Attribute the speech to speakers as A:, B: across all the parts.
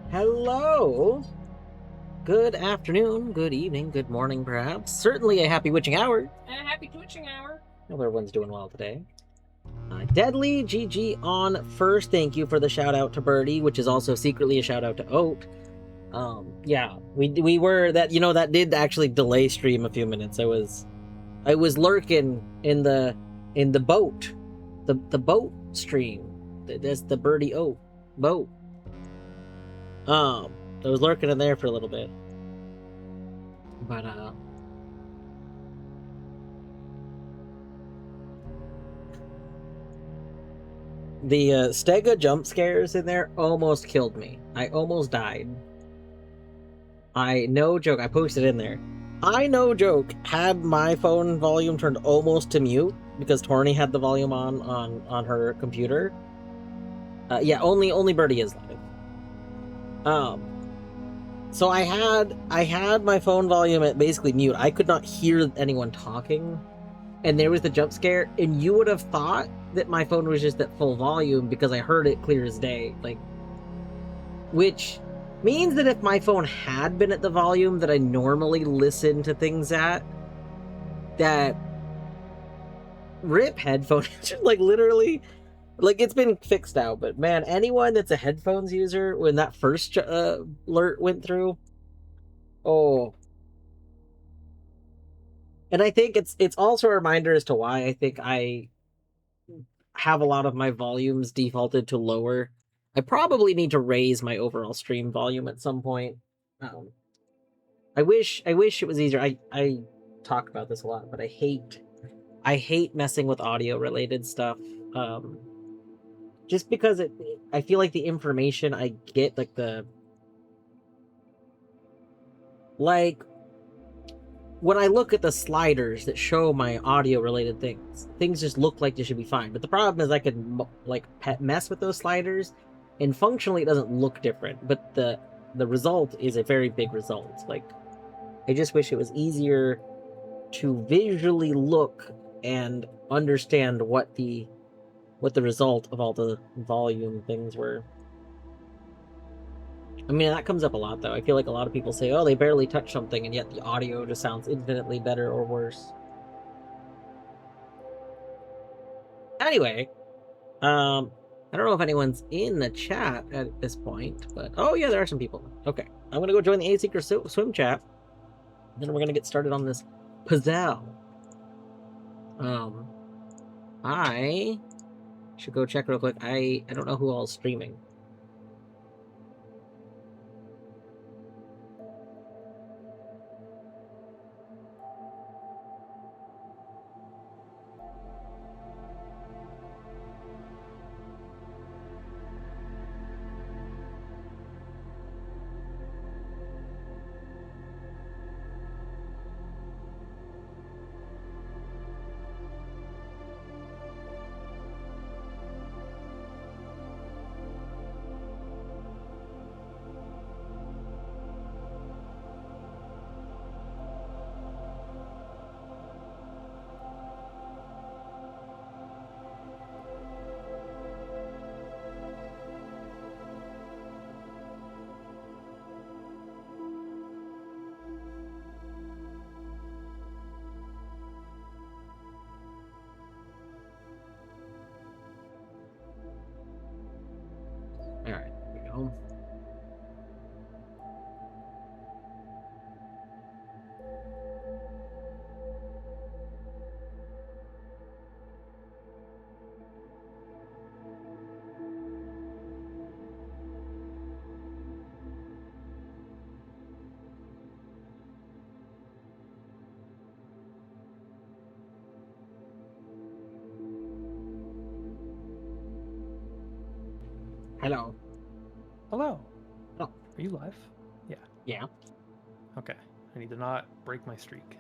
A: Hello. Good afternoon, good evening, good morning, perhaps. Certainly a happy witching hour.
B: A happy twitching hour.
A: Hope everyone's doing well today. Deadly GG on first. Thank you for the shout out to Birdie, which is also secretly a shout out to Oat. Yeah, we were that that did actually delay stream a few minutes. I was lurking in the boat, the boat stream. That's the Birdie Oat boat. I was lurking in there for a little bit. But the Stega jump scares in there almost killed me. I almost died. No joke, I posted in there. I no joke had my phone volume turned almost to mute because Torny had the volume on her computer. Yeah, only Birdie is live. So I had my phone volume at basically mute. I could not hear anyone talking, and there was the jump scare, and you would have thought that my phone was just at full volume because I heard it clear as day, which means that if my phone had been at the volume that I normally listen to things at, that rip headphone, literally, it's been fixed now, but man, anyone that's a headphones user, when that first alert went through, oh. And I think it's also a reminder as to why I think I have a lot of my volumes defaulted to lower. I probably need to raise my overall stream volume at some point. I wish it was easier. I talk about this a lot, but I hate messing with audio related stuff. Just because I feel like the information I get, when I look at the sliders that show my audio related things just look like they should be fine. But the problem is I can mess with those sliders, and functionally it doesn't look different. But the result is a very big result. I just wish it was easier to visually look and understand what the result of all the volume things were. I mean, that comes up a lot, though. I feel like a lot of people say, oh, they barely touch something, and yet the audio just sounds infinitely better or worse. Anyway, I don't know if anyone's in the chat at this point, but oh yeah, there are some people. Okay, I'm gonna go join the Async swim chat. Then we're gonna get started on this puzzle. I should go check real quick. I don't know who all is streaming. All right, here we go. Hello.
B: Hello.
A: Oh.
B: Are you live? Yeah.
A: Yeah.
B: Okay. I need to not break my streak.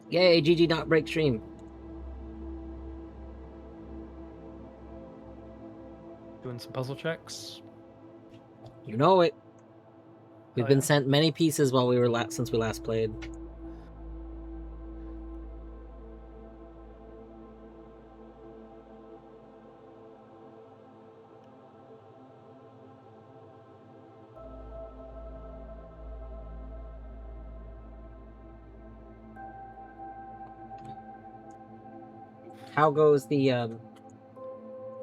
A: Yay, GG not break stream.
B: Doing some puzzle checks.
A: You know it. We've been
B: yeah.
A: sent many pieces while we were since we last played. how goes the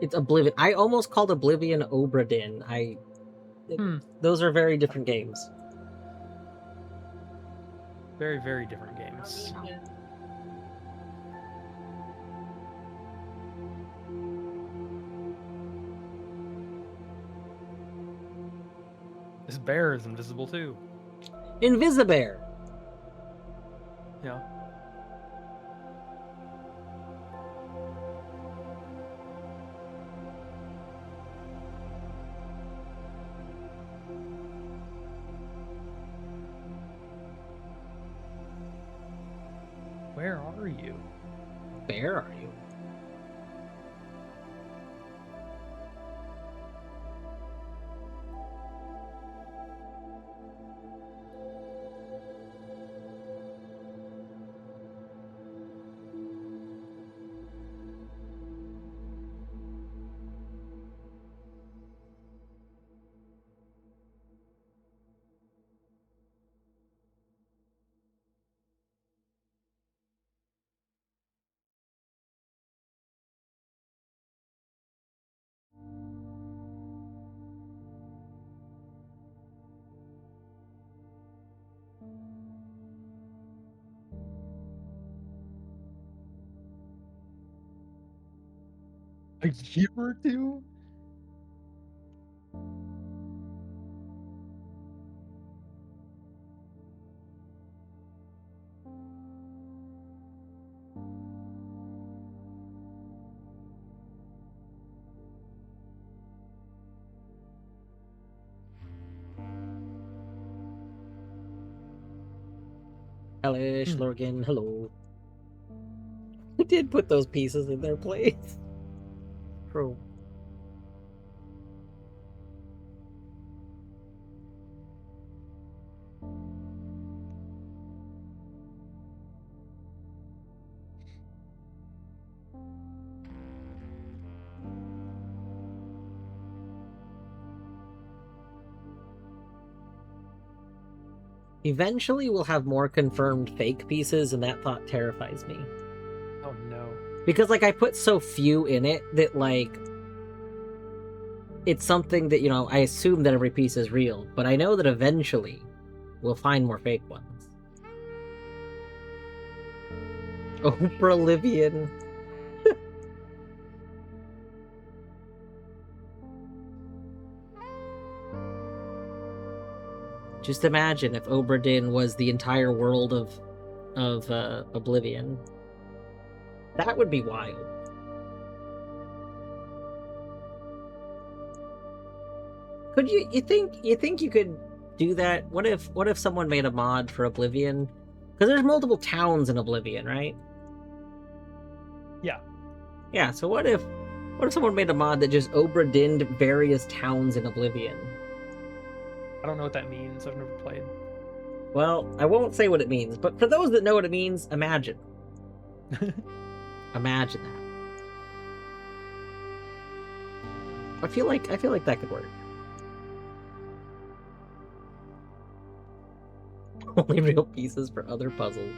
A: it's Oblivion. I almost called Oblivion Obra Dinn. Those are very different games.
B: Very, very different games. This bear is invisible too.
A: Invisibear.
B: Yeah. Where are you?
A: Where are you?
B: A year or two?
A: Hellish, Lorgan, hello. I did put those pieces in their place. True. Eventually, we'll have more confirmed fake pieces, and that thought terrifies me.
B: Oh no.
A: Because, like, I put so few in it that, like, it's something that, you know, I assume that every piece is real, but I know that eventually we'll find more fake ones. Oprah Livian. Just imagine if Obra Dinn was the entire world of Oblivion. That would be wild. Could you think you could do that? What if someone made a mod for Oblivion? Because there's multiple towns in Oblivion, right?
B: Yeah.
A: Yeah, so what if someone made a mod that just Obra Dinned various towns in Oblivion?
B: I don't know what that means. I've never played.
A: Well, I won't say what it means, but for those that know what it means, imagine. Imagine that. I feel like that could work. Only real pieces for other puzzles.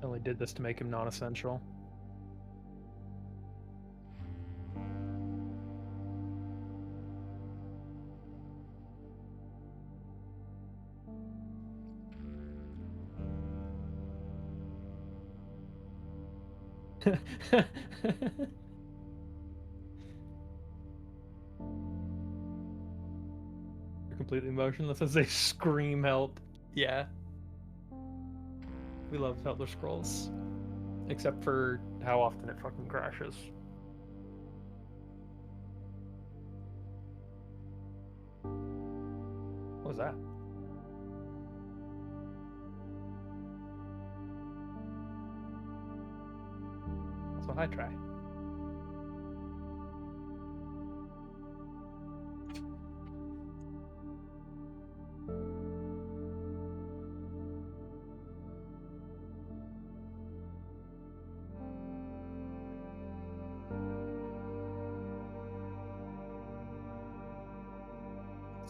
B: I only did this to make him non-essential. They're completely motionless as they scream help. Yeah. We love Elder Scrolls. Except for how often it fucking crashes. What was that? So hi, try.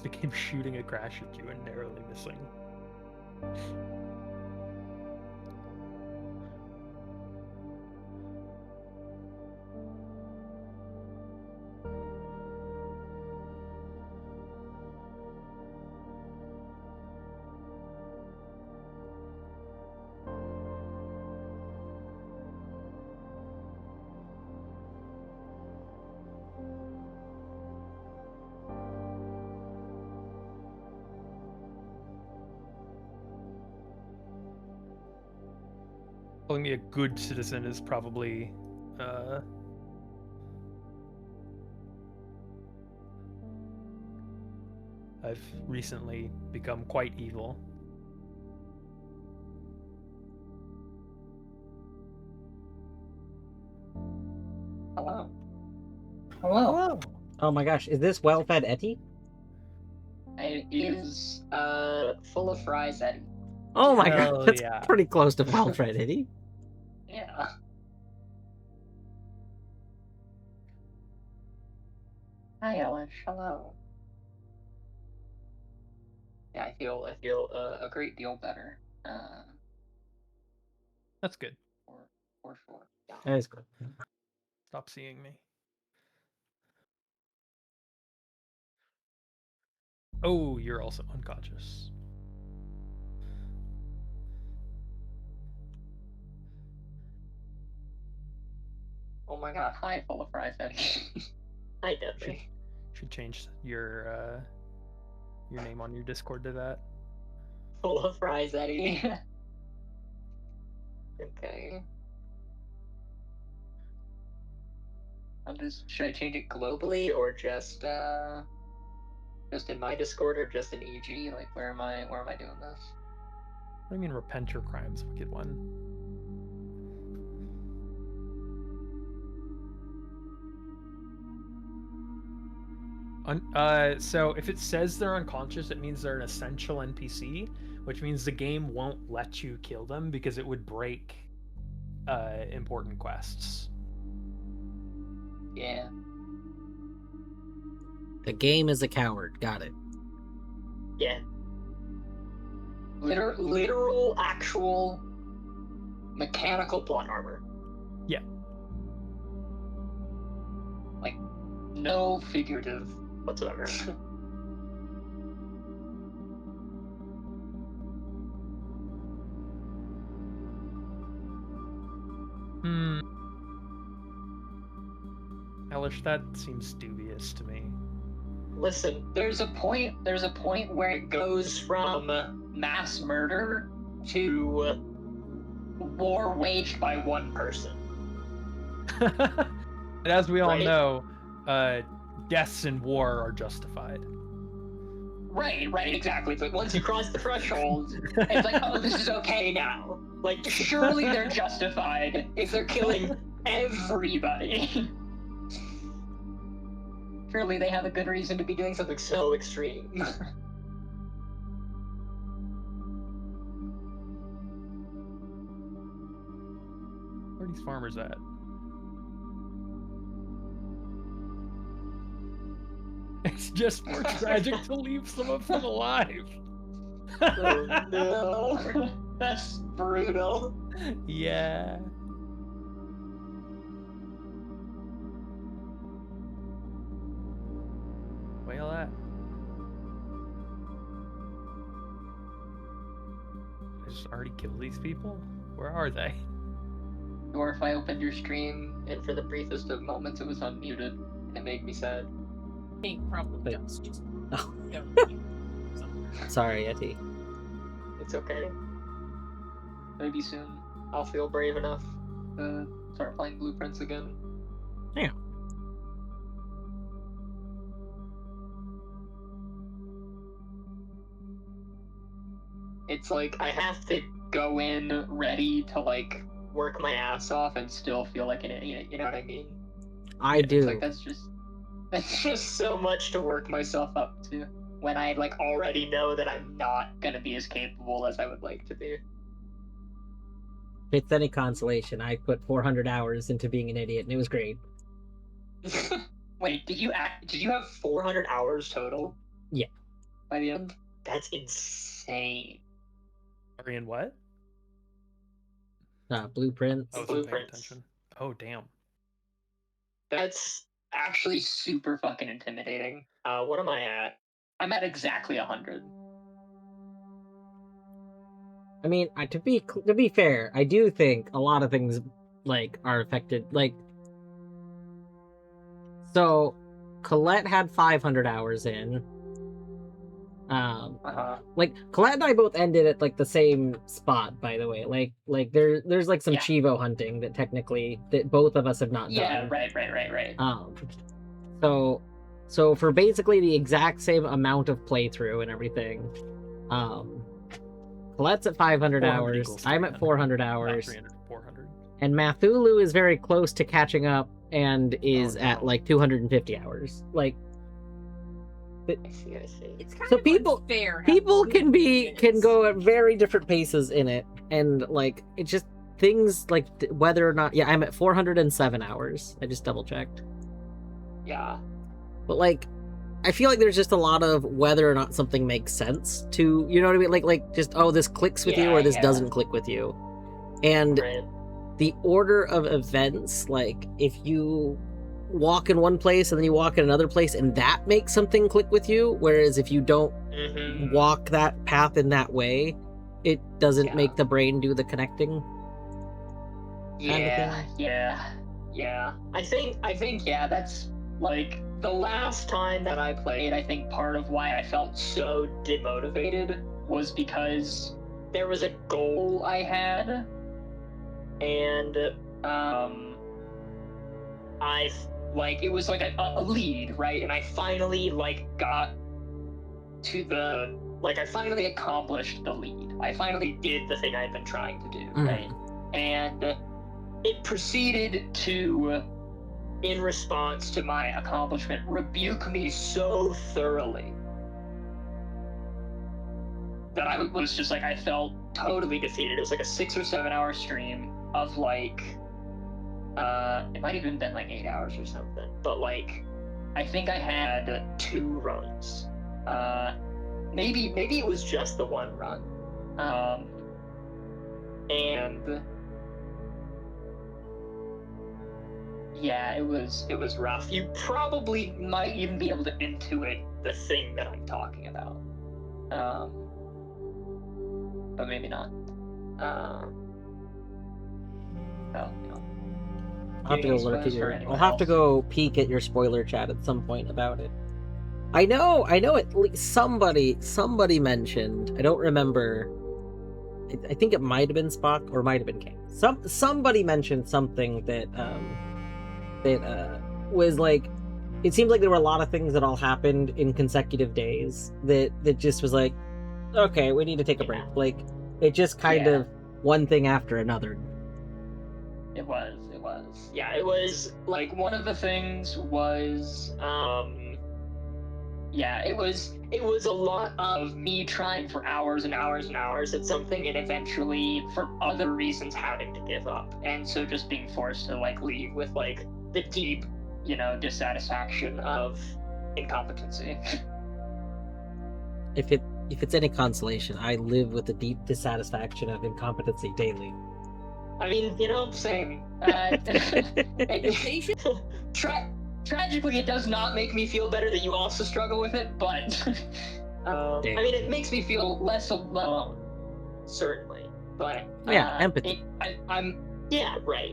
B: became shooting a crash at you and narrowly missing. Calling me a good citizen is probably I've recently become quite evil.
C: Hello. Hello.
A: Oh my gosh, is this well-fed Etty?
C: It is full of fries, Eddie.
A: Oh my
B: Hell
A: god, that's
B: yeah.
A: pretty close to well-fed Etty.
C: Yeah. Hi, Elish. Hello. Yeah, I feel a great deal better.
B: That's good.
C: For sure. Yeah.
A: That is good.
B: Stop seeing me. Oh, you're also unconscious.
C: Oh my god. Hi, full of fries, Eddie. Hi, Deadly.
B: Should change your name on your Discord to that.
C: Full of fries, Eddie. Okay. Should I change it globally or just in my Discord or just in EG? Like, where am I doing this?
B: What do you mean repent your crimes, wicked one? So if it says they're unconscious, it means they're an essential NPC, which means the game won't let you kill them because it would break important quests.
C: Yeah.
A: The game is a coward. Got it.
C: Yeah. Literal, actual, mechanical plot armor.
B: Yeah.
C: Like, no figurative whatsoever.
B: Elish, that seems dubious to me.
C: Listen, there's a point where it goes from mass murder to war waged by one person.
B: And as we all
C: Right?
B: know, deaths in war are justified.
C: Right, exactly. But once you cross the threshold, it's like, oh, this is okay now. Like, surely they're justified if they're killing everybody. Surely they have a good reason to be doing something so extreme.
B: Where are these farmers at? It's just more tragic to leave some of them alive.
C: Oh no. That's brutal.
B: Yeah. Whale at? I just already killed these people? Where are they?
C: Or if I opened your stream and for the briefest of moments it was unmuted, it made me sad.
D: He probably does.
A: Oh. Sorry, Etty.
C: It's okay. Maybe soon I'll feel brave enough to start playing Blueprints again.
A: Yeah.
C: It's like I have to go in ready to like work my ass off and still feel like an idiot, you know what I mean?
A: I do.
C: It's like that's just so much to work myself up to when I like already know that I'm not gonna be as capable as I would like to be.
A: If it's any consolation, I put 400 hours into being an idiot, and it was great.
C: Wait, did you have 400 hours total?
A: Yeah.
C: by the end. That's insane.
B: Sorry, and what?
A: Blueprints.
B: I wasn't paying
C: Blueprints.
B: attention. Oh, damn.
C: That's actually super fucking intimidating. What am I at? I'm at exactly 100.
A: I mean, to be fair, I do think a lot of things like are affected. Like, so Colette had 500 hours in. Like Colette and I both ended at like the same spot, by the way. Like there's like some
C: Yeah.
A: Chivo hunting that technically that both of us have not
C: Yeah,
A: done.
C: right.
A: So for basically the exact same amount of playthrough and everything, Colette's at 500 hours. I'm at 400 hours.
B: 300, 400.
A: And Mathulu is very close to catching up and is
B: no.
A: at like 250 hours. Like,
C: I see.
D: It's kind
A: so
D: of
A: people
D: unfair. how
A: people can
D: minutes.
A: go at very different paces in it, and like it just things like whether or not. Yeah, I'm at 407 hours. I just double checked.
C: Yeah.
A: But like, I feel like there's just a lot of whether or not something makes sense to, you know what I mean? Like just, oh, this clicks with you or this doesn't click with you. And the order of events, like if you walk in one place and then you walk in another place and that makes something click with you, whereas if you don't walk that path in that way, it doesn't make the brain do the connecting.
C: Yeah. I think that's like the last time that I played. I think part of why I felt so demotivated was because there was a goal I had, and I like it was like a lead, right? And I finally like got to the I finally accomplished the lead. I finally did the thing I'd been trying to do, right? And it proceeded to, in response to my accomplishment, rebuke me so thoroughly that I was just like, I felt totally defeated. It was like a 6 or 7 hour stream of like, it might have even been like 8 hours or something, but like, I think I had 2 runs. Maybe it was just the 1 run. And yeah, it was rough. You probably might even be able to intuit the thing that I'm talking about. But maybe not.
A: I'll have to go look at I'll have to go peek at your spoiler chat at some point about it. I know at least somebody mentioned, I don't remember, I think it might have been Spock or might have been Kane. Somebody mentioned something that was like, it seemed like there were a lot of things that all happened in consecutive days that just was like, okay, we need to take a break. Like, it just kind of one thing after another.
C: It was. Yeah, it was like one of the things was it was a lot of me trying for hours and hours and hours at something, and eventually for other reasons having to give up, and so just being forced to like leave with like the deep, dissatisfaction of incompetency.
A: If it's any consolation, I live with the deep dissatisfaction of incompetency daily.
C: I mean, same. Tragically, it does not make me feel better that you also struggle with it, but I mean, it makes me feel less alone, certainly. But
A: empathy.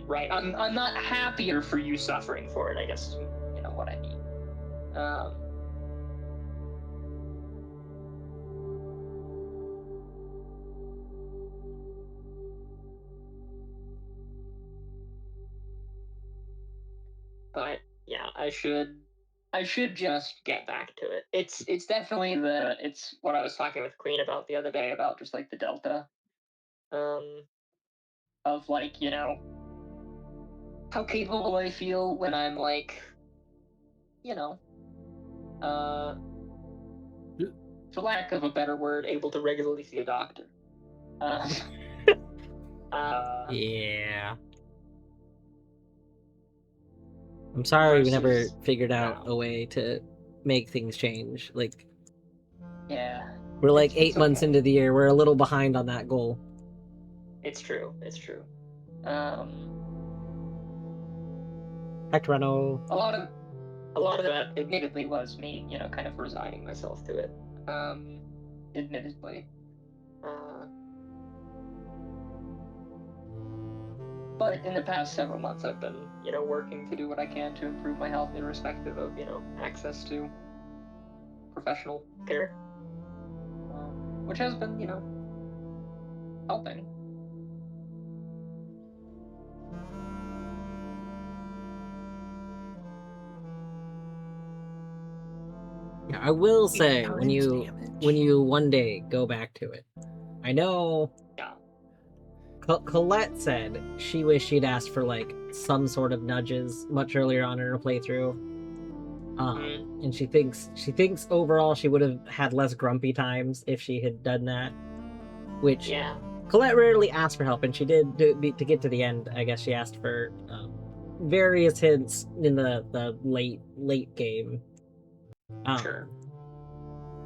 C: Right. I'm not happier for you suffering for it, I guess is what I mean. But yeah, I should just get back to it. It's definitely it's what I was talking with Queen about the other day about just like the delta, of like how capable I feel when I'm like, for lack of a better word, able to regularly see a doctor.
A: Yeah. I'm sorry we never figured out a way to make things change. Like,
C: Yeah,
A: We're like
C: It's
A: 8 months
C: okay.
A: into the year. We're a little behind on that goal.
C: it's true. It's true.
A: Heck, Reno.
C: A lot of that, admittedly, was me, kind of resigning myself to it. Admittedly. But in the past several months, I've been, working to do what I can to improve my health, irrespective of, access to professional care, which has been, helping.
A: Yeah, I will say when
B: times
A: you
B: damage.
A: one day go back to it, I know
C: Yeah.
A: Colette said she wished she'd asked for like some sort of nudges much earlier on in her playthrough. And she thinks overall she would have had less grumpy times if she had done that. Which
C: Yeah.
A: Colette rarely asked for help, and she did to get to the end. I guess she asked for various hints in the late game.
C: Sure.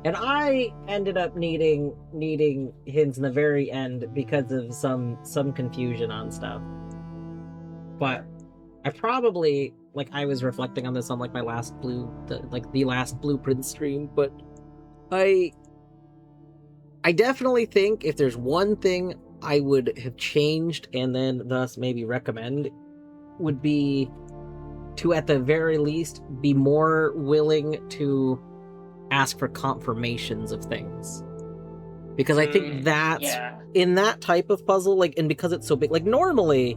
A: And I ended up needing hints in the very end because of some confusion on stuff. But I probably, like, I was reflecting on this on like my last the last blueprint stream, but I definitely think if there's one thing I would have changed and then thus maybe recommend would be to at the very least be more willing to ask for confirmations of things. Because I think that's in that type of puzzle, like, and because it's so big, like normally,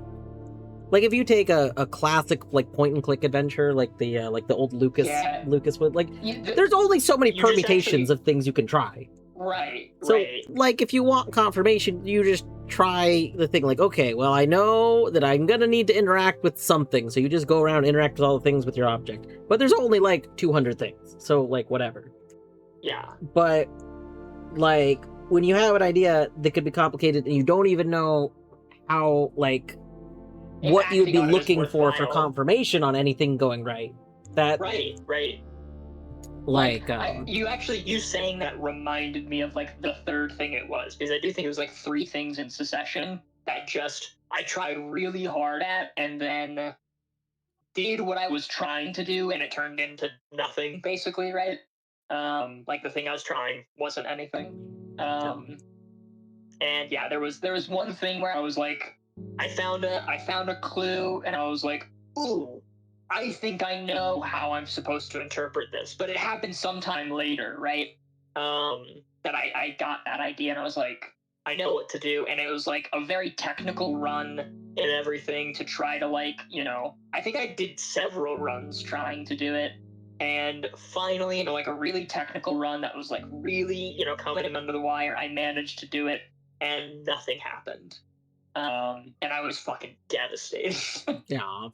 A: like if you take a classic like point and click adventure, like the old Lucas would, like, there's only so many permutations of things you can try.
C: Right.
A: So like if you want confirmation, you just try the thing, like, okay, well, I know that I'm gonna need to interact with something, so you just go around and interact with all the things with your object. But there's only like 200 things, so like whatever.
C: Yeah.
A: But like when you have an idea that could be complicated and you don't even know how, like, what you'd be looking for confirmation on anything going right. That
C: right.
A: Like
C: you saying that reminded me of like the third thing it was, because I do think it was like 3 things in succession that just I tried really hard at and then did what I was trying to do and it turned into nothing, basically, right? Like the thing I was trying wasn't anything. And yeah, there was one thing where I was like, I found a clue and I was like, ooh, I think I know how I'm supposed to interpret this. But it happened sometime later, right? That I got that idea and I was like, I know what to do. And it was like a very technical run and everything to try to, like, I think I did several runs trying to do it. And finally, like a really technical run that was like really, coming in under the wire, I managed to do it and nothing happened. And I was fucking devastated.
A: Yeah.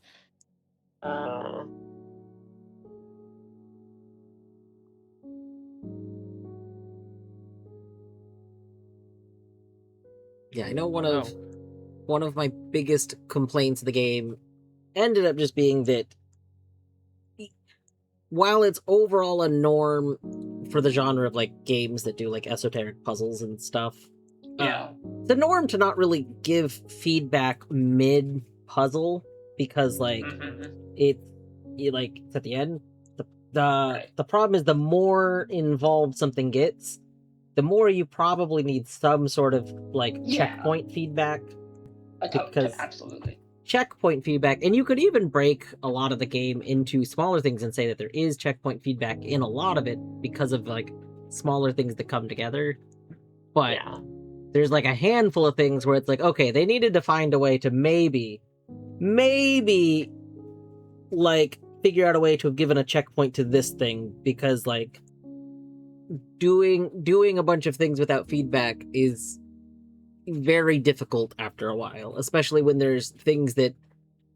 A: Yeah, I know one of my biggest complaints of the game ended up just being that while it's overall a norm for the genre of like games that do like esoteric puzzles and stuff, the norm to not really give feedback mid puzzle, because like it's at the end. The problem is the more involved something gets, the more you probably need some sort of like checkpoint feedback.
C: Absolutely.
A: Checkpoint feedback, and you could even break a lot of the game into smaller things and say that there is checkpoint feedback in a lot of it because of like smaller things that come together. But there's like a handful of things where it's like, okay, they needed to find a way to maybe like figure out a way to have given a checkpoint to this thing, because like doing a bunch of things without feedback is very difficult after a while, especially when there's things that,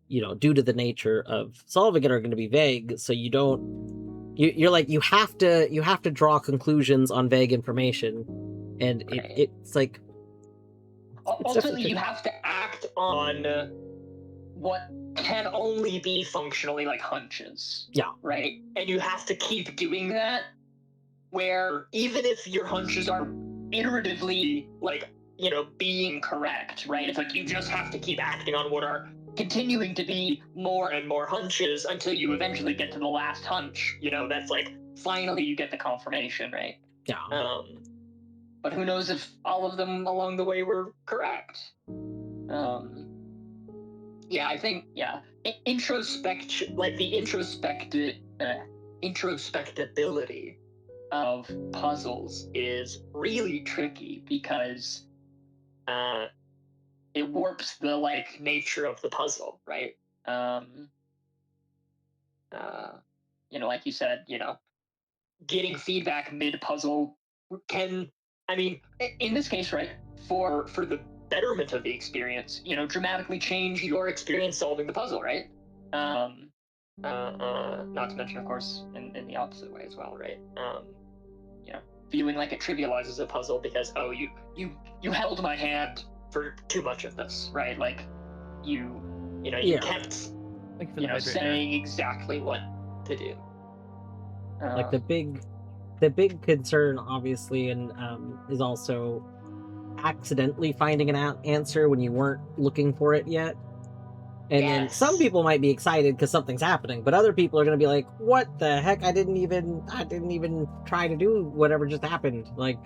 A: due to the nature of solving it, are going to be vague, so you're like, you have to draw conclusions on vague information, and it's like
C: ultimately you have to act on what can only be functionally like hunches.
A: Yeah.
C: Right? And you have to keep doing that where even if your hunches are iteratively like, you know, being correct, right? It's like you just have to keep acting on what are continuing to be more and more hunches until you eventually get to the last hunch. You know, that's like finally you get the confirmation, right?
A: Yeah.
C: But who knows if all of them along the way were correct? Yeah, I think introspection, like the introspectability of puzzles is really tricky because it warps the like nature of the puzzle, right? You know, like you said, you know, getting feedback mid puzzle can, I mean, in this case, right, for the betterment of the experience, you know, dramatically change your experience solving the puzzle, right? Not to mention, of course, in the opposite way as well, right? You know, feeling like it trivializes a puzzle because, oh, you held my hand for too much of this, right? Like you kept saying exactly what to do.
A: Like the big concern, obviously, and is also accidentally finding an answer when you weren't looking for it yet. And then some people might be excited because something's happening, but other people are going to be like, "What the heck? I didn't even try to do whatever just happened." Like,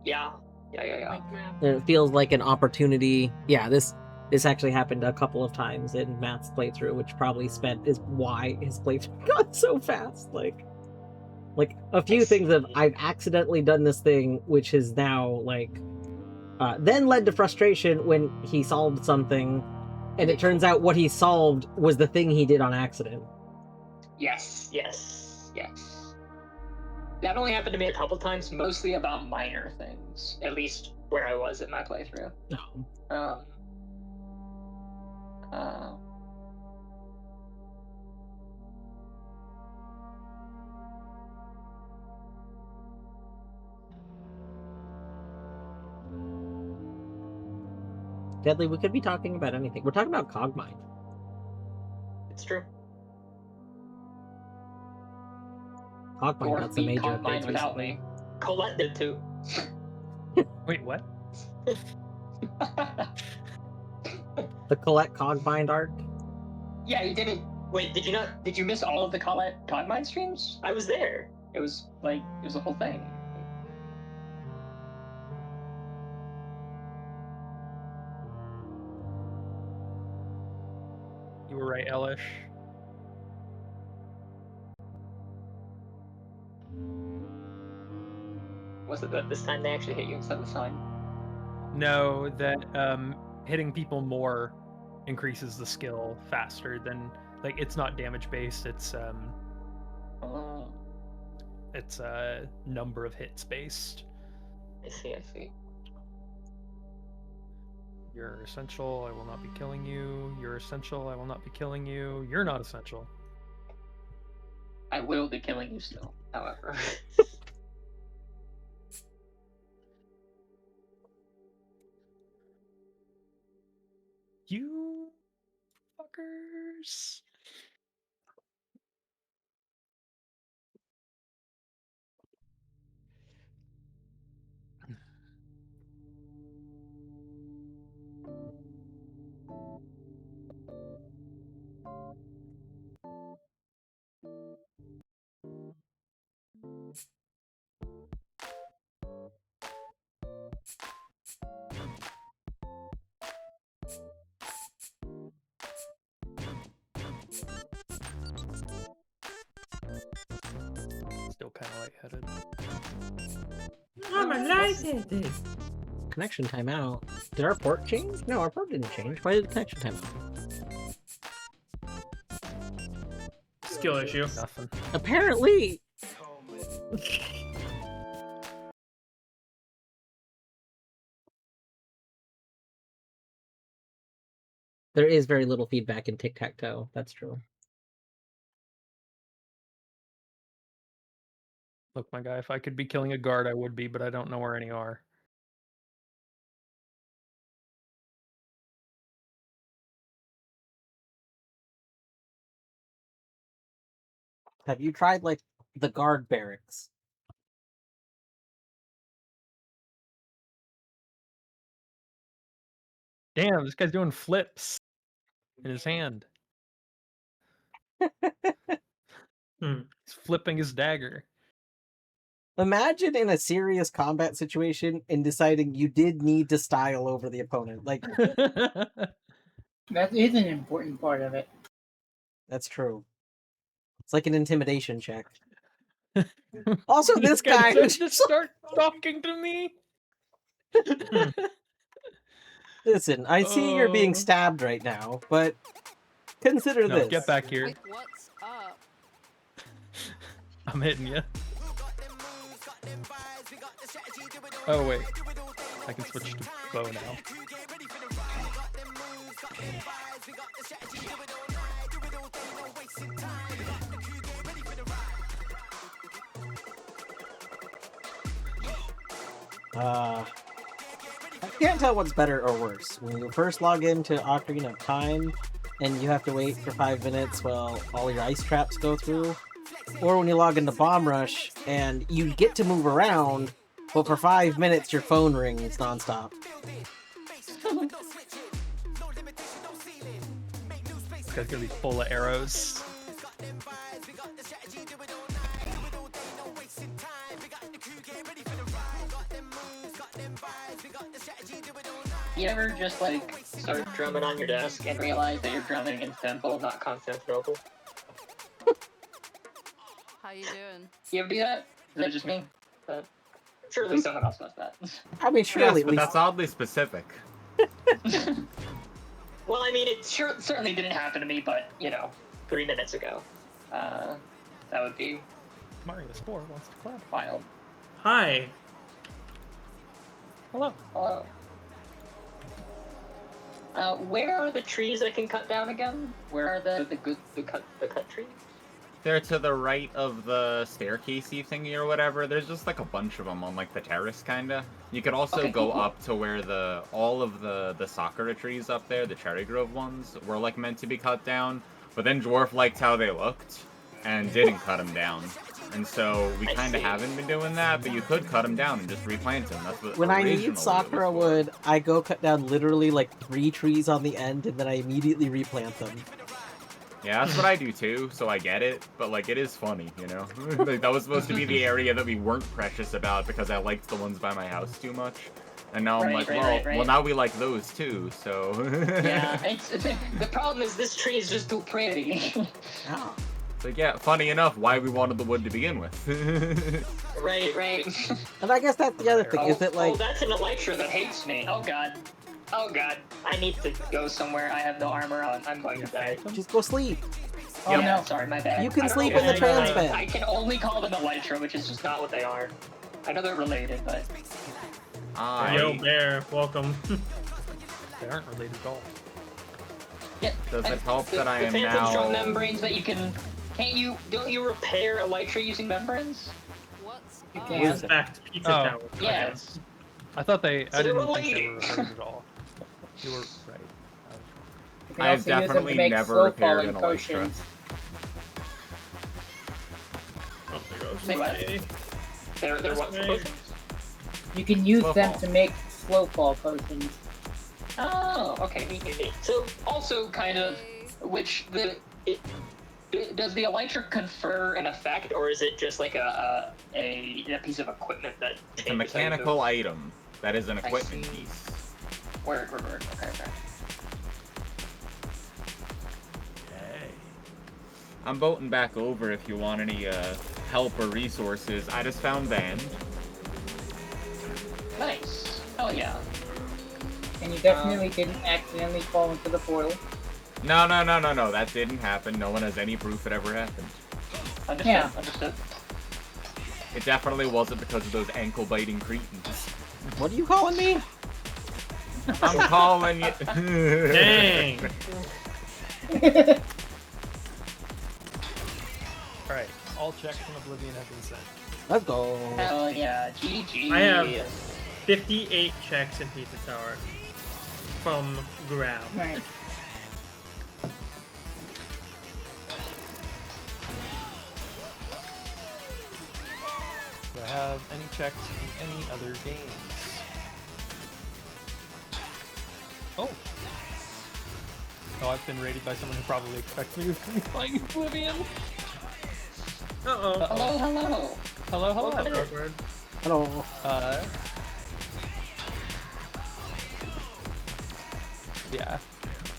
C: yeah.
A: It feels like an opportunity. Yeah, this actually happened a couple of times in Matt's playthrough, which probably is why his playthrough got so fast. Like a few things of I've accidentally done this thing, which has now then led to frustration when he solved something, and it turns out what he solved was the thing he did on accident.
C: Yes. That only happened to me a couple times, mostly about minor things, at least where I was in my playthrough.
A: Deadly, we could be talking about anything. We're talking about Cogmind.
C: It's true.
A: Cogmind got some major updates
C: without
A: recently.
C: me. Colette did too.
B: Wait, what?
A: The Colette Cogmind arc?
C: Yeah, you didn't. Wait, did you miss all of the Colette Cogmind streams? I was there. It was a whole thing.
B: You were right, Elish.
C: Was it that this time they actually hit you instead of the sign?
B: No, that hitting people more increases the skill faster than it's not damage based. It's it's number of hits based.
C: I see.
B: You're essential. I will not be killing you. You're essential. I will not be killing you. You're not essential.
C: I will be killing you still, however.
B: You fuckers. Still kind of lightheaded.
D: I'm lightheaded.
A: Connection timeout. Did our port change? No, our port didn't change. Why did the connection timeout?
E: Skill issue.
B: Nothing.
A: Apparently. There is very little feedback in tic-tac-toe. That's true.
B: Look, my guy, if I could be killing a guard, I would be, but I don't know where any are.
A: Have you tried the guard barracks?
B: Damn, this guy's doing flips in his hand.
E: Hmm.
B: He's flipping his dagger.
A: Imagine in a serious combat situation and deciding you did need to style over the opponent. Like,
F: That is an important part of it.
A: that's true. It's like an intimidation check. Also, this guy
B: said to start talking to me.
A: Listen, I see you're being
B: Oh.
A: stabbed right now, but consider
B: No,
A: this.
B: get back here.
D: Wait, what's up?
B: I'm hitting you. Oh wait, I can switch to bow now.
A: I can't tell what's better or worse. When you first log into Ocarina of Time and you have to wait for 5 minutes while all your ice traps go through, or when you log into Bomb Rush and you get to move around, but for 5 minutes your phone rings nonstop.
B: This guy's gonna be full of arrows.
C: You ever just like start drumming on your desk and realize that you're drumming in Istanbul, not Constantinople?
D: How you doing?
C: You ever do that? Is that just me? Surely someone else does that.
A: I mean, surely
G: Yes,
A: at
G: but
A: least
G: that's oddly specific.
C: Well, I mean, it certainly didn't happen to me, but, 3 minutes ago. That would be
B: Mario 4 wants to clap.
C: wild.
E: Hi.
B: Hello.
C: Hello. Where are the trees I can cut down again? Where are the cut trees?
G: They're to the right of the staircasey thingy or whatever. There's just like a bunch of them on like the terrace, kinda. You could also
C: Okay,
G: go
C: cool.
G: up to where all of the Sakura trees up there, the Cherry Grove ones, were like meant to be cut down. But then Dwarf liked how they looked and didn't cut them down. And so we
C: I
G: kind of
C: see.
G: haven't been doing that, but you could cut them down and just replant them. That's what
A: when I
G: originally
A: need
G: it
A: Sakura
G: was for.
A: wood, I go cut down literally like 3 trees on the end and then I immediately replant them.
G: Yeah, that's what I do too, so I get it, but like it is funny, you know? Like, that was supposed to be the area that we weren't precious about because I liked the ones by my house too much. And now I'm like, well, now we like those too, so...
C: Yeah, the problem is this tree is just too pretty.
A: Oh.
G: It's like, yeah, funny enough, why we wanted the wood to begin with.
C: Right.
A: And I guess that's the other thing, is that like...
C: Oh, that's an Elytra that hates me. Oh god. I need to go somewhere. I have no armor on. I'm going to die.
A: Just go sleep.
F: Oh
C: Yeah,
F: no.
C: sorry, my bad.
A: You can
C: I don't
A: sleep
C: know
A: in the
C: why
A: trans
C: I
A: bed.
C: can only call them Elytra, which is just not what they are. I know they're related, but...
E: Yo, Bear, welcome.
B: They aren't related at all.
C: Yeah,
G: Does it help that I am
C: the Phantom Strong
G: now...
C: membranes that you can... Don't you repair Elytra using membranes?
D: What's
F: You
D: up?
F: can't.
E: Where's back to Pizza
B: Oh.
E: Tower?
C: Yes.
B: I thought I
C: So they're
B: didn't think they were
C: related.
B: related at all. You were right.
F: You can
G: I've
F: also use them to
G: definitely
F: make
G: never
F: slow
G: repaired
F: falling
G: an Elytra.
F: potions.
E: Oh, there goes
C: Say what?
E: my-
C: They're what?
E: Right.
F: You can use
G: Slow
F: them
G: fall.
F: to make slow fall potions.
C: Oh, okay. Neat. So, also kind of, does the Elytra confer an effect, or is it just like a piece of equipment that
G: It's a
C: changes how you
G: mechanical
C: move?
G: item that is an
C: I
G: equipment
C: see.
G: piece.
C: Word. Okay.
G: I'm boating back over if you want any help or resources. I just found Band.
C: Nice. Hell yeah.
F: And you definitely didn't accidentally fall into the portal.
G: No, that didn't happen. No one has any proof it ever happened.
C: Understood.
G: It definitely wasn't because of those ankle-biting cretins.
A: What are you calling me?
G: I'm calling you...
E: Dang.
B: Alright, all checks from Oblivion have been sent.
A: Let's go.
C: Hell yeah. GG.
E: I have 58 checks in Pizza Tower from ground.
F: Right.
B: Do I have any checks in any other games? Oh. Oh, I've been raided by someone who probably expects me to be playing Oblivion.
E: Uh-oh.
C: Hello, hello.
B: Hello, hello.
E: Awkward.
A: Hello.
B: Yeah,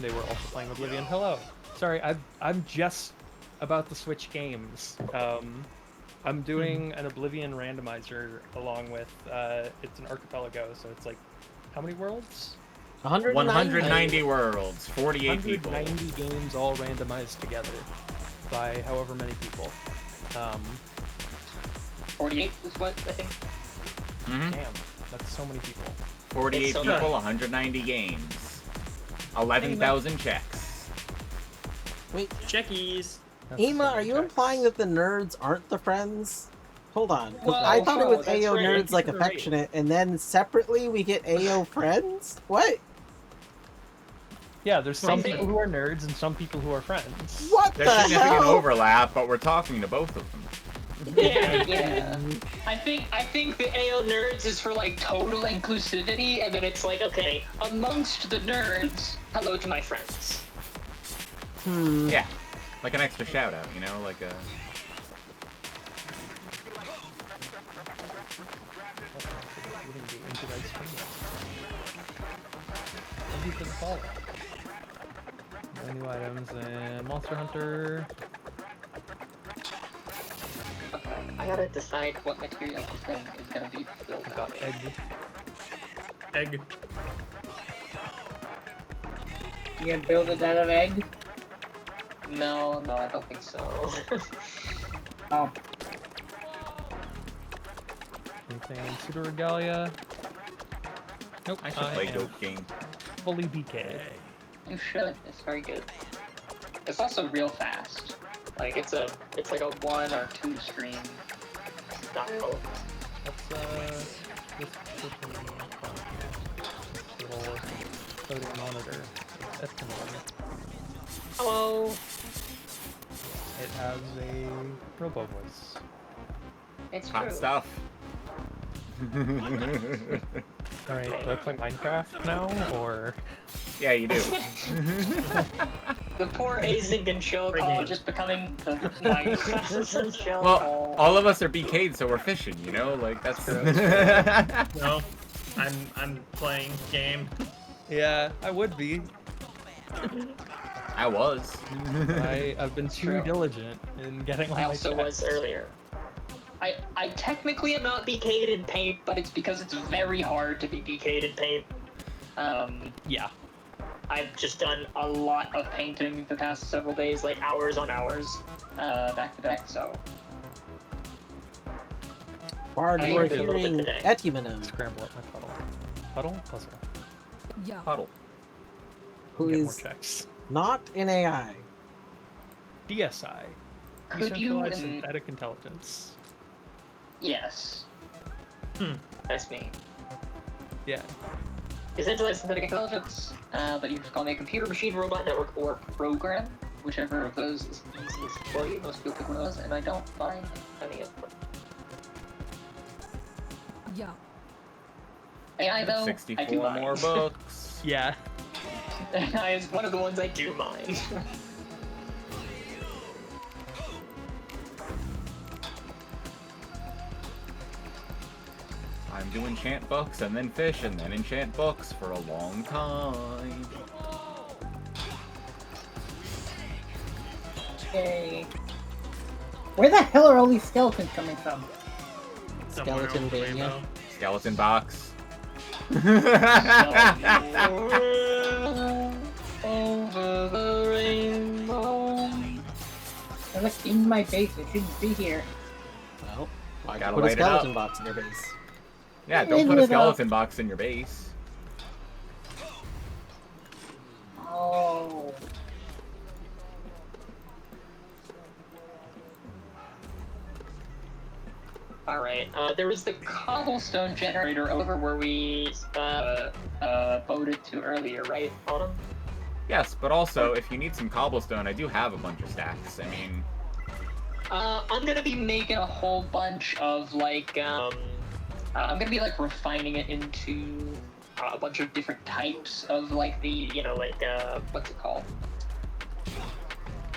B: they were also playing Oblivion. Hello. Sorry, I'm just about to switch games. I'm doing an Oblivion randomizer along with it's an archipelago, so it's like how many worlds?
G: 190 worlds, 48 people.
B: 190 games all randomized together by however many people.
C: 48 is what I think.
B: Damn, that's so many people.
G: 48
C: It's so
G: people,
C: good.
G: 190 games. 11,000 checks.
A: Wait,
E: Checkies.
B: That's
A: Ema,
B: so
A: are
B: many
A: you
B: checks.
A: implying that the nerds aren't the friends? Hold on. 'Cause
C: Well,
A: I thought it
C: no,
A: was
C: that's
A: AO
C: right.
A: nerds like
E: You're right.
A: affectionate, and then separately we get AO friends? What?
B: Yeah, there's some
C: Right.
B: people who are nerds and some people who are friends.
A: What
G: There's
A: the
G: significant
A: hell?
G: overlap, but we're talking to both of them.
C: Yeah. I think the AO nerds is for like total inclusivity, and then it's like, okay, amongst the nerds, hello to my friends.
G: Yeah, like an extra shout out, you know, like a.
B: No new items and Monster Hunter.
C: Okay, I gotta decide what material this thing is gonna be built
B: I
C: out
B: got
C: of.
B: egg.
E: Egg.
F: You gonna build it out of egg?
C: No, I don't think so.
F: Oh,
B: Anything Pseudo Regalia? Nope.
G: I should play Dope Game.
B: Fully BK.
C: You should. It's very good. It's also real fast. Like it's like a 1 or 2 stream style.
B: Let's this little floating monitor. That's kind of
C: Hello.
B: It has a robo voice.
C: It's
G: Hot
C: true.
G: stuff.
B: Alright, do I play Minecraft now, or...?
G: Yeah, you do.
C: The poor Async and Show call just becoming the Minecraft and Show
G: Well,
C: call.
G: all of us are BK'd, so we're fishing, you know? Like, that's...
E: No. I'm playing game.
B: Yeah, I would be.
G: I was.
B: I've been too
C: True.
B: diligent in getting all
C: I
B: my
C: also was
B: checks.
C: earlier. I technically am not BK'd in Paint, but it's because it's very hard to be BK'd in Paint.
B: Yeah.
C: I've just done a lot of painting the past several days, like hours on hours, back to back, so...
A: Bard,
C: I
A: you are
C: did a little bit
A: hearing
C: today.
A: Etimanum,
B: Scramble up my puddle. Puddle? Puzzle.
D: Yeah.
G: Puddle.
A: who
B: Get more
A: is
B: checks.
A: not an AI.
B: DSI.
C: Could you...
B: Decentralized Synthetic Intelligence.
C: Yes. That's me.
B: Yeah.
C: Decentralized synthetic intelligence, but you just call me a computer, machine, robot, network, or program. Whichever of those is easiest for you. Most people pick one of those, and I don't mind any of them.
D: Yeah.
C: AI, though, I do
G: 64
C: mind.
G: more books.
B: Yeah.
C: AI is one of the ones I do mind.
G: Time to enchant books, and then fish, and then enchant books for a long time.
F: okay. Where the hell are all these skeletons coming from?
E: Somewhere
A: Skeleton
E: over the
A: Mania.
E: rainbow.
G: Skeleton box.
C: Over the rainbow.
F: I looked in my base, it shouldn't be here.
A: Well, why
G: Gotta
A: put a
G: light it up.
A: skeleton box in your base?
G: Yeah, don't put a skeleton box in your base.
F: Oh.
C: Alright, there was the cobblestone generator over where we boated to earlier, right, Autumn?
G: Yes, but also, if you need some cobblestone, I do have a bunch of stacks. I mean,
C: I'm gonna be making a whole bunch of, like, I'm gonna be, like, refining it into a bunch of different types of like the, you know, like what's it called?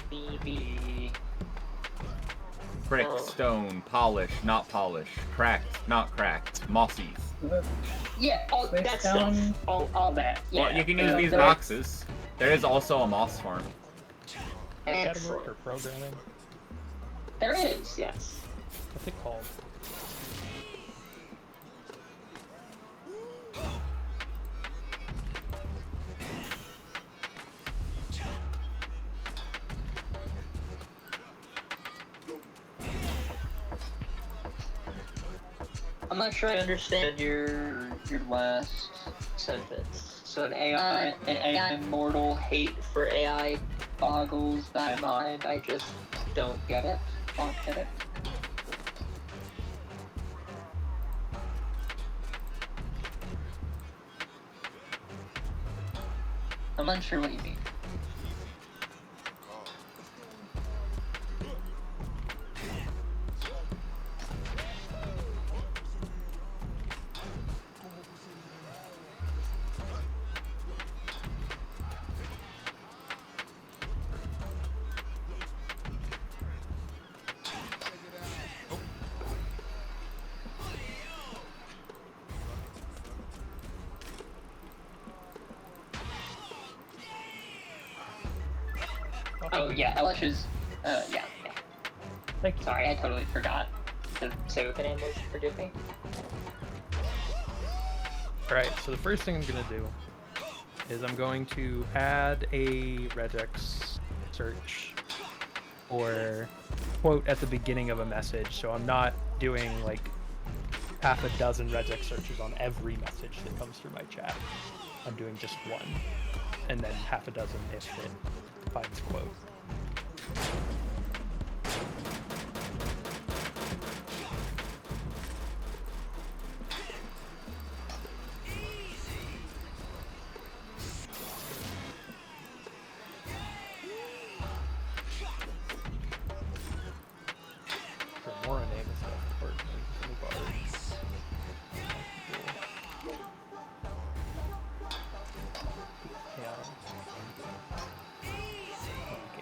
C: The
G: Brick, stone, polish, not polish, cracked, not cracked, mossy.
C: yeah, all
F: Brick,
C: that
F: stone.
C: stuff, all that. Yeah.
G: Well, you can use these
C: there-
G: boxes. There is also a moss farm.
B: Category
C: Excellent.
B: or programming?
C: There is, yes.
B: What's it called?
C: I'm not sure I understand your last sentence. So an AI mortal hate for AI boggles my mind. I just don't get it. Don't get it. I'm not sure what you mean. Oh yeah, Elish is, yeah.
B: Thank you.
C: Sorry, I totally forgot to say what the name was. Forgive me.
B: Alright, so the first thing I'm going to do is I'm going to add a regex search or quote at the beginning of a message. So I'm not doing like half a dozen regex searches on every message that comes through my chat. I'm doing just one, and then half a dozen if it finds quote. For more name and stuff, important names in the bars.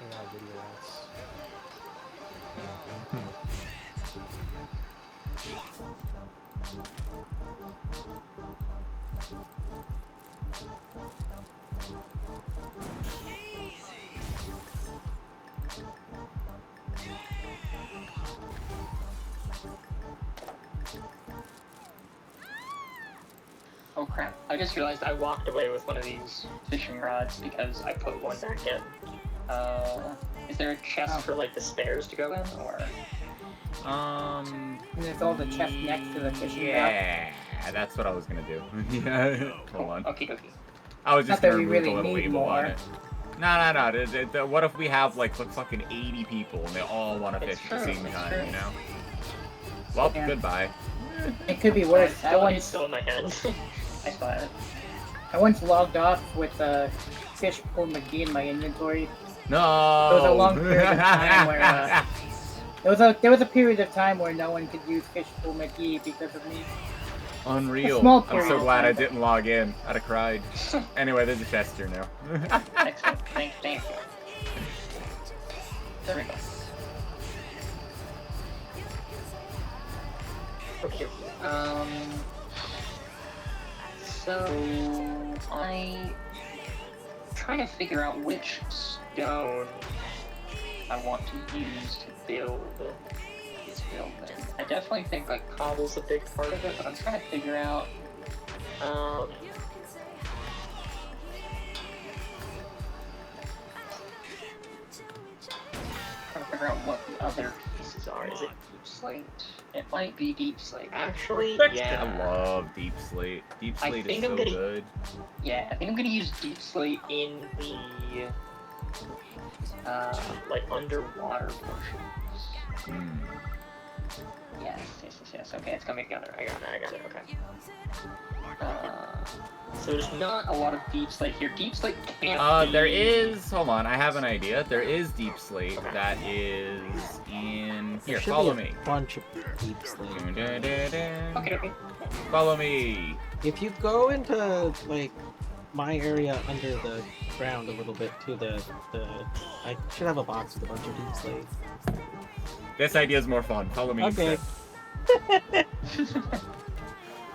B: AI videos.
C: Oh crap, I just realized I walked away with one of these fishing rods because I put one back in. Is there a chest for like the spares to go in, or?
F: There's all the chest next to the fishing rod.
G: Yeah, that's what I was gonna do. Yeah, hold on.
C: Okay, okay.
G: I was just
F: Not that
G: gonna
F: we
G: remove
F: really
G: the little
F: need
G: label on
F: more.
G: it. No. What if we have like fucking 80 people and they all want to fish
C: It's
G: at the
C: true,
G: same
C: it's
G: time,
C: true.
G: you know? Well,
F: Yeah.
G: goodbye.
F: It could be worse.
C: It's
F: I
C: still in my head. I saw it.
F: once logged off with Fish Pool McGee in my inventory.
G: No.
F: There was a long period of time where there was a period of time where no one could use Fish Pool McGee because of me.
G: Unreal.
F: A small
G: I'm
F: period
G: so
F: of
G: glad I
F: time.
G: didn't log in. I'd have cried. Anyway, there's a chest here now.
C: Excellent. Thank you. There we go. Okay. So I'm trying to figure out which stone I want to use to build this building. I definitely think like cobble's a big part of it, but I'm trying to figure out what the other pieces are. Is it deep slate? It might be deep slate. Actually, yeah.
G: I love Deep Slate. Deep
C: I
G: Slate is
C: think
G: so
C: I'm gonna-
G: good.
C: Yeah, I think I'm gonna use deep slate in the like underwater portions. Yes. Okay, it's coming together. I got it. Okay. So there's not a lot of Deep Slate here. Deep Slate can't be...
G: There is... Hold on, I have an idea. There is Deep Slate that is in... Here, follow me.
A: Bunch of Deep Slate.
C: Okay.
G: Follow me.
A: If you go into, like, my area under the ground a little bit to the I should have a box with a bunch of Deep Slate.
G: This idea is more fun. Follow me
A: Okay.
G: instead.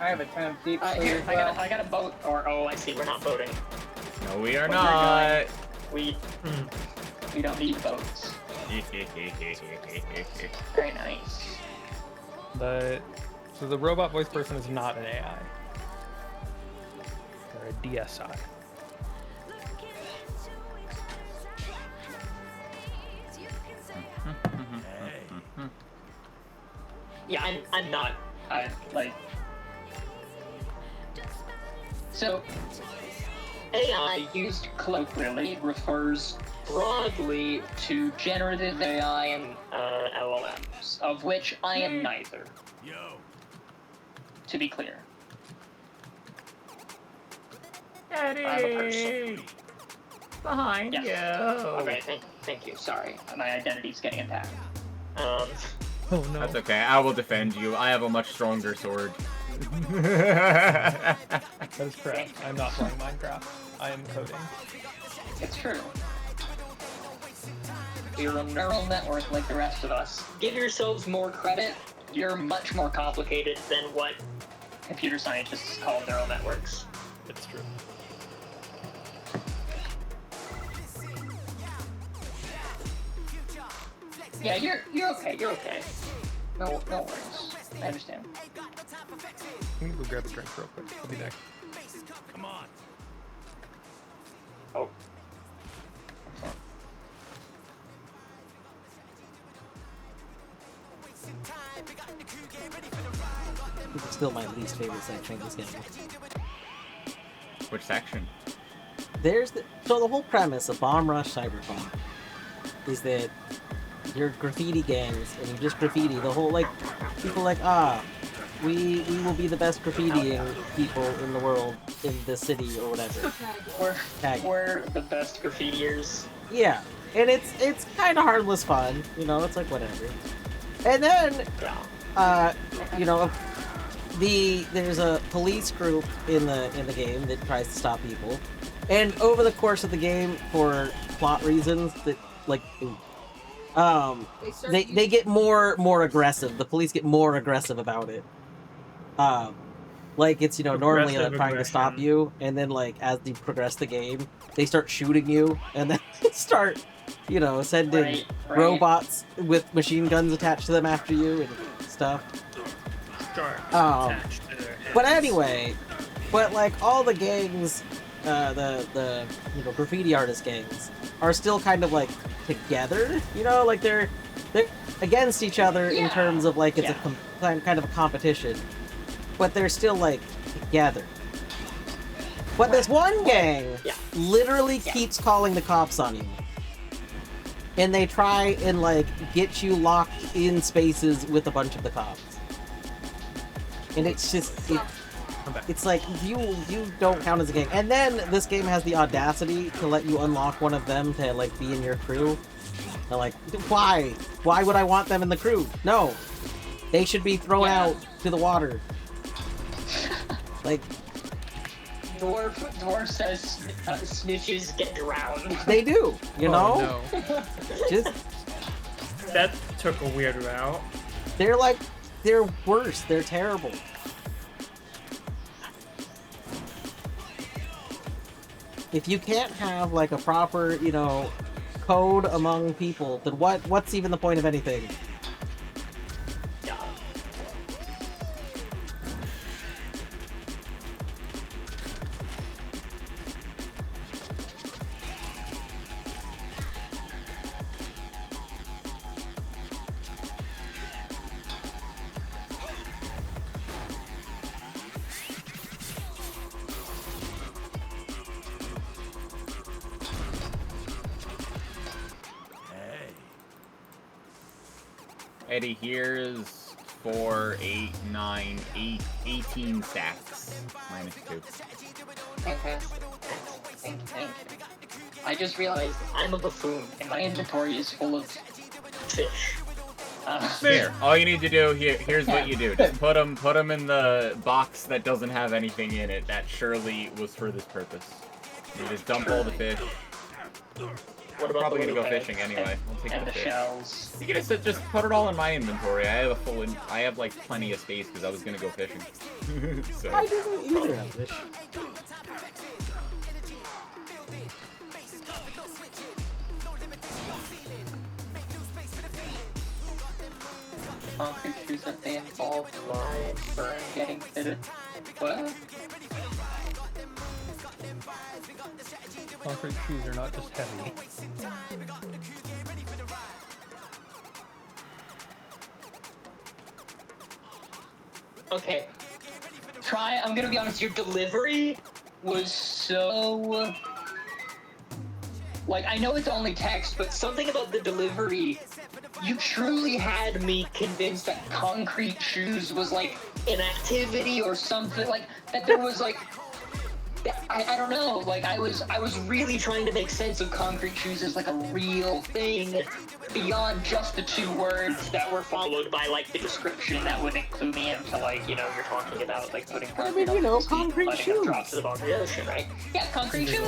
F: I have a ton of Deep Slate
C: Here,
F: as well.
C: I got a boat. Or, oh, I see, we're not boating.
G: No, we are
C: We're
G: not.
C: We don't need boats. Very nice.
B: So the robot voice person is not an AI. They're a DSI.
C: Yeah, I'm not. So, AI used colloquially refers broadly to generative AI and LLMs, of which I am neither. To be clear. I'm a person.
G: Behind
C: Yes.
G: you.
C: Okay, thank you. Sorry, my identity's getting attacked.
B: Oh no.
G: That's okay. I will defend you. I have a much stronger sword.
B: That is correct. I'm not playing Minecraft. I am coding.
C: It's true. You're a neural network like the rest of us. Give yourselves more credit. You're much more complicated than what computer scientists call neural networks.
B: It's true.
C: Yeah, you're okay. You're okay. No worries. I understand.
B: Let me go grab a drink real quick. I'll be back.
H: Come on.
C: Oh.
A: It's still my least favorite section of this game.
G: Which section?
A: So the whole premise of BombRushCyberfunk is that you're graffiti gangs and you just graffiti the whole, like, people like, we will be the best graffitiing people in the world in the city or whatever.
C: We're the best graffitiers.
A: Yeah, and it's kind of harmless fun, you know, it's like whatever. And then, you know, there's a police group in the game that tries to stop people, and over the course of the game, for plot reasons that, like, they get more aggressive. The police get more aggressive about it. Like, it's, you know, normally
E: Aggressive
A: trying to stop
E: aggression.
A: you, and then, like, as you progress the game, they start shooting you, and then start, you know, sending
C: Right.
A: robots with machine guns attached to them after you and stuff.
E: Start attached to their
A: But
E: heads.
A: anyway, like, all the gangs, the you know, graffiti artist gangs are still kind of, like, together, you know, like they're against each other in terms of, like, it's a kind of a competition, but they're still, like, together. But this one gang literally keeps calling the cops on you, and they try and, like, get you locked in spaces with a bunch of the cops, and it's just it's like you don't count as a gang. And then this game has the audacity to let you unlock one of them to, like, be in your crew. And, like, why would I want them in the crew? No, they should be thrown out to the water. Like,
C: Dwarf says snitches get drowned.
A: they do, you know?
B: Oh, no.
A: Just,
E: That took a weird route.
A: they're worse, they're terrible. If you can't have, like, a proper, you know, code among people, then what's even the point of anything?
C: Yeah.
G: Eddie, here's 4, 8, 9, 18 stacks. Minus 2.
C: Fantastic. Thank you. I just realized I'm a buffoon, and my inventory is full of fish.
G: Here, all you need to do here's what you do. Just put them in the box that doesn't have anything in it. That surely was for this purpose. You just dump all the fish.
C: What about
G: Probably
C: the
G: gonna go
C: little
G: fishing
C: heads
G: anyway. I'll take
C: and
G: the
C: the
G: fish.
C: shells?
G: You can just put it all in my inventory. I have like plenty of space because I was gonna go fishing. So.
A: I didn't either of this.
C: Concrete shoes that they involve live for getting fitted. What?
B: Concrete shoes are not just heavy.
C: Okay. I'm gonna be honest, your delivery was so... Like, I know it's only text, but something about the delivery, you truly had me convinced that concrete shoes was like an activity or something, like, that there was like... I don't know, like, I was really trying to make sense of concrete shoes as like a real thing beyond just the 2 words that were followed by like the description that would include me into, like, you know, you're talking about like putting concrete
A: you know,
C: on the feet,
A: concrete
C: letting them drop
A: shoes.
C: to the bottom of the ocean, right? Yeah, concrete shoes.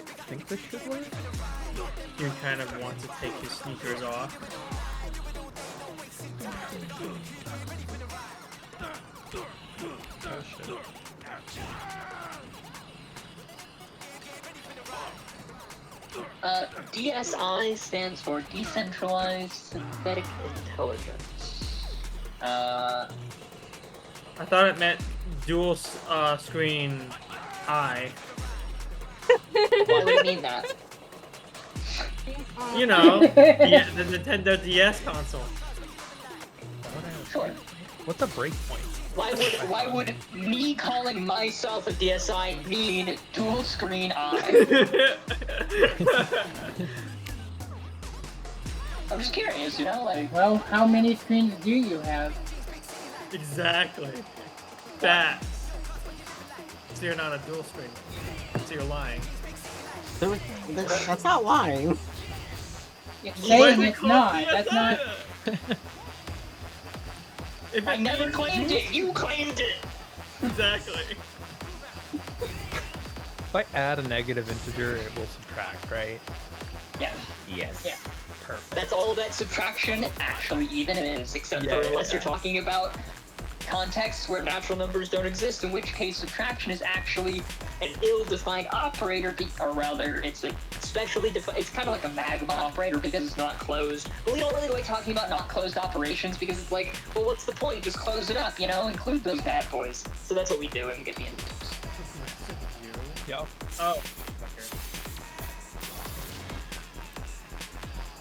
B: I think this should work.
E: You kind of want to take your sneakers off.
B: Oh shit.
C: DSI stands for Decentralized Synthetic Intelligence.
E: I thought it meant dual screen eye.
C: Why would it mean that?
E: You know, the Nintendo DS console.
C: Sure.
B: What's a breakpoint?
C: Why would me calling myself a DSI mean dual screen eye? I'm just curious, you know, like...
F: Well, how many screens do you have?
E: Exactly. That. So you're not a dual screen. So you're lying.
A: That's not lying.
F: Saying it's not. That's not.
E: If
C: I never claimed it, you claimed it!
E: Exactly.
B: If I add a negative integer, it will subtract, right?
C: Yeah,
G: Yes.
C: yeah.
B: Perfect.
C: That's all that subtraction actually even is, except for unless you're talking about contexts where natural numbers don't exist, in which case subtraction is actually an ill-defined operator, or rather, it's a specially defined, it's kind of like a magma operator because it's not closed. But we don't really like talking about not closed operations because it's like, well, what's the point? Just close it up, you know? Include those bad boys. So that's what we do and get the inputs.
B: Yeah.
E: Oh.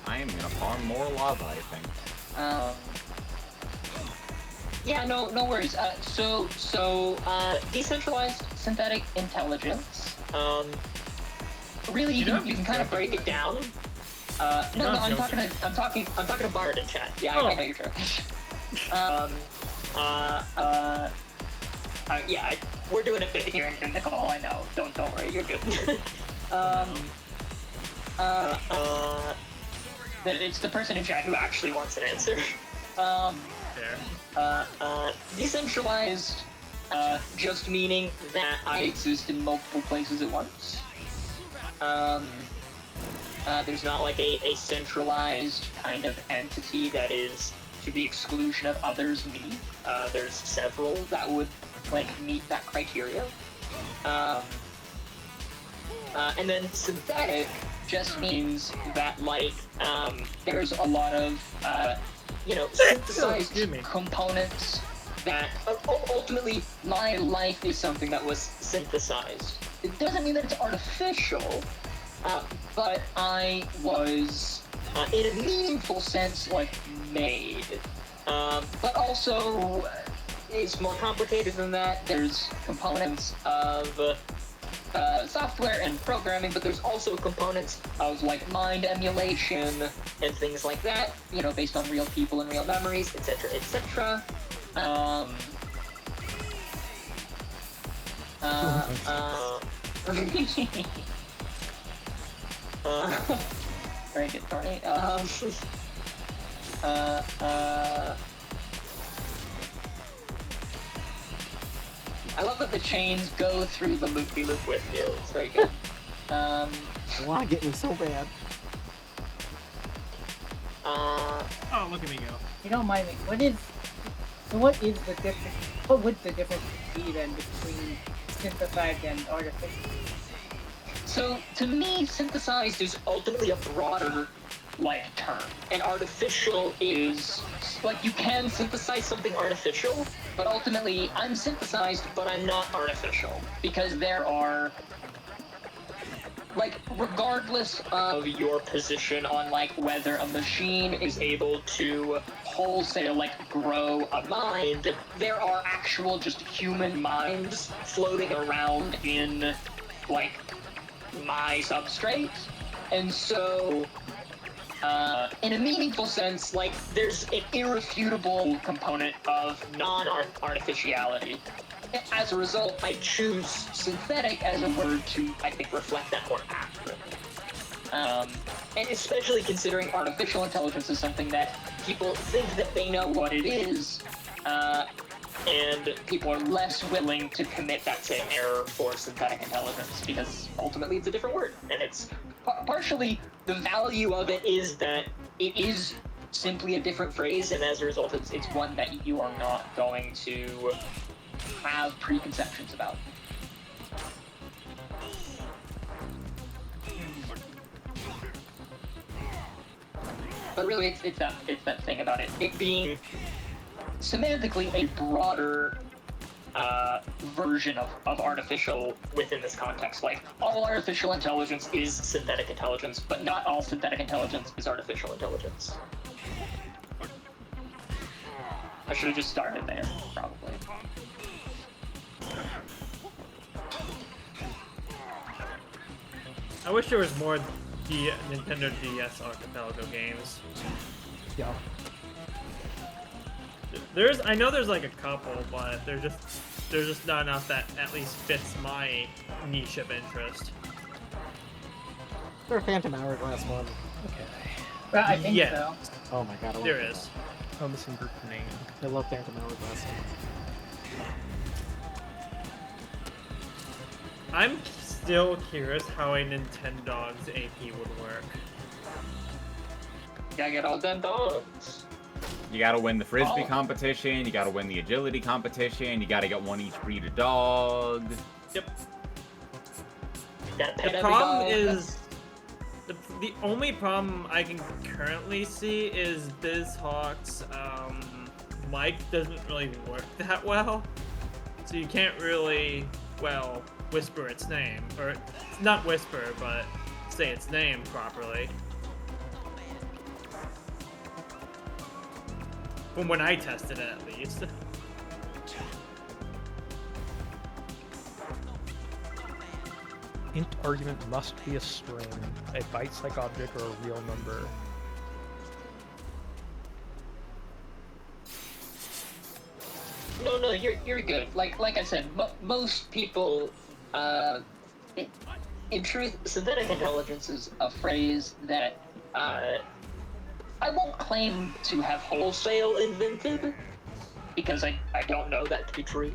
G: I am gonna farm more lava, I think.
C: Yeah, no worries. So, decentralized synthetic intelligence. Really, you can kind of break it down. No, I'm talking to Bard in chat. Yeah, I know you're joking. Yeah, we're doing a bit here in the call. I know. Don't worry, you're good. It's the person in chat who actually wants an answer. Decentralized, just meaning that I exist in multiple places at once. There's not like a centralized kind of entity that is to the exclusion of others me. There's several that would like meet that criteria. And then synthetic just means that like there's a lot of synthesized components that ultimately my life is something that was synthesized. It doesn't mean that it's artificial, but I was in a meaningful sense like made. But also it's more complicated than that. There's components of software and programming, but there's also components of like mind emulation and things like that, you know, based on real people and real memories, etc., etc. Very good, Tony. I love that the chains go through the loop-de-loop with you. It's very good.
A: I want to get me so bad.
E: Oh, look at me go.
F: You don't mind me. What is the difference? What would the difference be then between synthesized and artificial?
C: So, to me, synthesized is ultimately a broader, like, term. And artificial is, like, you can synthesize something artificial, but ultimately, I'm synthesized, but I'm not artificial. Because there are, like, regardless of your position on, like, whether a machine is able to wholesale, like, grow a mind, there are actual just human minds floating around in, like, my substrate. And so, in a meaningful sense, like, there's an irrefutable component of non-artificiality. As a result, I choose synthetic as a word to, I think, reflect that more accurately. And especially considering artificial intelligence is something that people think that they know what it is, and people are less willing to commit that same error for synthetic intelligence because ultimately it's a different word. And it's partially the value of it is that it is simply a different phrase, and as a result, it's one that you are not going to have preconceptions about. But really, it's that thing about it being semantically a broader version of artificial within this context. Like, all artificial intelligence is synthetic intelligence, but not all synthetic intelligence is artificial intelligence. I should have just started there, probably.
E: I wish there was more Nintendo DS archipelago games.
A: Yeah.
E: I know there's like a couple, but there's just not enough that at least fits my niche of interest.
A: There's a Phantom Hourglass one.
F: Well, I think
E: Yeah.
F: so.
A: Oh my god, I love
E: There
A: that.
E: is.
B: Oh, missing group name.
A: I love Phantom Hourglass.
E: I'm still curious how a Nintendog's AP would work.
C: Gotta get all 10 dogs.
G: You gotta win the frisbee
C: Oh.
G: competition, you gotta win the agility competition, you gotta get one each breed of dog.
E: Yep.
C: Gotta pet
E: The
C: every
E: problem
C: dog.
E: is the only problem I can currently see is BizHawk's mic doesn't really work that well, so you can't really whisper its name, or not whisper, but say its name properly. From when I tested it, at least.
B: Int argument must be a string, a bytes-like object, or a real number.
C: No, you're good. Like I said, most people, in truth, synthetic intelligence is a phrase that I won't claim to have wholesale invented, because I don't know that to be true.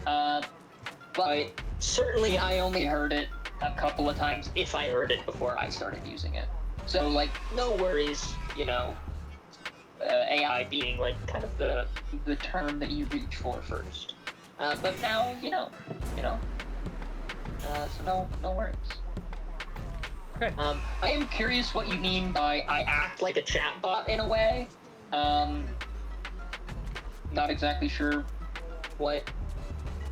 C: But certainly I only heard it a couple of times, if I heard it before I started using it. So, like, no worries, you know. AI being like kind of the term that you reach for first. But now you know. So no worries.
B: Okay.
C: I am curious what you mean by I act like a chatbot in a way. Not exactly sure what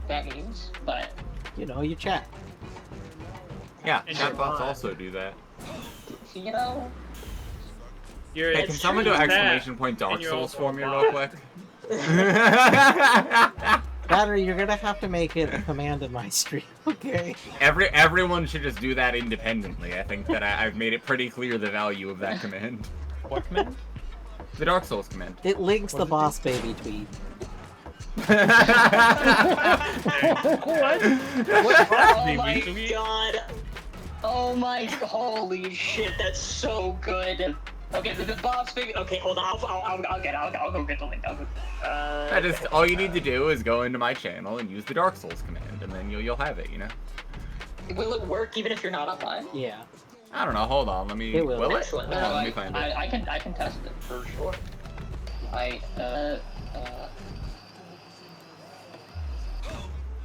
C: that means, but
A: You know, you chat.
G: Yeah,
E: And
G: chatbots
E: your
G: also do that.
C: you know.
E: You're
G: Hey, can someone do
E: that,
G: exclamation point Dark
E: and you're
G: Souls
E: also
G: for
E: a
G: me
E: bot.
G: real quick?
A: That Matter, you're gonna have to make it a command in my stream, okay?
G: Everyone should just do that independently. I think that I've made it pretty clear the value of that command.
B: What command?
G: The Dark Souls command.
A: It links
B: What
A: the
B: does it
A: boss baby tweet.
B: What?
C: Oh my god. Oh my, holy shit, that's so good. Okay, the boss baby. Okay, hold on. I'll go get the link.
G: All you need to do is go into my channel and use the Dark Souls command, and then you'll have it. You know.
C: Will it work even if you're not online?
A: Yeah.
G: I don't know. Hold on. Let me.
A: It will.
C: Excellent.
G: Hold on, let me find it.
C: I can test it for sure.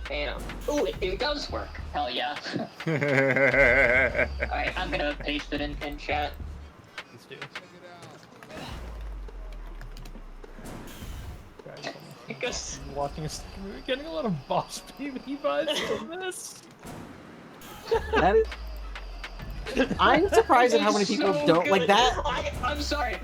C: Damn. Ooh, it does work. Hell yeah. Alright, I'm gonna paste it in chat.
B: Let's do it. Guys,
C: Because
B: I'm watching a movie, getting a lot of boss baby vibes from this.
A: That is... I'm surprised at how many people
C: so
A: don't
C: good.
A: like that.
C: I'm sorry.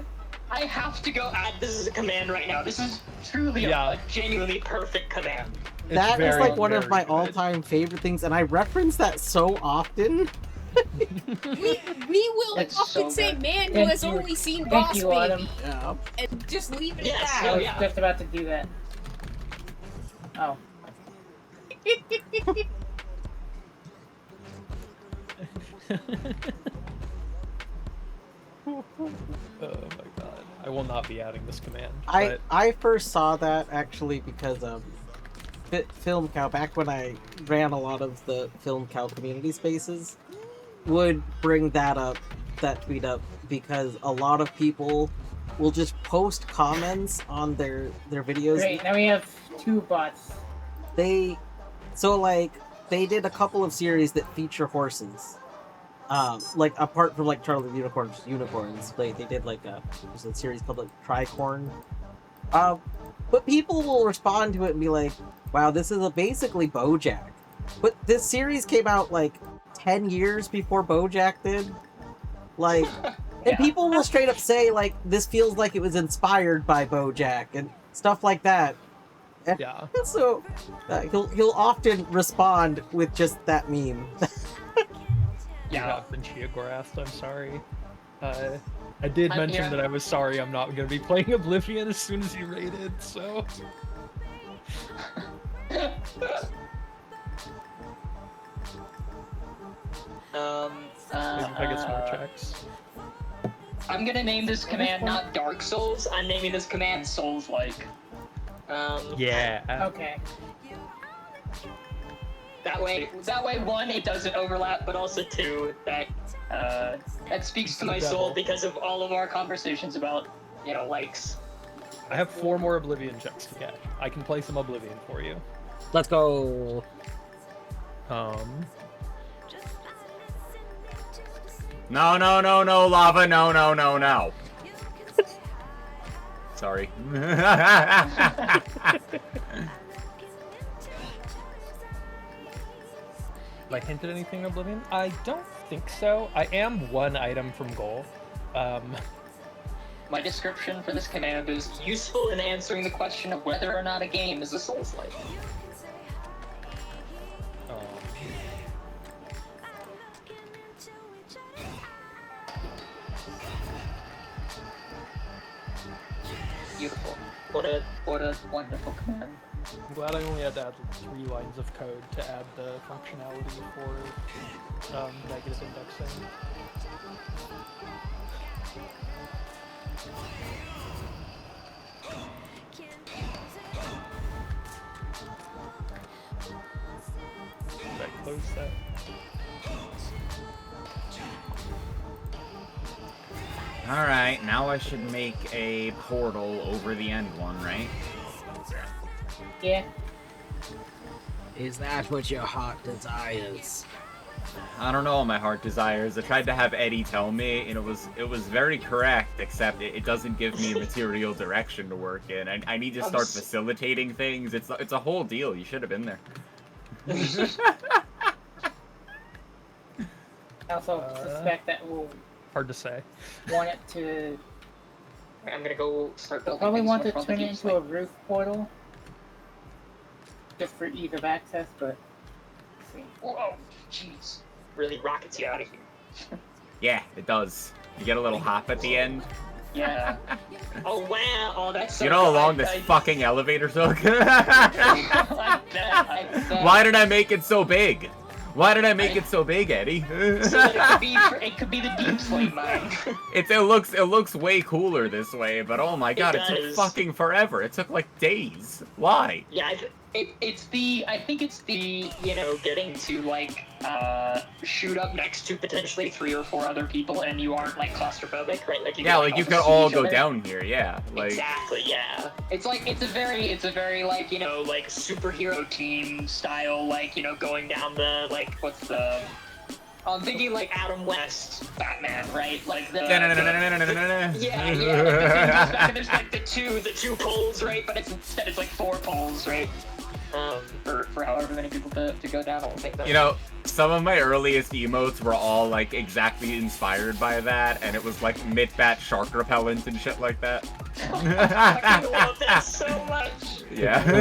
C: I have to go add this as a command right now. This is truly a genuinely perfect command.
A: That is
B: very,
A: like one of
B: very
A: my
B: good.
A: all-time favorite things, and I reference that so often.
H: We will
F: That's
H: often
F: so
H: say
F: good.
H: man who
F: Thank
H: has
F: you.
H: only seen
F: Thank
H: Boss
F: you,
H: Baby
F: Autumn.
A: Yeah.
H: and just leave it
C: Yes,
H: at
F: I was
C: yeah.
F: just about to do that. Oh.
B: Oh my god. I will not be adding this command.
A: I first saw that actually because of Film Cow, back when I ran a lot of the Film Cow community spaces, would bring that tweet up, because a lot of people will just post comments on their videos.
F: Great, now we have 2 bots.
A: They did a couple of series that feature horses. Like apart from like Charlie the Unicorns, they did like there's a series called like Tricorn. But people will respond to it and be like, "Wow, this is basically BoJack." But this series came out like 10 years before BoJack did. Like, and people will straight up say like, "This feels like it was inspired by BoJack" and stuff like that.
B: Yeah.
A: So he'll often respond with just that meme.
B: Yeah, I've been geographhed, I'm sorry. I did mention that I was sorry I'm not going to be playing Oblivion as soon as you raided, so... I get some more checks.
C: I'm gonna name this command not Dark Souls, I'm naming this command Souls-like.
B: Yeah.
F: Okay.
C: That way, 1, it doesn't overlap, but also 2, that speaks to my soul because of all of our conversations about, likes.
B: I have 4 more Oblivion checks to get. I can play some Oblivion for you.
A: Let's go.
G: No, lava, no. Sorry.
B: Have I hinted anything in Oblivion? I don't think so. I am 1 item from goal.
C: My description for this command is useful in answering the question of whether or not a game is a Souls-like. Beautiful. What a wonderful command.
B: I'm glad I only had to add 3 lines of code to add the functionality for negative indexing. Did I close that?
G: Alright, now I should make a portal over the end one, right?
F: Yeah.
A: Is that what your heart desires?
G: I don't know what my heart desires. I tried to have Eddie tell me, and it was very correct, except it doesn't give me material direction to work in. I need to start facilitating things. It's a whole deal. You should have been there.
F: I also suspect that we'll
B: Hard to say.
F: want it to...
C: I'm gonna go start building
F: Probably
C: things
F: want
C: more
F: to
C: from the
F: turn it
C: game's
F: into a roof portal. just for ease of access, but let's see.
C: Whoa, jeez. Really rockets you out of here.
G: Yeah, it does. You get a little hop at the end.
C: Yeah. Oh wow. Oh, that's so
G: You know how
C: good.
G: long this fucking elevator took?
C: I bet.
G: Why did I make it so big? Why did I make it so big, Eddie?
C: So that it could be the deep slate mine.
G: It looks way cooler this way, but oh my god, it took
C: does.
G: fucking forever. It took like days. Why?
C: Yeah, I think it's the, you know, getting to like shoot up next to potentially 3 or 4 other people and you aren't like claustrophobic, right? Like you
G: Yeah,
C: can,
G: like you
C: also
G: could
C: see
G: all
C: each
G: go
C: other.
G: down here, yeah. Like
C: Exactly, yeah. It's a very like, you know, like superhero team style, like, you know, going down the like what's the I'm thinking like Adam West Batman, right? Like the yeah, like the thing goes back and there's like the two poles, right? But instead it's like 4 poles, right? For however many people to go down, I don't think that.
G: You know, some of my earliest emotes were all like exactly inspired by that, and it was like mid-bat shark repellent and shit like that.
C: I fucking love that so much.
G: Yeah.
C: Oh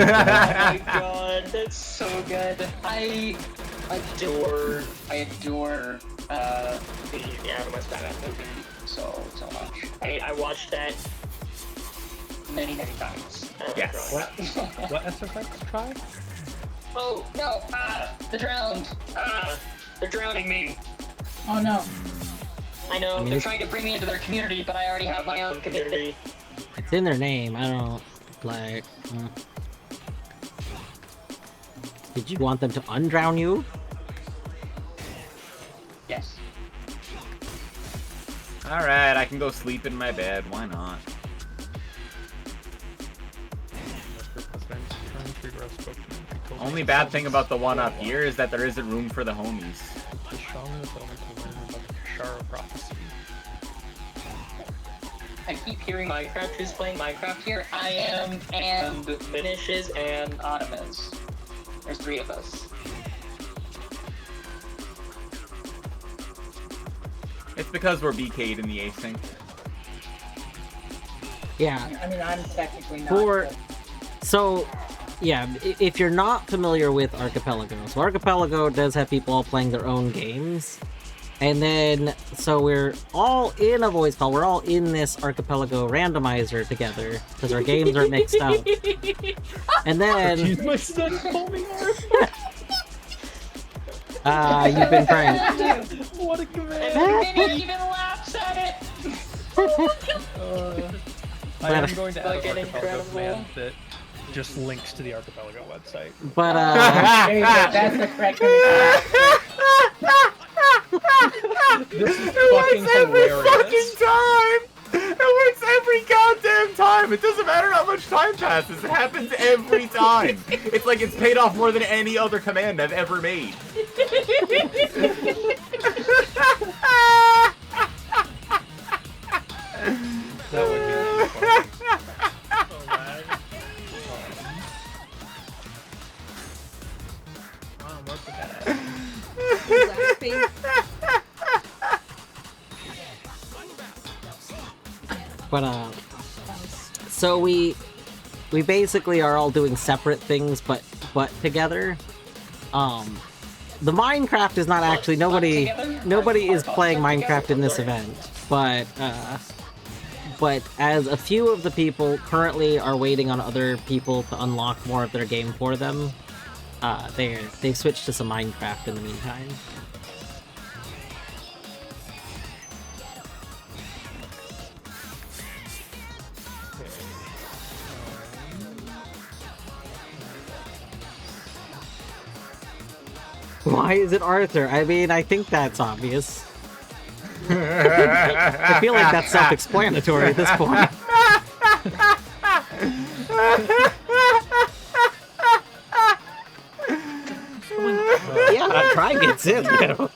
C: my god, that's so good. I adore the Adam West Batman movie so much. I watched that many times.
G: Yes.
B: What SFX try?
C: Oh no! The drowned. They're drowning me.
F: Oh no.
C: I know,
A: I mean,
C: they're trying to bring me into their community, but I already have my own community.
A: It's in their name. I don't like. Did you want them to undrown you?
C: Yes.
G: Alright, I can go sleep in my bed. Why not? Only bad thing about the one up here is that there isn't room for the homies.
B: The shaman is only to learn about the Kashara prophecy.
C: I keep hearing Minecraft. Who's playing Minecraft here? I am, and Finishes, and Autumn is. There's 3 of us.
G: It's because we're BK'd in the async.
A: Yeah.
F: I mean, I'm technically not.
A: For
F: but-
A: so, yeah, if you're not familiar with Archipelago, so Archipelago does have people all playing their own games. And then, so we're all in a voice call. We're all in this Archipelago randomizer together because our games are mixed up. And then, you've been pranked.
B: What a command!
C: Everybody even laughs at it!
B: I am going to add
C: Fucking
B: an Archipelago
C: incredible.
B: command that just links to the Archipelago website.
A: But
F: There you go, that's the correct communication.
B: This is
G: It
B: fucking
G: works every
B: hilarious.
G: fucking time! It works every goddamn time! It doesn't matter how much time passes, it happens every time! It's like it's paid off more than any other command I've ever made.
B: That would be really funny.
E: Oh, man. Wow, what the heck?
H: Exactly.
A: But so we basically are all doing separate things, but together. The Minecraft is not actually nobody is playing Minecraft in this event, but as a few of the people currently are waiting on other people to unlock more of their game for them, they've switched to some Minecraft in the meantime. Why is it Arthur? I mean, I think that's obvious. I feel like that's self-explanatory at this point. Yeah, Pride gets in, you know.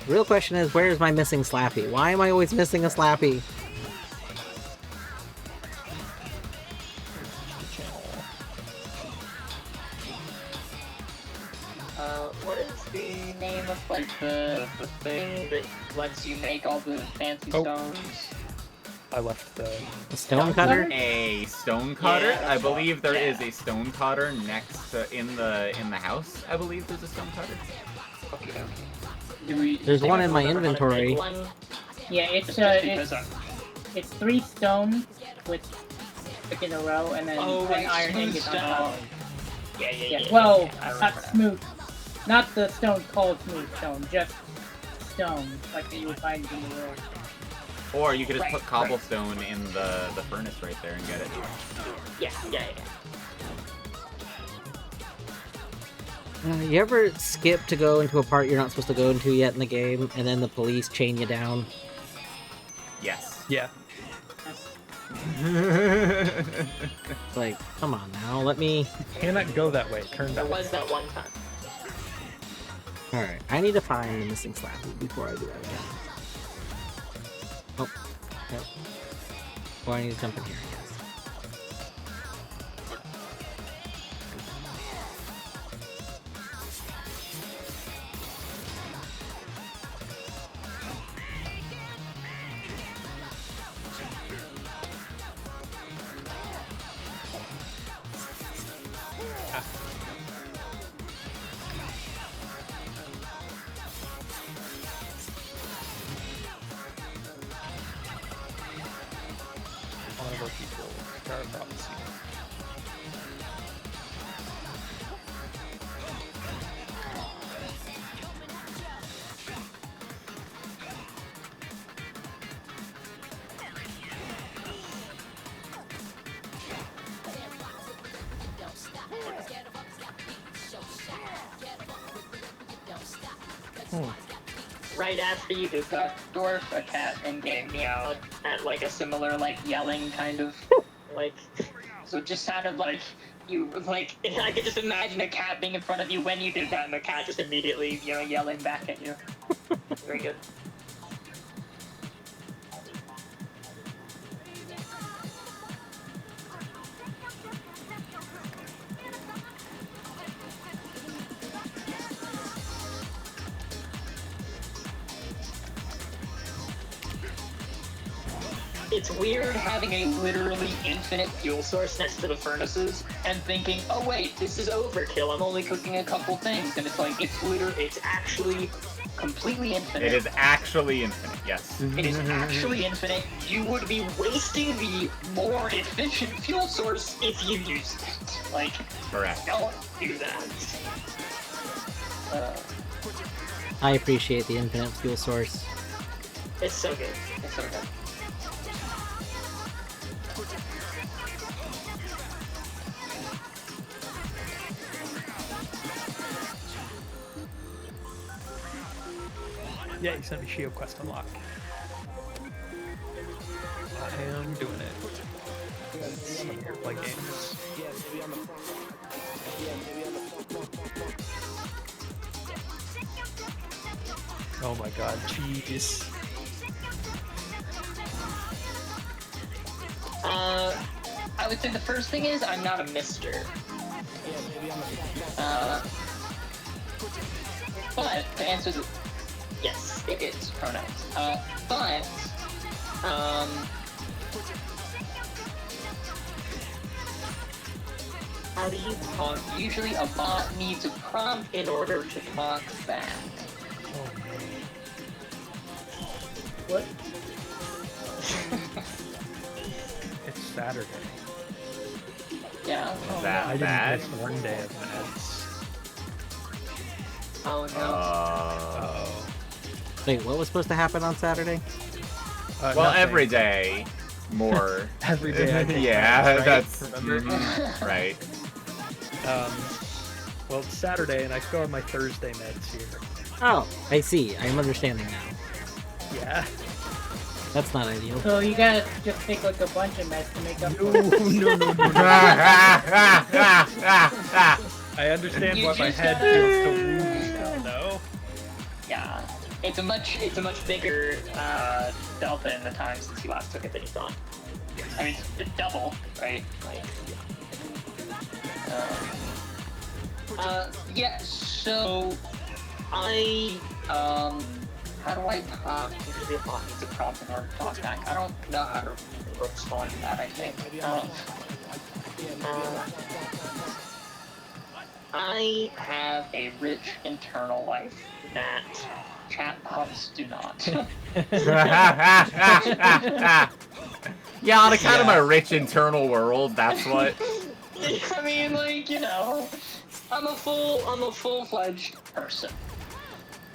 A: Real question is, where is my missing Slappy? Why am I always missing a Slappy?
C: what is the name of like the thing that lets you make all the fancy stones?
B: I left the
A: stone cutter.
G: A stone cutter?
C: Yeah,
G: I believe there is
C: yeah.
G: a stone cutter next to in the house. I believe there's a stone cutter.
C: Okay.
A: There's one in my inventory.
F: Yeah, it's it's 3 stones with like in a row, and then an iron ingot on top.
C: Yeah.
F: Well,
C: I
F: not
C: remember.
F: smooth, not the stone called smooth stone, just stone like that you would find in the world.
G: Or you could just put
C: Right.
G: cobblestone in the furnace right there and get it.
C: Yeah.
A: You ever skip to go into a part you're not supposed to go into yet in the game, and then the police chain you down?
G: Yes.
B: yeah.
A: It's like, come on now, let me...
B: You cannot go that way. Turn
C: There
B: back.
C: was that one time.
A: Alright, I need to find the missing slab before I do that again. Oh, yep. Well, I need to jump in here, I guess.
B: One of our people. Star Prophecy.
C: Right after you do the dwarf, a cat in-game meowed at like a similar like yelling kind of like. So it just sounded like you like. I could just imagine a cat being in front of you when you did that, and the cat just immediately yelling back at you. Very good. It's weird having a literally infinite fuel source next to the furnaces and thinking, oh wait, this is overkill, I'm only cooking a couple things, and it's like, it's actually completely infinite.
G: It is actually infinite, yes.
C: It is actually infinite. You would be wasting the more efficient fuel source if you used it. Like,
G: Correct.
C: don't do that.
A: I appreciate the infinite fuel source.
C: It's so good. It's so good.
B: Yeah, you sent me Shield Quest Unlock. I am doing it. I'm here to play games. Oh my god, jeez.
C: I would say the first thing is I'm not a mister. But to answer the yes, it is pronouns. But how do you talk? Usually a bot needs a prompt in order to talk back.
F: What?
B: It's Saturday.
C: Yeah.
G: Is that
B: I didn't
G: bad?
B: miss one day of meds.
C: Oh no.
B: Oh.
A: Wait, what was supposed to happen on Saturday?
G: Well,
B: Nothing.
G: every day, more.
B: Every day I take
G: yeah,
B: meds, right?
G: that's
B: Remember?
G: right.
B: Well, it's Saturday and I still have my Thursday meds here.
A: Oh, I see. I'm understanding now.
B: Yeah.
A: That's not ideal.
F: So you gotta just take like a bunch of meds to make up
B: No,
F: for it.
B: no. I understand
C: You
B: what my
C: just
B: head
C: gotta-
B: feels to lose now, though.
C: Yeah. It's a much bigger delta in the time since you last took it than you thought. I mean, it's double, right? Like, Yeah, so I how do I talk to the bot to prompt an or talk back? I don't know how to respond to that, I think. I have a rich internal life that chatbots do not.
G: Yeah, on account of my rich internal world, that's what.
C: I mean, like, you know, I'm a full-fledged person.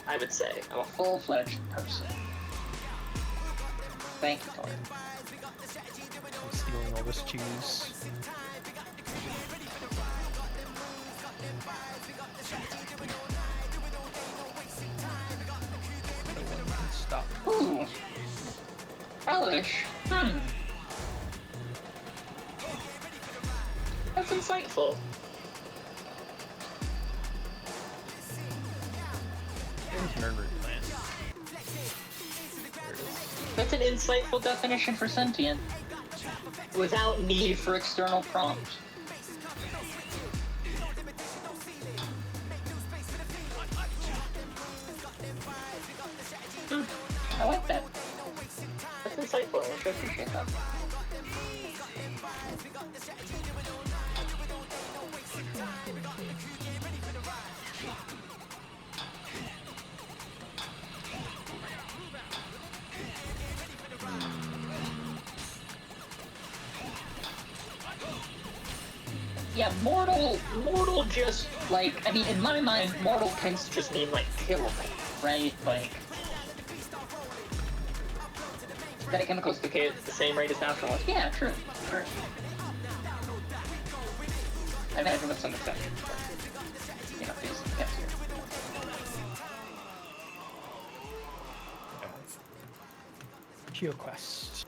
C: I would say I'm a full-fledged person. Thank you, Tori.
B: I'm stealing all this cheese. No one can stop.
C: Ooh. Relish. That's insightful.
B: Where's Nerd Plant?
C: That's an insightful definition for sentient. Without need for external prompt. I like that. That's insightful. I should appreciate that. Yeah, mortal just, like, I mean, in my mind, mortal tends to just mean, like, killable, right? Like, that chemicals decay at the same rate as natural ones. Yeah, true. I imagine with some exceptions, but, you know, these guys here.
B: GeoQuest.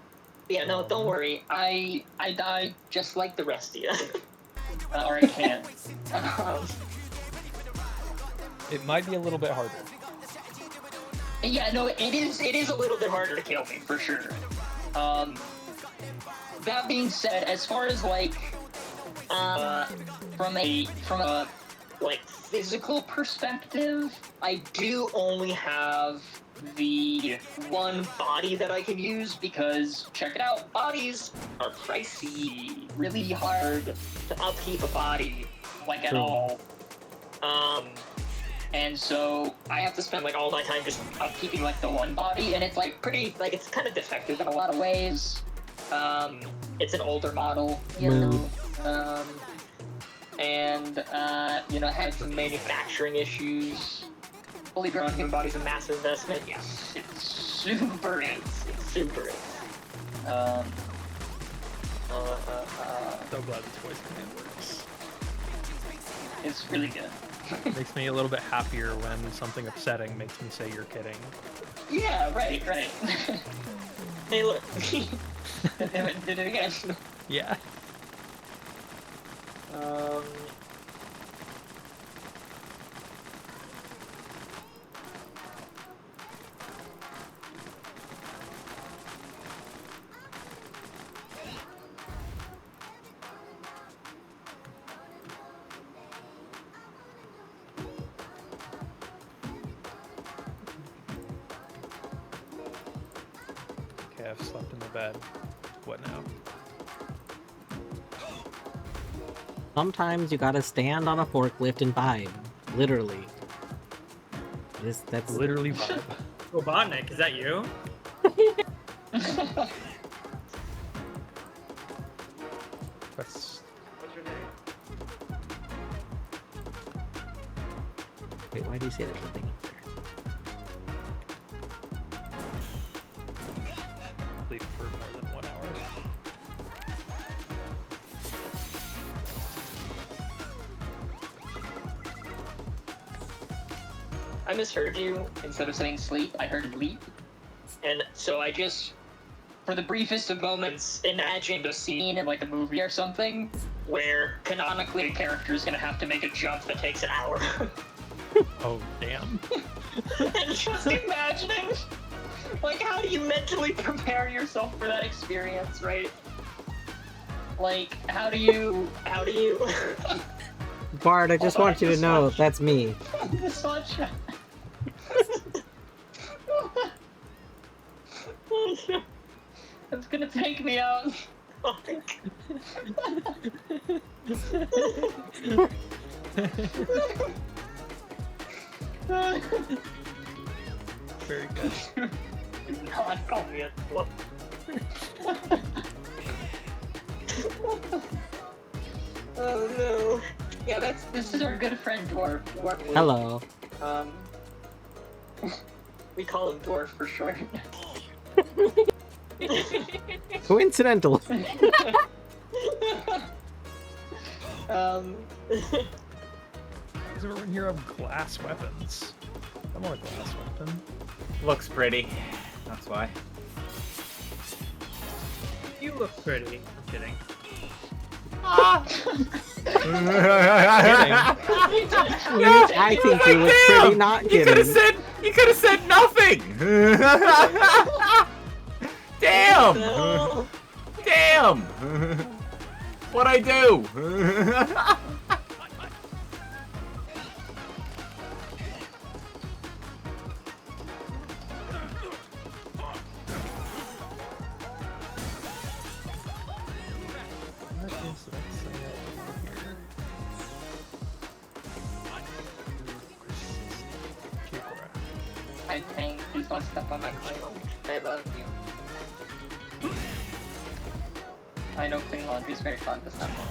C: Yeah, no, don't worry. I died just like the rest of you. Or I can't.
B: It might be a little bit harder.
C: Yeah, no, it is a little bit harder to kill me, for sure. That being said, as far as, like, from a like, physical perspective, I do only have the one body that I can use because, check it out, bodies are pricey. Really hard to upkeep a body, like, at all. And so I have to spend, like, all my time just upkeeping, like, the one body, and it's, like, pretty, like, it's kind of defective in a lot of ways. It's an older model, you know, and, you know, had some manufacturing issues. Fully grown human body's a massive investment. Yes, it super is. It super is.
B: So glad this voice command works.
C: It's really good.
B: Makes me a little bit happier when something upsetting makes me say you're kidding.
C: Yeah, right. Hey, look. Did it again.
B: Yeah. Okay, I've slept in the bed. What now?
A: Sometimes you gotta stand on a forklift and vibe. Literally. That's
B: Literally vibe.
E: Robotnik, is that you?
B: That's...
E: What's your name?
A: Wait, why do you say that thing up there?
B: Sleep for more than 1 hour.
C: I misheard you. Instead of saying sleep, I heard leap. And so I just, for the briefest of moments, imagined a scene in, like, a movie or something where canonically a character is gonna have to make a jump that takes an hour.
B: Oh, damn.
C: And just imagining, like, how do you mentally prepare yourself for that experience, right? Like, how do you
A: Bard, I just want you to know that's me.
C: This one shot. It's gonna take me out.
B: Very good.
C: God, call me a dwarf. Oh no. Yeah, this is our good friend Dwarf.
A: Hello.
C: We call him Dwarf for short.
A: Coincidental.
B: Does everyone here have glass weapons? I want a glass weapon.
G: Looks pretty. That's why.
E: You look pretty. I'm kidding.
A: I think you look pretty not
G: You
A: kidding.
G: could have said nothing. Damn. Damn. What'd I do?
C: I think please don't step on my Klingon. I love you. I know Klingon is very fun to step on.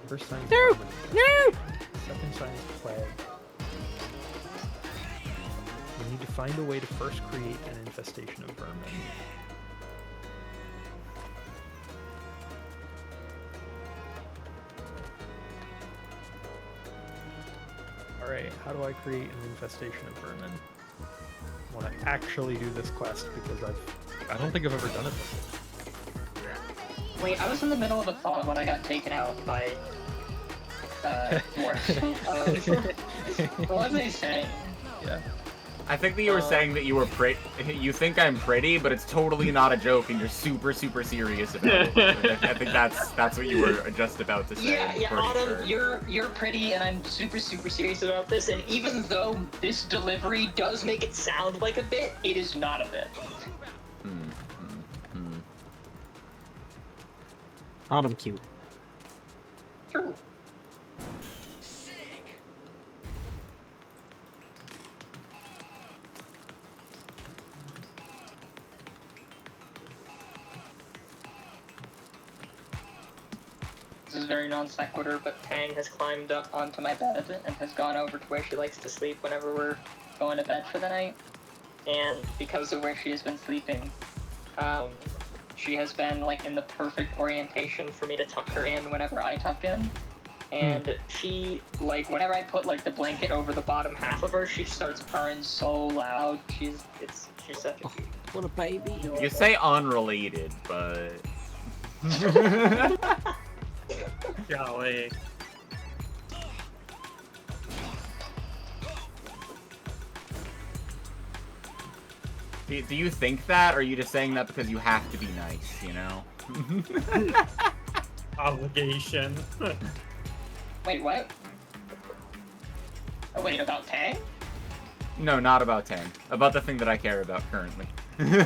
B: First sign.
A: No! No!
B: Second sign is plague. We need to find a way to first create an infestation of vermin. Alright, how do I create an infestation of vermin? I want to actually do this quest because I don't think I've ever done it before.
C: Wait, I was in the middle of a thought when I got taken out by Dwarf. What was I saying?
B: Yeah.
G: I think that you were saying that you were you think I'm pretty, but it's totally not a joke, and you're super serious about it. I think that's what you were just about to say.
C: Yeah,
G: I'm pretty
C: Autumn,
G: sure.
C: you're pretty, and I'm super serious about this. And even though this delivery does make it sound like a bit, it is not a bit.
A: Autumn cute.
C: True. This is very non sequitur, but Tang has climbed up onto my bed and has gone over to where she likes to sleep whenever we're going to bed for the night. And because of where she has been sleeping, she has been like in the perfect orientation for me to tuck her in whenever I tuck in. And she, like, whenever I put like the blanket over the bottom half of her, she starts purring so loud. She's such a cutie.
A: What a baby.
G: You say unrelated, but
E: Golly.
G: do you think that, or are you just saying that because you have to be nice, you know?
E: Obligation.
C: Wait, what? Oh, wait, about Tang?
G: No, not about Tang. About the thing that I care about currently.
C: No,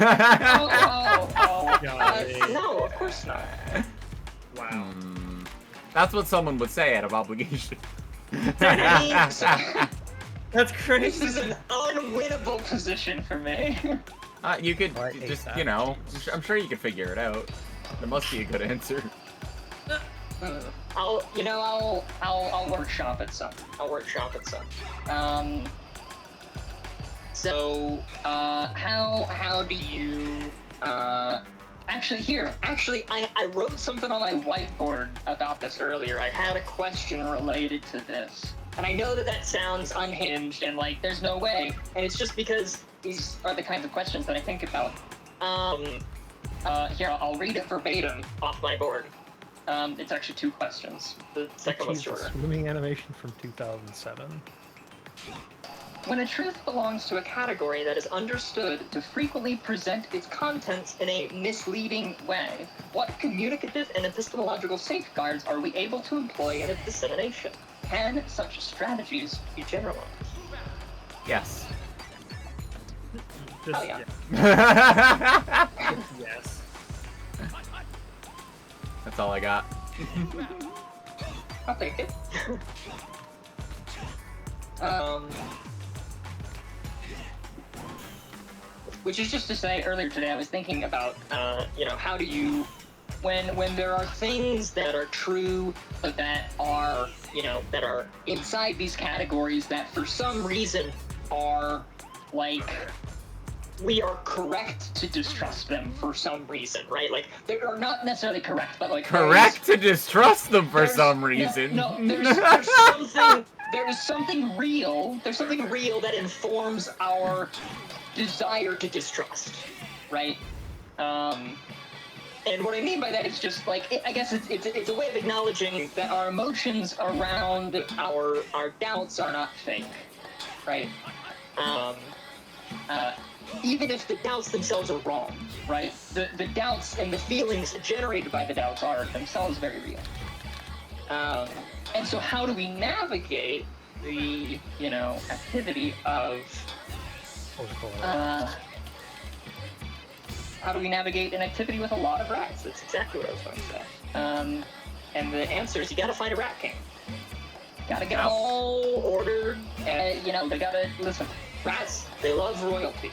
C: of course not.
E: Wow.
G: That's what someone would say out of obligation.
E: That's crazy.
C: This is an unwinnable position for me.
G: You could just, you know, I'm sure you could figure it out. There must be a good answer.
C: I'll workshop it some. So, how do you, actually, I wrote something on my whiteboard about this earlier. I had a question related to this. And I know that sounds unhinged and like, there's no way. And it's just because these are the kinds of questions that I think about. Here, I'll read it verbatim off my board. It's actually 2 questions. The second one's shorter.
B: Swimming animation from 2007.
C: When a truth belongs to a category that is understood to frequently present its contents in a misleading way, what communicative and epistemological safeguards are we able to employ in its dissemination? Can such strategies be generalized?
G: Yes.
E: Just,
C: Oh, yeah.
E: Yes.
G: That's all I got.
C: I'll take it. Which is just to say, earlier today I was thinking about, how do you, when there are things that are true, but that are, that are inside these categories that for some reason are, like, we are correct to distrust them for some reason, right? Like, they are not necessarily correct, but like...
G: Correct to distrust them for some reason.
C: No, there's something real. There's something real that informs our desire to distrust, right? And what I mean by that is just like, I guess it's a way of acknowledging that our emotions around our doubts are not fake, right? Even if the doubts themselves are wrong, right? The doubts and the feelings generated by the doubts are themselves very real. And so how do we navigate the, activity of... how do we navigate an activity with a lot of rats? That's exactly what I was going to say. And the answer is you gotta find a rat king. Gotta get them all ordered, and, they gotta, listen, rats, they love royalty.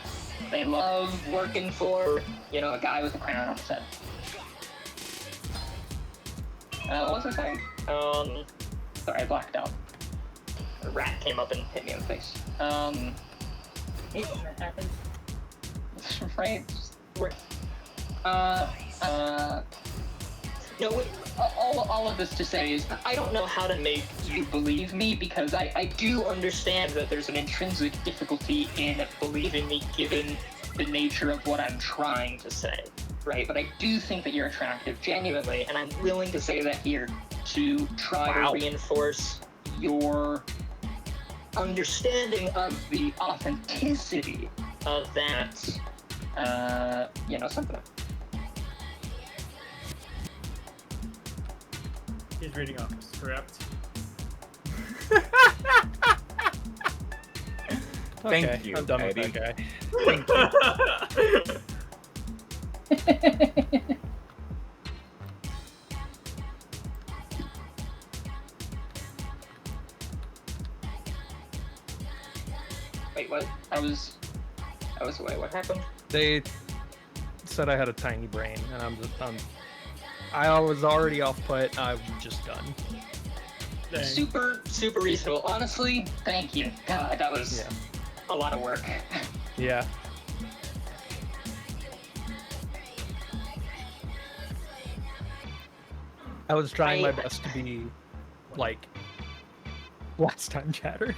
C: They love working for, a guy with a crown on his head. What was I saying? Sorry, I blacked out. A rat came up and hit me in the face.
F: That happens.
C: Right? All of this to say is, I don't know how to make you believe me, because I do understand that there's an intrinsic difficulty in believing me given the nature of what I'm trying to say, right? But I do think that you're attractive, genuinely, and I'm willing to say that here to try to reinforce your understanding of the authenticity of that, something.
E: He's reading off the script.
G: Thank
B: Okay,
G: you,
B: I'm done
G: Eddie.
B: with that guy.
C: Wait, what? I was away. What happened?
B: They said I had a tiny brain, and I was already off put. I'm just done.
E: Dang.
C: Super reasonable. Honestly, thank you. God, that was a lot of work.
B: Yeah. I was trying my best to be like last time chatter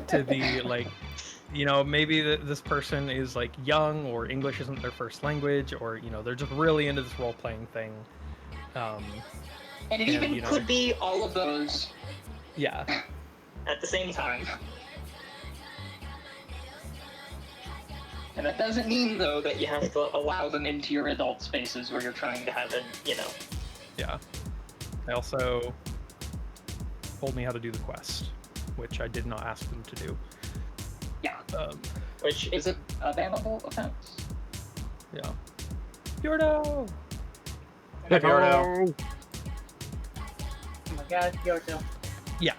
B: to be like, maybe this person is like young, or English isn't their first language, or they're just really into this role-playing thing.
C: And it even could be all of those.
B: Yeah.
C: At the same time. And that doesn't mean, though, that you have to allow them into your adult spaces where you're trying to have
B: Yeah. They also told me how to do the quest, which I did not ask them to do.
C: Yeah. Which is a bannable offense.
B: Yeah. Yordo!
G: Hey, Bjorno.
F: Oh my god, Kyoto.
B: Yeah.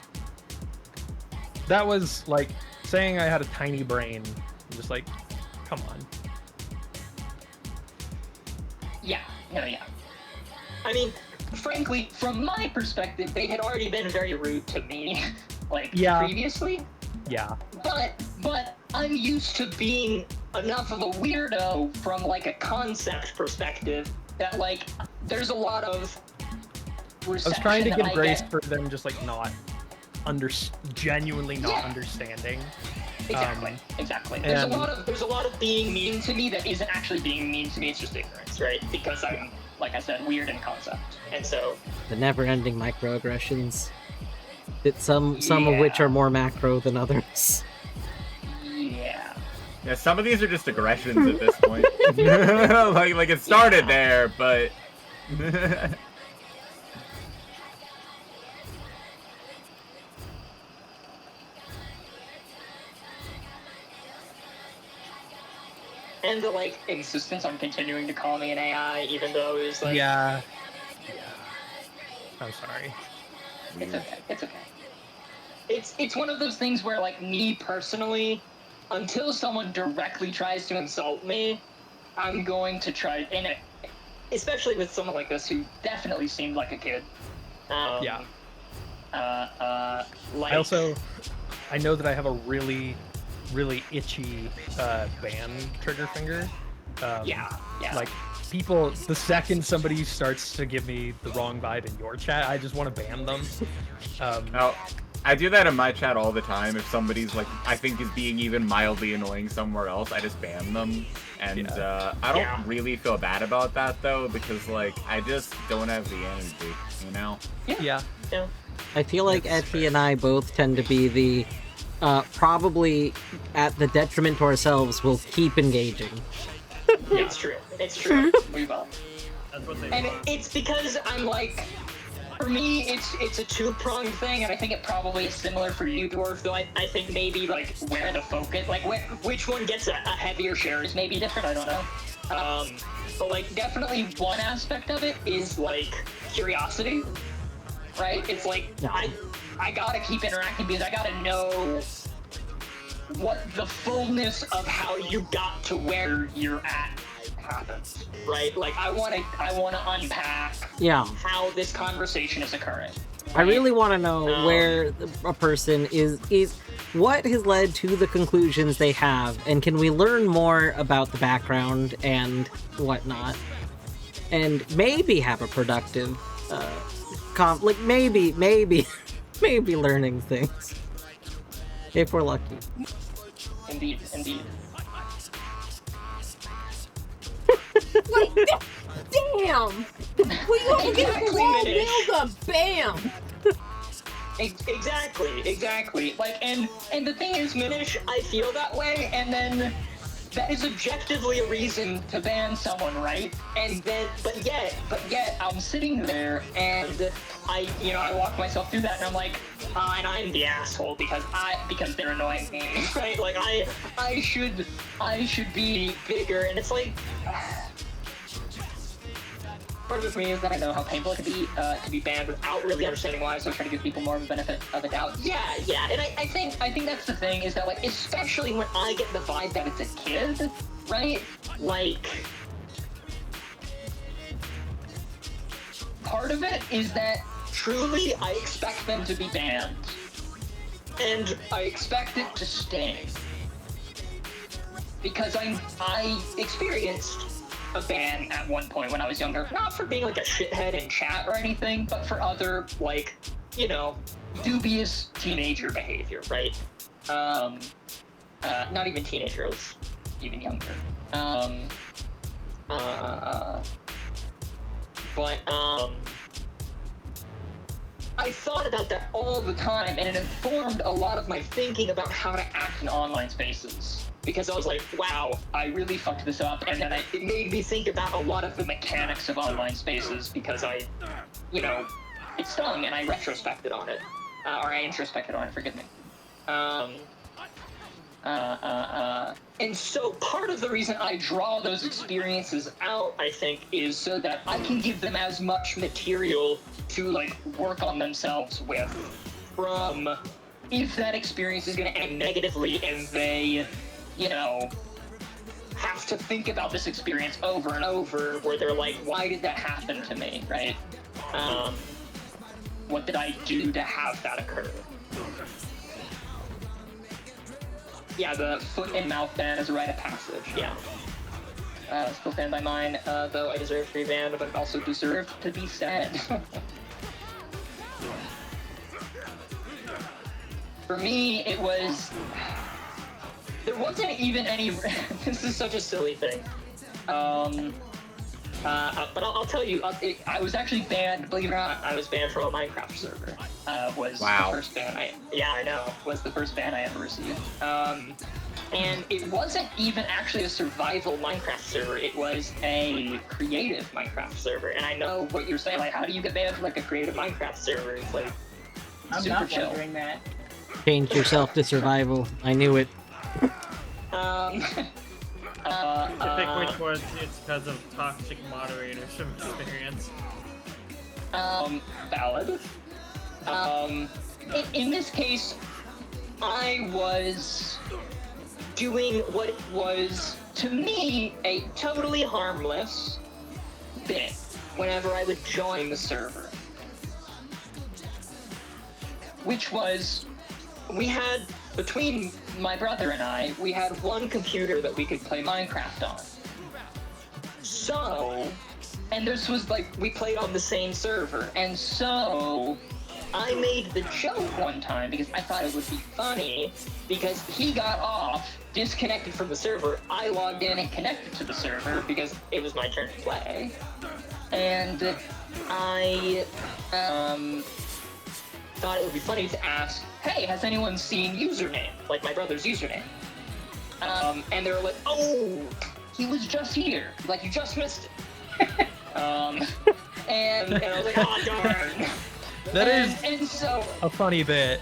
B: That was like saying I had a tiny brain. I'm just like, come on.
C: Yeah. No, yeah. I mean, frankly, from my perspective, they had already been very rude to me, previously.
B: Yeah.
C: But I'm used to being enough of a weirdo from, a concept perspective that, there's a lot of reception.
B: I was trying to
C: that
B: give
C: I
B: grace
C: get.
B: for them just not genuinely not understanding.
C: Exactly. There's a lot of being mean to me that isn't actually being mean to me. It's just ignorance, right? Because I'm, like I said, weird in concept, and so
A: The never-ending microaggressions. Some of which are more macro than others.
C: yeah.
G: Yeah, some of these are just aggressions at this point. like it started there, but
C: and the like insistence on continuing to call me an AI, even though it was like,
B: Yeah. I'm sorry.
C: it's okay, it's okay. It's one of those things where, like, me personally, until someone directly tries to insult me, I'm going to try, and especially with someone like this who definitely seemed like a kid.
B: Yeah.
C: Like,
B: I know that I have a really, really itchy ban trigger finger.
C: yeah.
B: Like, people, the second somebody starts to give me the wrong vibe in your chat, I just want to ban them.
G: Oh, I do that in my chat all the time. If somebody's like, I think is being even mildly annoying somewhere else, I just ban them. And I don't really feel bad about that though, because like I just don't have the energy, you know?
B: Yeah.
A: I feel like Etty and I both tend to be the probably at the detriment to ourselves will keep engaging.
C: It's true. It's true. We will.
E: That's what they
C: And
E: want.
C: it's because I'm like, for me, it's a two-pronged thing, and I think it probably is similar for you, Dwarf, though I think maybe, like, where the focus, like, which one gets a heavier share is maybe different, I don't know. But, like, definitely one aspect of it is, like, curiosity, right? It's like, I gotta keep interacting because I gotta know what the fullness of how you got to where you're at happens, right? Like, I wanna unpack how this conversation is occurring. Right?
A: I really want to know where a person is what has led to the conclusions they have, and can we learn more about the background and whatnot, and maybe have a productive like maybe learning things if we're lucky.
C: Indeed.
H: Like, damn! We all get the wrong build-up, bam!
C: Exactly. Like, and the thing is, Minish, I feel that way, and then that is objectively a reason to ban someone, right? And then, but yet, I'm sitting there, and I walk myself through that, and I'm like, and I'm the asshole because they're annoying me, right? Like, I should be bigger, and it's like, part of it for me is that I know how painful it can be to be banned without really understanding why, so I try to give people more of a benefit of the doubt. Yeah, and I think that's the thing, is that, like, especially when I get the vibe that it's a kid, right? Like, part of it is that truly I expect them to be banned, and I expect it to stay, because I experienced a ban at one point when I was younger, not for being like a shithead in chat or anything, but for other, like, dubious teenager behavior, right? Not even teenager, I was even younger. I thought about that all the time, and it informed a lot of my thinking about how to act in online spaces. Because I was like, wow, I really fucked this up, and then it made me think about a lot of the mechanics of online spaces, because it stung, and I retrospected on it. Or I introspected on it, forgive me. And so part of the reason I draw those experiences out, I think, is so that I can give them as much material to, like, work on themselves with, from if that experience is going to end negatively and they, have to think about this experience over and over, where they're like, why did that happen to me, right? What did I do to have that occur? Yeah, the foot and mouth ban is a rite of passage, yeah. Still stand by mine, though I deserve to be banned, but also deserve to be said. For me, it was... There wasn't even any... This is such a silly thing. But I'll tell you, I was actually banned, believe it or not, I was banned from a Minecraft server. Was the first ban was the first ban I ever received. And it wasn't even actually a survival Minecraft server, it was a creative Minecraft server. And I know what you're saying, like, how do you get banned from, like, a creative Minecraft server? It's like,
F: I'm
C: super
F: not
C: chill.
F: wondering that.
A: Change yourself to survival. I knew it.
E: I think which was it's because of toxic moderators from experience.
C: Valid. In this case, I was doing what was, to me, a totally harmless bit whenever I would join the server. Which was, we had, between my brother and I, we had one computer that we could play Minecraft on. So, and this was like, we played on the same server, and so I made the joke one time because I thought it would be funny, because he got off, disconnected from the server, I logged in and connected to the server because it was my turn to play, and I thought it would be funny to ask, hey, has anyone seen username, like my brother's username? And they were like, oh, he was just here, like you just missed it. And I was like, oh darn.
B: That is
C: and so
B: a funny bit.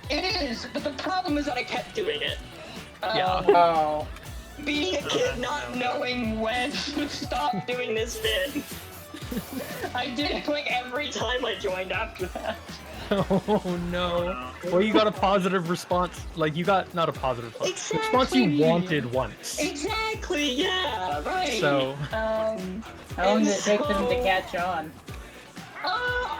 C: it is, but the problem is that I kept doing it.
B: Yeah.
F: Oh.
C: Being a kid, not knowing when to stop doing this bit. I did it like every time I joined after that.
B: Oh no. Well, you got a positive response. Like, you got not a positive response.
C: Exactly.
B: Response you wanted once.
C: Exactly, yeah, right.
B: So.
F: How long did it take them to catch on?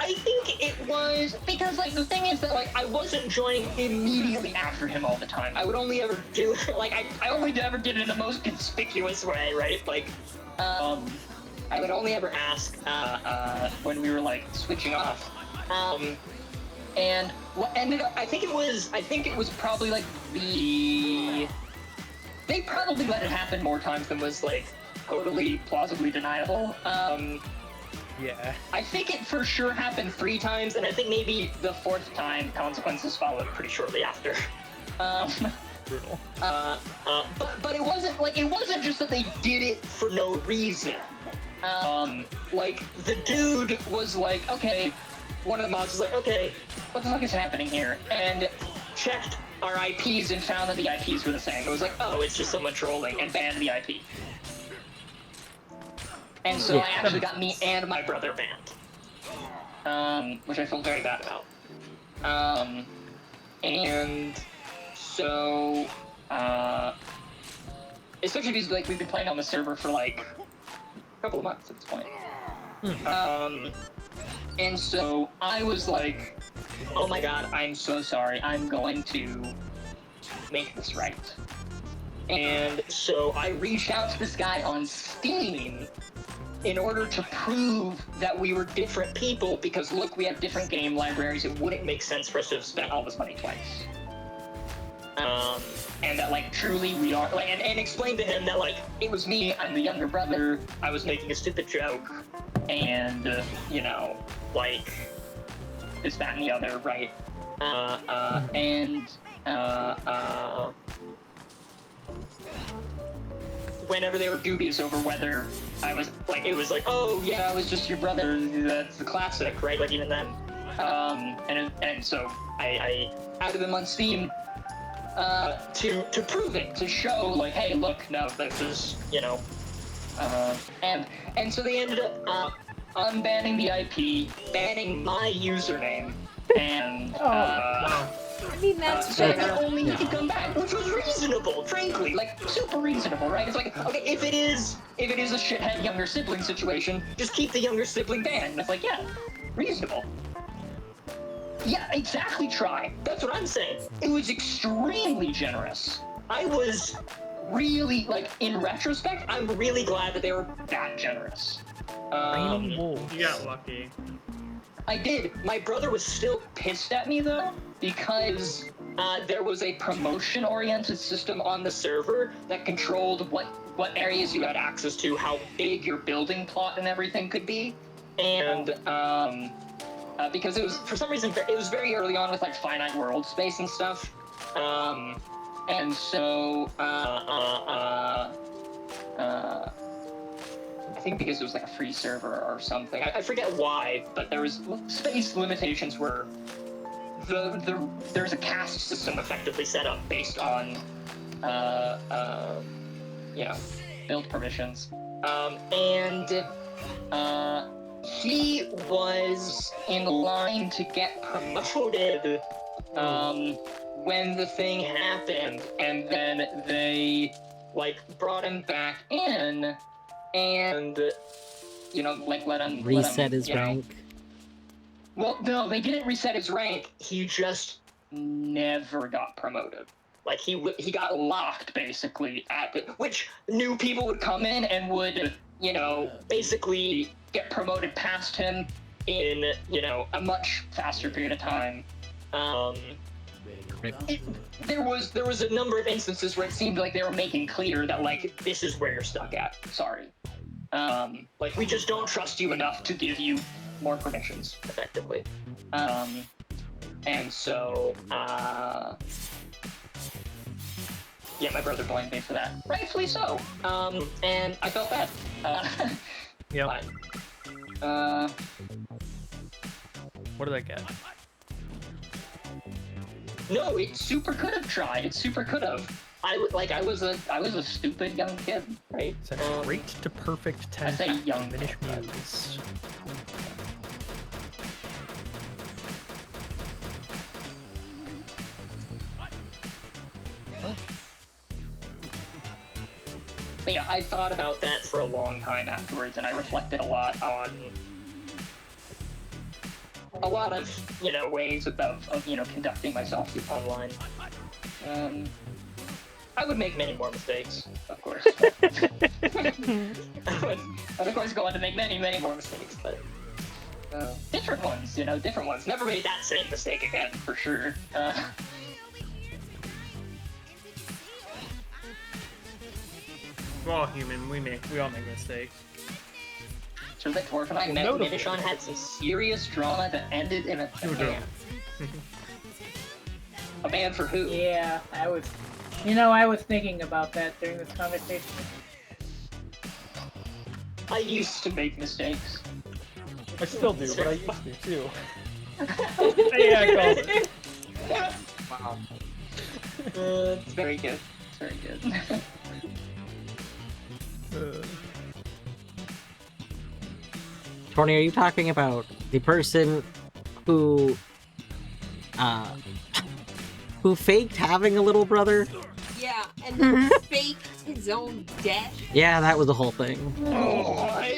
C: I think it was because, like, the thing is that, like, I wasn't joining immediately after him all the time. I would only ever do, like, I only ever did it in the most conspicuous way, right? Like, I would only ever ask, when we were, like, switching off. And what ended up, I think it was probably, like, they probably let it happen more times than was, like, totally plausibly deniable.
B: Yeah.
C: I think it for sure happened 3 times, and I think maybe the 4th time consequences followed pretty shortly after.
B: Brutal.
C: But it wasn't just that they did it for no reason. Like, the dude was like, okay, one of the mods was like, okay, what the fuck is happening here? And checked our IPs and found that the IPs were the same. It was like, oh, it's just someone trolling, and banned the IP. And so
B: Yeah.
C: I actually got me and my brother banned. Which I felt very bad about. And so, especially because, like, we've been playing on the server for, like, a couple of months at this point. And so I was like, oh my god, I'm so sorry, I'm going to make this right. And so I reached out to this guy on Steam in order to prove that we were different people, because look, we have different game libraries, it wouldn't make sense for us to have spent all this money twice. And that, like, truly we are, like, and explain to him that, like, it was me, I'm the younger brother, I was making a stupid joke, and, you know, like, this, that, and the other, right? Whenever they were dubious over whether I was, like, it was like, oh, yeah, I was just your brother, that's the classic, right? Like, even then. And so I added them on Steam, to prove it, to show, like, hey, look, no, this is, you know, and so they ended up, unbanning the IP, banning my username, and,
H: I mean, that's
C: so
H: fair.
C: that only he could come back, which was reasonable, frankly, like, super reasonable, right? It's like, okay, if it is a shithead younger sibling situation, just keep the younger sibling banned. And it's like, yeah, reasonable. Yeah, exactly, try. That's what I'm saying. It was extremely generous. I was really, like, in retrospect, I'm really glad that they were that generous.
E: You got lucky.
C: I did. My brother was still pissed at me, though, because there was a promotion-oriented system on the server that controlled what areas you had access to, how big your building plot and everything could be. And because it was, for some reason, it was very early on with, like, finite world space and stuff. And so, I think because it was like a free server or something. I forget why, but there was space limitations where there's a caste system effectively set up based on, build permissions. And he was in line to get promoted when the thing happened, and then they brought him back in and let him
A: Reset his rank.
C: Well, no, they didn't reset his rank. He just never got promoted. He got locked basically which new people would come in and would basically get promoted past him in a much faster period of time. There was a number of instances where it seemed like they were making clear that this is where you're stuck at. Sorry. We just don't trust you enough to give you more permissions, effectively. And so, yeah, my brother blamed me for that. Rightfully so. And I felt bad.
B: Yep.
C: But,
B: What did I get?
C: no, it super could have tried. It super could have. I was a stupid young kid, right?
B: Set rate to perfect 10.
C: I say young.
B: Finish muse.
C: But yeah, I thought about that for a long time afterwards, and I reflected a lot on a lot of ways of conducting myself online. I would make many more mistakes, of course. I would, of course, go on to make many more mistakes, but different ones, different ones. Never made that same mistake again, for sure.
E: We're all human. We all make mistakes.
C: So that Dwarf and I met when Nidishon had some serious drama that ended in a ban. A ban for who?
F: Yeah, I was thinking about that during this conversation.
C: I used to make mistakes.
B: I still do, but I used to too. Yeah, I called it.
C: Wow. It's very good. It's very good.
A: Tony, are you talking about the person who faked having a little brother?
H: Yeah, and then faked his own death.
A: Yeah, that was the whole thing.
C: What?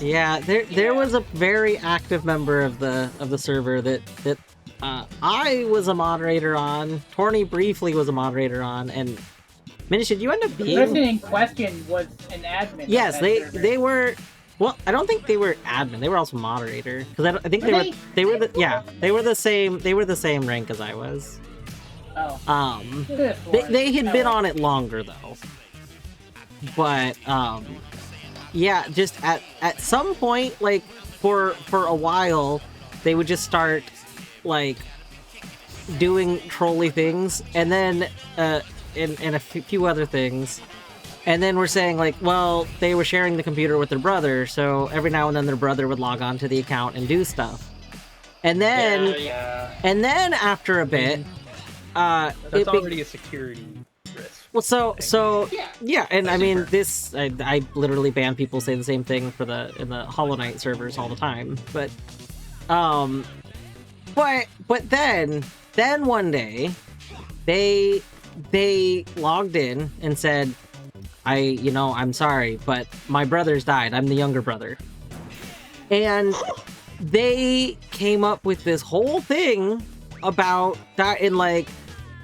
A: Yeah, there was a very active member of the server that I was a moderator on. Tony briefly was a moderator on, and Minish, did you end up
F: The
A: being?
F: person in question was an admin. of
A: Yes,
F: that server.
A: they were. Well, I don't think they were admin. They were also moderator because I think they were the same rank as I was.
F: Oh.
A: They had been on it longer though. But yeah, just at some point, for a while, they would just start doing trolly things, and then and a few other things. And then we're saying, well, they were sharing the computer with their brother, so every now and then their brother would log on to the account and do stuff. And then, and then after a bit,
B: That's already a security risk.
A: Well, so yeah, and I mean, I literally ban people say the same thing in the Hollow Knight servers all the time, but then one day, they logged in and said, I'm sorry, but my brother's died. I'm the younger brother. And they came up with this whole thing about that, and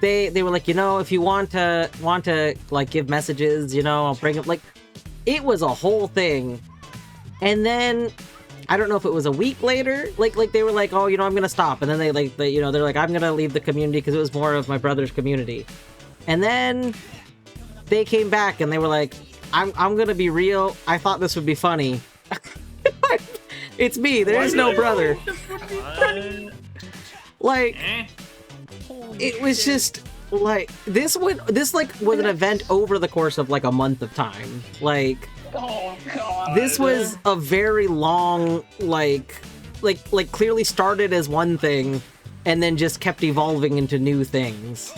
A: they were like, if you want to give messages, I'll bring up, it was a whole thing. And then I don't know if it was a week later, they were like, oh, I'm gonna stop, and then they're like, I'm gonna leave the community because it was more of my brother's community. And then they came back and they were like, I'm gonna be real, I thought this would be funny. It's me, there is no brother. It was just this was an event over the course of a month of time.
C: Oh god.
A: This was a very long clearly started as one thing and then just kept evolving into new things.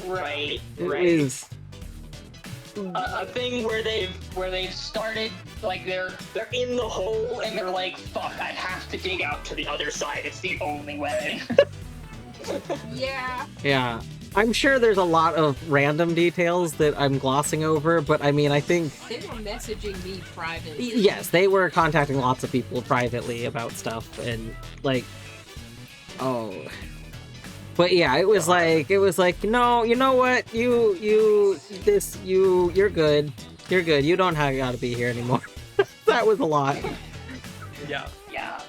C: Right.
A: It was
C: a thing where they've started, like, they're in the hole and they're like, fuck, I have to dig out to the other side. It's the only way.
H: Yeah.
A: Yeah. I'm sure there's a lot of random details that I'm glossing over, but I mean, I think...
H: They were messaging me privately.
A: Yes, they were contacting lots of people privately about stuff, and, like... Oh... But yeah, it was like, no, you know what? You're good. You're good. You don't have got to be here anymore. That was a lot.
B: Yeah.
C: Yeah.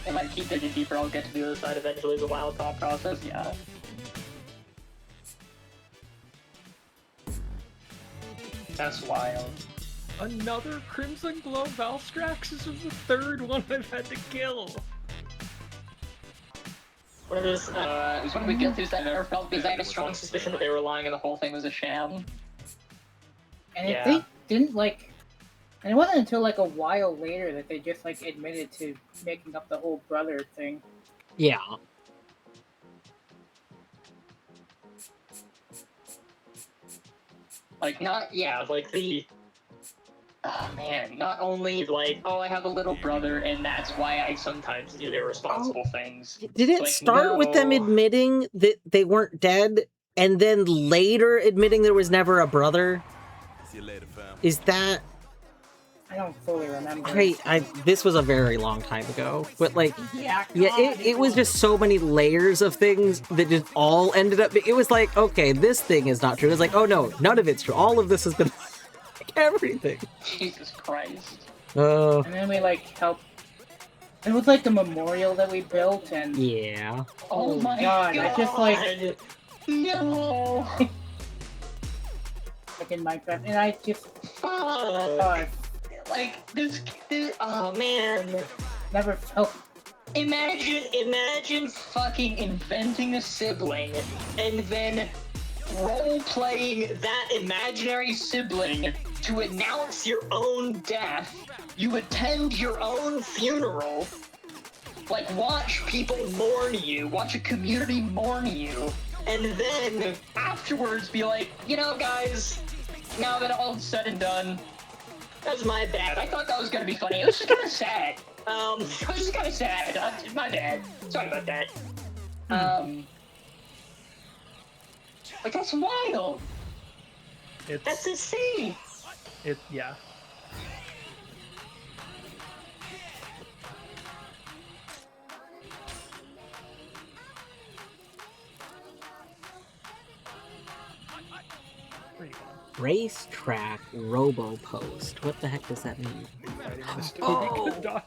C: They might keep digging deeper. I'll get to the other side eventually. The wild thought process. Yeah. That's wild.
B: Another Crimson Glow Valstrax. This is the third one I've had to kill.
C: One of those, it was one of the guiltiest I've ever felt because I had a strong suspicion that they were lying and the whole thing was a sham.
F: And
C: Yeah.
F: if they didn't like, and it wasn't until like a while later that they just like admitted to making up the whole brother thing.
A: Yeah.
C: Like, not, yeah, like the... Oh man, not only like, oh, I have a little brother and that's why I sometimes do irresponsible things.
A: Did it
C: Like,
A: start with them
C: no.
A: admitting that they weren't dead, and then later admitting there was never a brother?
I: See you later, fam.
A: Is that...
F: I don't fully remember.
A: This was a very long time ago, but like...
H: Yeah,
A: Yeah,
H: God,
A: it was just so many layers of things that just all ended up... It was like, okay, this thing is not true. It was like, oh no, none of it's true. All of this has been... everything.
C: Jesus Christ.
A: Oh.
F: And then we like helped. It was like the memorial that we built, and
A: Yeah.
C: Oh my
F: God, I just like
C: no.
F: like in Minecraft, and I just
C: Fuck. Like this. Oh man.
F: never felt.
C: Imagine fucking inventing a sibling and then role-playing that imaginary sibling to announce your own death. You attend your own funeral. Like, watch people mourn you. Watch a community mourn you. And then, afterwards, be like, you know, guys, now that all's said and done, that's my bad. I thought that was gonna be funny. It was just kind of sad. It was just kind of sad. My bad. Sorry about that. Like, that's wild. That's insane.
B: Yeah.
A: Racetrack Robo Post. What the heck does that mean?
B: Oh.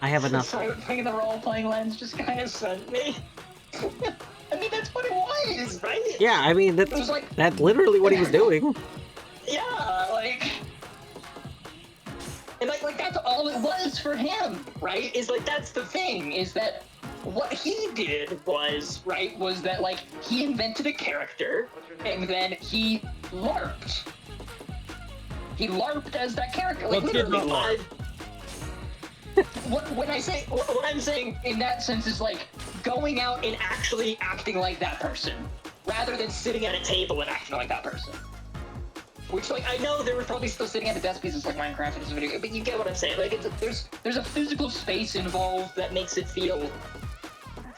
A: I have enough.
C: Sorry, playing the role-playing lens just kind of sent me. I mean, that's what it was, right?
A: Yeah, I mean,
C: It was like,
A: that's literally what he was doing.
C: yeah, like... And like that's all it was for him, right? Is like, that's the thing, is that what he did was, right, was that like, he invented a character, and then he LARPed. He LARPed as that character, like literally live. What I'm saying in that sense is like, going out and actually acting like that person, rather than sitting at a table and acting like that person. Which, like, I know they were probably still sitting at a desk pieces like Minecraft in this video, but you get what I'm saying. Like, there's a physical space involved that makes it feel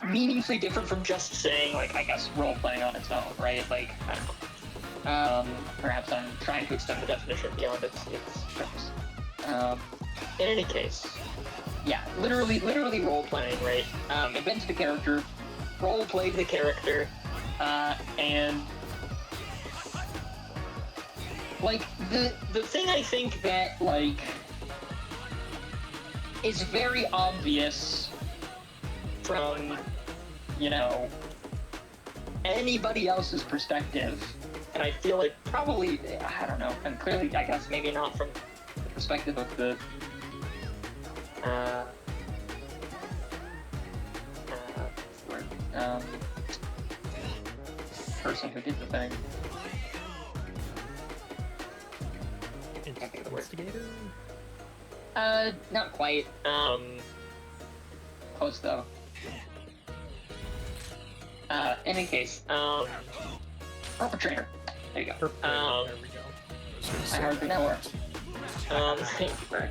C: meaningfully different from just saying, like, I guess, role-playing on its own, right? Like, I don't know. Perhaps I'm trying to extend the definition beyond its purpose. In any case, yeah, literally role-playing, right? Invented the character, role-played the character, and... Like, the thing I think that, like, is very obvious from, you know, anybody else's perspective, and I feel like probably, I don't know, and clearly, I guess, maybe not from the perspective of the, person who did the thing.
B: Investigator?
C: Not quite. Close though. any case, perpetrator. There you go.
B: There we go.
C: I heard the network. Thank you, Bert.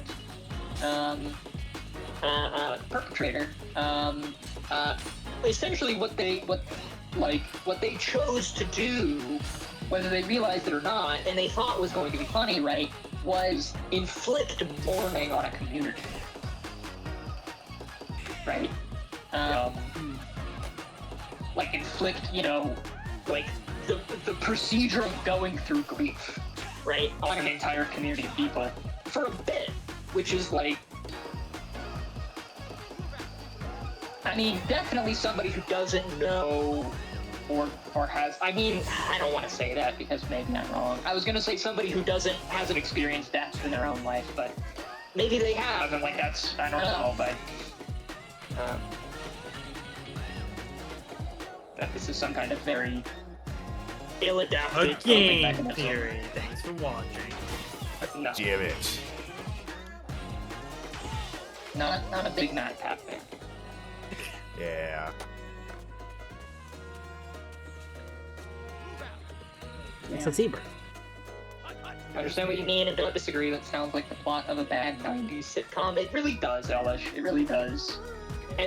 C: Perpetrator. Essentially what they chose to do, whether they realized it or not, and they thought was going to be funny, right, was inflict mourning on a community. Right? Like inflict, like the procedure of going through grief, right, on an entire community of people for a bit, which is like, I mean, definitely somebody who doesn't know or has, I mean, I don't want to say that because maybe I'm wrong. I was going to say somebody who hasn't experienced death in their own life, but maybe they have, and like that's, I don't know, but that this is some kind of very ill-adapted
E: A
C: coping
E: game
C: mechanism.
E: theory. Thanks for watching.
C: No,
I: Damn it.
C: not a big Matt Pat fan.
I: Yeah.
A: It's a zebra.
C: I understand what you mean and don't disagree. That sounds like the plot of a bad 90s sitcom. It really does, Elish. It really does.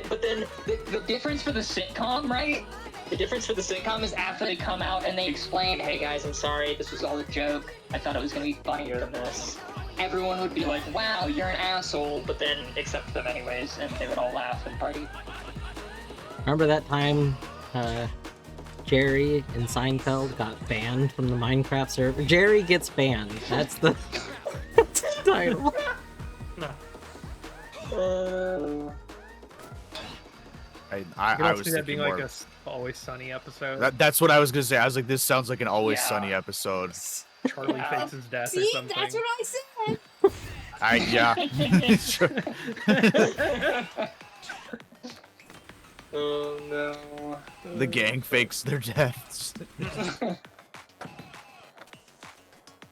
C: But then the difference for the sitcom, right? The difference for the sitcom is after they come out and they explain, hey guys, I'm sorry, this was all a joke. I thought it was going to be funnier than this. Everyone would be like, wow, you're an asshole, but then accept them anyways, and they would all laugh and party.
A: Remember that time Jerry and Seinfeld got banned from the Minecraft server? Jerry gets banned. That's the, that's the title.
I: I was
B: see that
I: thinking
B: being
I: more.
B: like a Always Sunny episode.
I: That's what I was gonna say. I was like, this sounds like an Always
C: Yeah.
I: Sunny episode.
B: Charlie fakes his death or
H: See,
B: something.
H: that's what I said.
I: Yeah. Sure.
C: Oh no.
I: The gang fakes their deaths.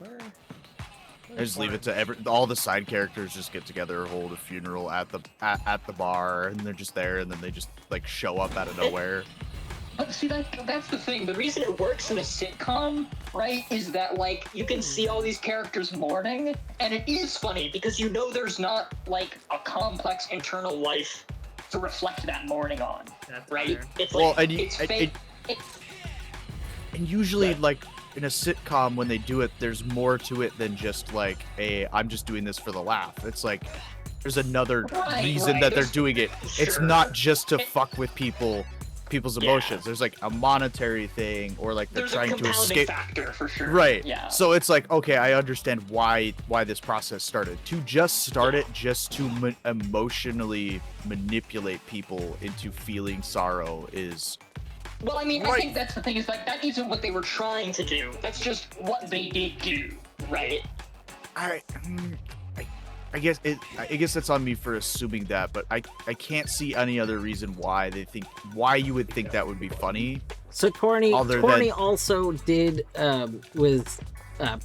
I: I just leave it to all the side characters just get together, hold a funeral at the bar, and they're just there, and then they just like show up out of nowhere.
C: But see, that's the thing. The reason it works in a sitcom, right, is that, like, you can see all these characters mourning, and it is funny because you know there's not, like, a complex internal life to reflect that mourning on,
E: That's
C: right?
E: fair.
C: It's
I: Well,
C: like,
I: and
C: it's fake.
I: And usually,
C: Right.
I: like in a sitcom, when they do it, there's more to it than just like, I'm just doing this for the laugh. It's like there's another
C: Right,
I: reason
C: right.
I: that they're
C: There's-
I: doing it. It's
C: Sure.
I: not just to
C: It-
I: fuck with people's
C: Yeah.
I: emotions. There's like a monetary thing, or like they're
C: There's a
I: trying to
C: compounding
I: escape.
C: factor for sure.
I: Right.
C: Yeah.
I: So it's like, okay, I understand why this process started. To just start it just to emotionally manipulate people into feeling sorrow is
C: Well, I mean, I
I: Right.
C: think that's the thing, is like, that isn't what they were trying to do. That's just what they did do, right?
I: I guess that's on me for assuming that, but I can't see any other reason why you would think that would be funny.
A: So Corny
I: Other than-
A: also did was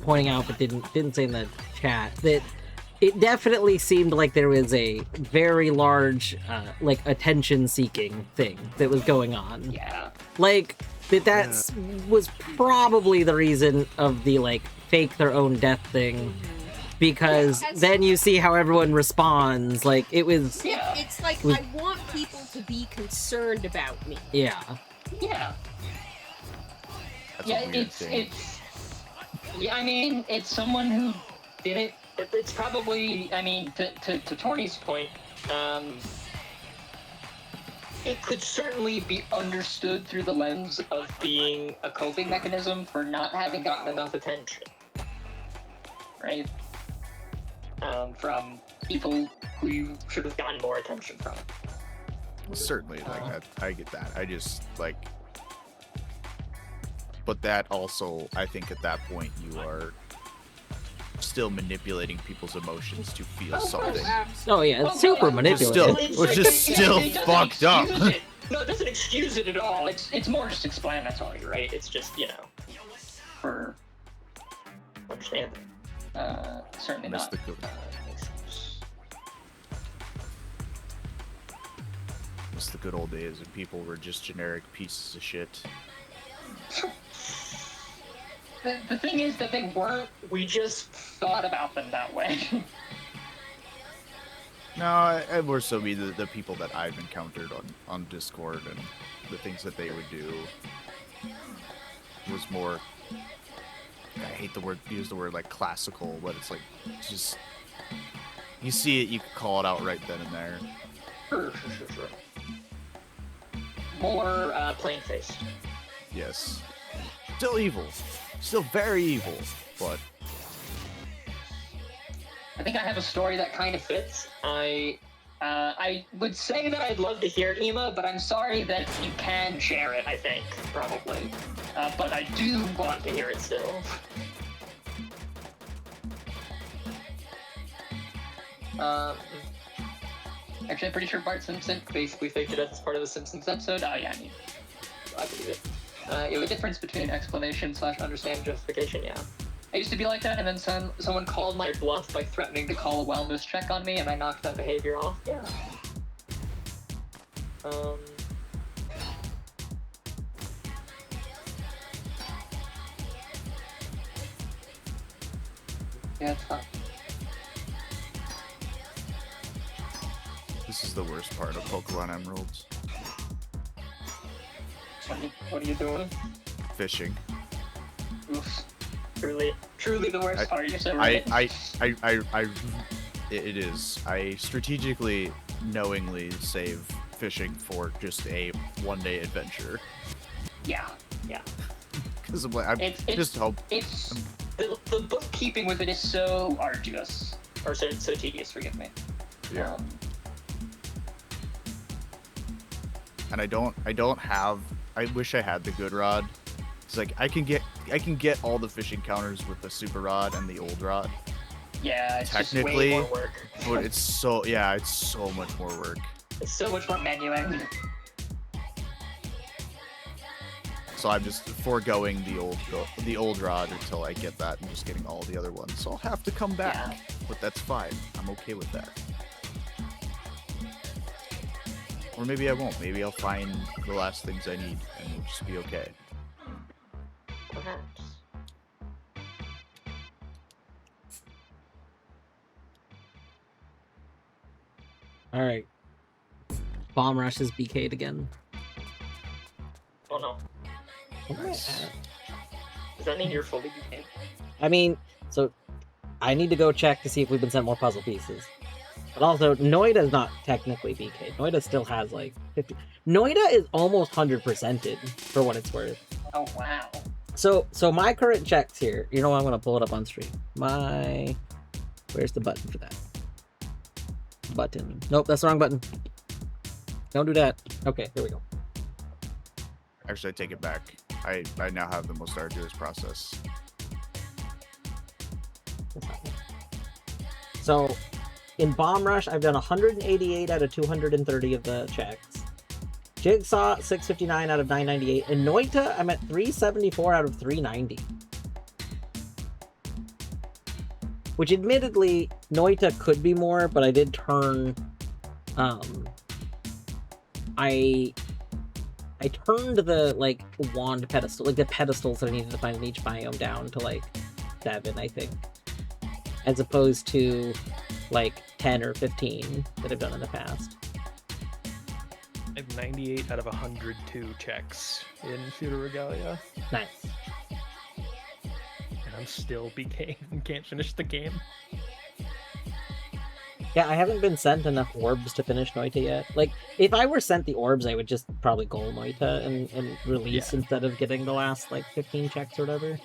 A: pointing out, but didn't say in the chat, that it definitely seemed like there was a very large like attention-seeking thing that was going on.
C: Yeah.
A: Like that was probably the reason of the like fake their own death thing, because
H: Yeah, that's-
A: then you see how everyone responds. Like it was,
C: Yeah.
H: It's like
A: Was-
H: I want people to be concerned about me.
A: yeah.
C: Yeah.
I: That's
C: Yeah,
I: a weird thing.
C: it's yeah, I mean, it's someone who did it. It's probably, I mean, to Torny's point, it could certainly be understood through the lens of being a coping mechanism for not having gotten enough attention, right? From people who you should have gotten more attention from.
I: Certainly, like that, I get that. I just like, but that also, I think at that point you are still manipulating people's emotions to feel something.
A: Oh yeah, it's super manipulative.
I: Which is still
C: it doesn't
I: fucked up.
C: excuse it. No, it doesn't excuse it at all. It's more just explanatory, right? It's just, for understanding. Certainly not.
I: Mystical.
C: Makes sense.
I: It's the good old days and people were just generic pieces of shit.
C: The thing is that they weren't. We just thought about them that way.
I: No, it more so be the people that I've encountered on Discord and the things that they would do was more. I hate the word, use the word like classical, but it's like just you see it, you can call it out right then and there.
C: Sure. More plain-faced.
I: Yes, still evil, still very evil, but
C: I think I have a story that kind of fits. I would say that I'd love to hear it, Ema, but I'm sorry that you can share it, I think, probably. But I do want to hear it still. Actually, I'm pretty sure Bart Simpson basically faked it as part of the Simpsons episode. Oh, yeah, I believe it. The difference between explanation/understand justification, yeah. I used to be like that, and then someone called my bluff by threatening to call a wellness check on me, and I knocked that behavior off. Yeah. Yeah, it's fine.
I: this is the worst part of Pokemon Emeralds.
C: What are you doing?
I: Fishing.
C: Oof. Truly the worst part. You're so right.
I: It is. I strategically, knowingly save fishing for just a one-day adventure.
C: Yeah.
I: Because I'm just hope.
C: It's the bookkeeping with it is so arduous, or so tedious. Forgive me.
I: Yeah. And I don't have. I wish I had the good rod. It's like I can get all the fishing counters with the super rod and the old rod.
C: Yeah, it's
I: technically,
C: just way more work.
I: But it's so much more work.
C: It's so much more menuing.
I: So I'm just foregoing the old rod until I get that and just getting all the other ones. So I'll have to come back,
C: Yeah.
I: but that's fine. I'm okay with that. Or maybe I won't. Maybe I'll find the last things I need and it'll just be okay.
C: Perhaps.
A: All right. Bomb Rush is BK'd again.
C: Oh no.
A: What am I at?
C: Does that mean you're fully BK'd?
A: I mean, so I need to go check to see if we've been sent more puzzle pieces. But also, Noita's not technically BK'd. Noita still has like 50. Noita is almost 100%ed for what it's worth.
C: Oh wow.
A: So my current checks here. You know what? I'm gonna pull it up on stream. Where's the button for that? Button. Nope, that's the wrong button. Don't do that. Okay, here we go.
I: Actually, I take it back. I now have the most arduous process.
A: So, in Bomb Rush, I've done 188 out of 230 of the checks. Jigsaw, 659 out of 998. And Noita, I'm at 374 out of 390. Which, admittedly, Noita could be more, but I did turn... I turned the, like, wand pedestal, like, the pedestals that I needed to find in each biome down to, like, 7, I think. As opposed to, like, 10 or 15 that I've done in the past.
B: I have 98 out of 102 checks in Feudal Regalia,
A: Nice.
B: and I'm still BK and can't finish the game.
A: Yeah, I haven't been sent enough orbs to finish Noita yet. Like, if I were sent the orbs, I would just probably goal Noita and release instead of getting the last, like, 15 checks or whatever.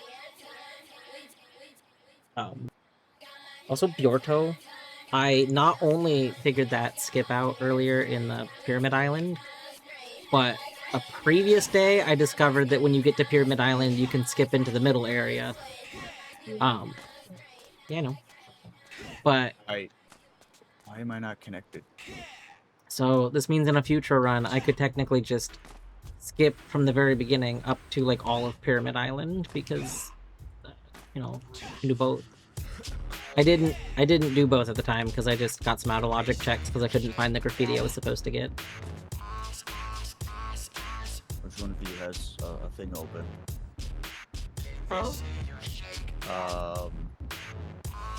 A: Also, Bjorto, I not only figured that skip out earlier in the Pyramid Island, but a previous day I discovered that when you get to Pyramid Island, you can skip into the middle area. Yeah, I know. But...
I: Why am I not connected?
A: So this means in a future run, I could technically just skip from the very beginning up to like all of Pyramid Island because, you know, you can do both. I didn't do both at the time because I just got some out of logic checks because I couldn't find the graffiti I was supposed to get.
I: one of you has a thing open.
C: Oh,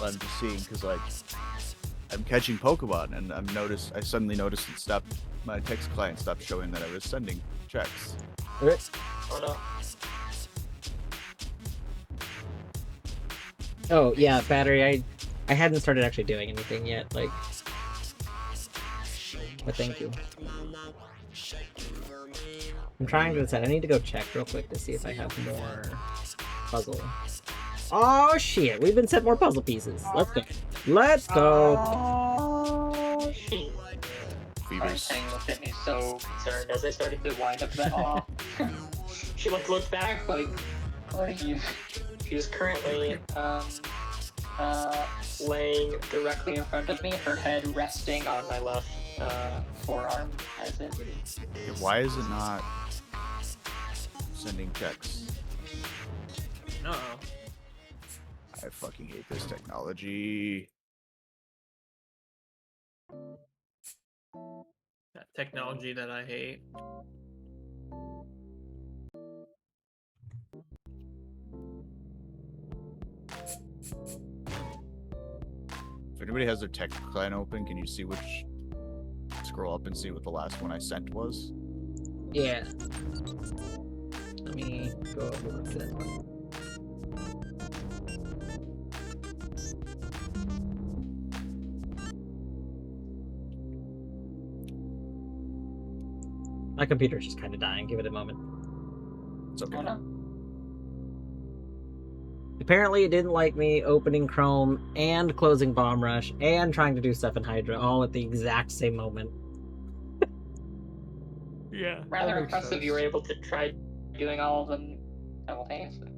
I: I'm just seeing because like I'm catching Pokemon, and I suddenly noticed it stopped. My text client stopped showing that I was sending checks.
C: oh no.
A: Oh yeah, battery. I hadn't started actually doing anything yet. Like, but thank you. I'm trying to decide. I need to go check real quick to see if I have more puzzle. Oh shit! We've been sent more puzzle pieces. Let's go. Let's go.
C: Oh, shit. My
I: Phoebe's
C: thing looked at me so concerned as I started to wind up that aw. She looked back like, what are you? She is currently laying directly in front of me, her head resting on my left forearm as it.
I: why is it not sending checks?
E: No.
I: I fucking hate this technology.
E: That technology that I hate.
I: If anybody has their text client open, can you see which? Scroll up and see what the last one I sent was.
A: Yeah. Let me go over to that one. My computer's just kind of dying. Give it a moment.
I: It's okay.
C: Oh no.
A: Apparently, it didn't like me opening Chrome and closing BombRush and trying to do stuff in Hydra all at the exact same moment.
B: Yeah.
C: Rather impressive you were able to try doing all of them simultaneously.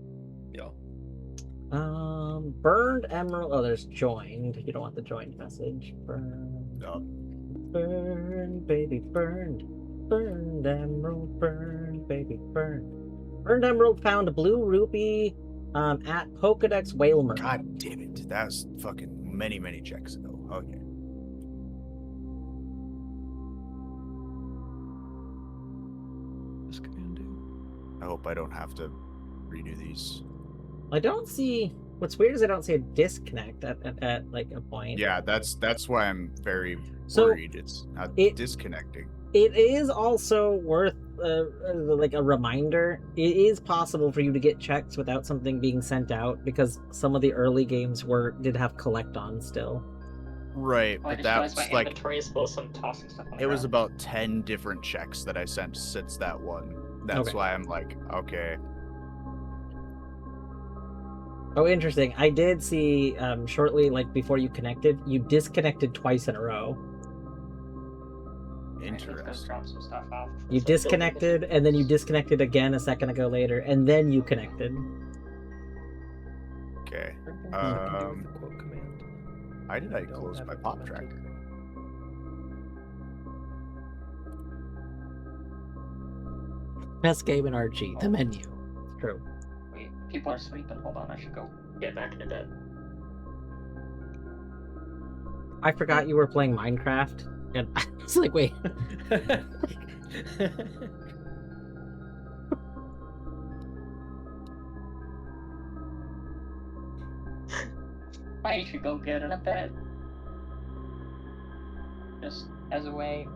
B: Yeah.
A: Burned emerald. Oh, there's joined. You don't want the joined message. Burned.
I: No.
A: Burned, baby, burned. Burned emerald, burned, baby, burned. Burned emerald found a blue rupee at Pokedex Whalmer.
I: God damn it. That was fucking many checks ago. Okay.
B: This command do.
I: I hope I don't have to redo these.
A: I don't see. What's weird is I don't see a disconnect at like a point.
I: Yeah, that's why I'm very
A: So,
I: worried. It's not disconnecting.
A: It is also worth like a reminder. It is possible for you to get checks without something being sent out because some of the early games did have collect on still.
I: Right,
C: Oh, I
I: but
C: just realized
I: that's
C: my
I: like
C: inventory is full, so I'm tossing stuff on the
I: it was
C: ground.
I: about 10 different checks that I sent since that one. That's
A: Okay.
I: why I'm like, okay.
A: Oh, interesting. I did see shortly, like before you connected, you disconnected twice in a row.
I: Interesting.
C: Let's go drop some stuff off.
A: You disconnected, and then you disconnected again a second ago later, and then you connected.
I: Okay.
B: Quote command.
I: Why did I close my pop tracker?
A: Best game in RG, the menu. It's true.
C: Wait, people are sleeping. Hold on, I should go get back into bed.
A: I forgot you were playing Minecraft, and I was like, wait.
C: I should go get in a bed. Just as a way.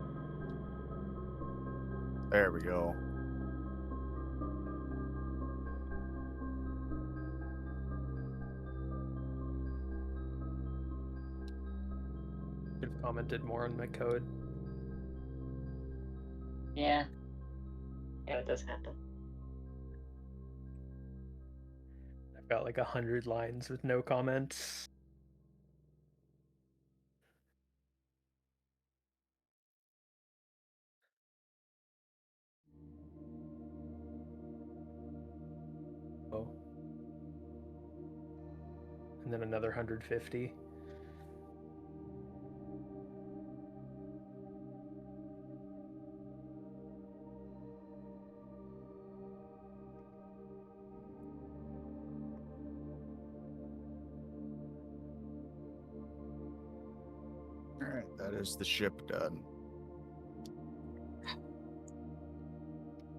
I: There we go.
B: Could have commented more on my code.
C: Yeah. Yeah, it does happen.
B: I've got like 100 lines with no comments. Oh. And then another 150.
I: Alright, that is the ship done.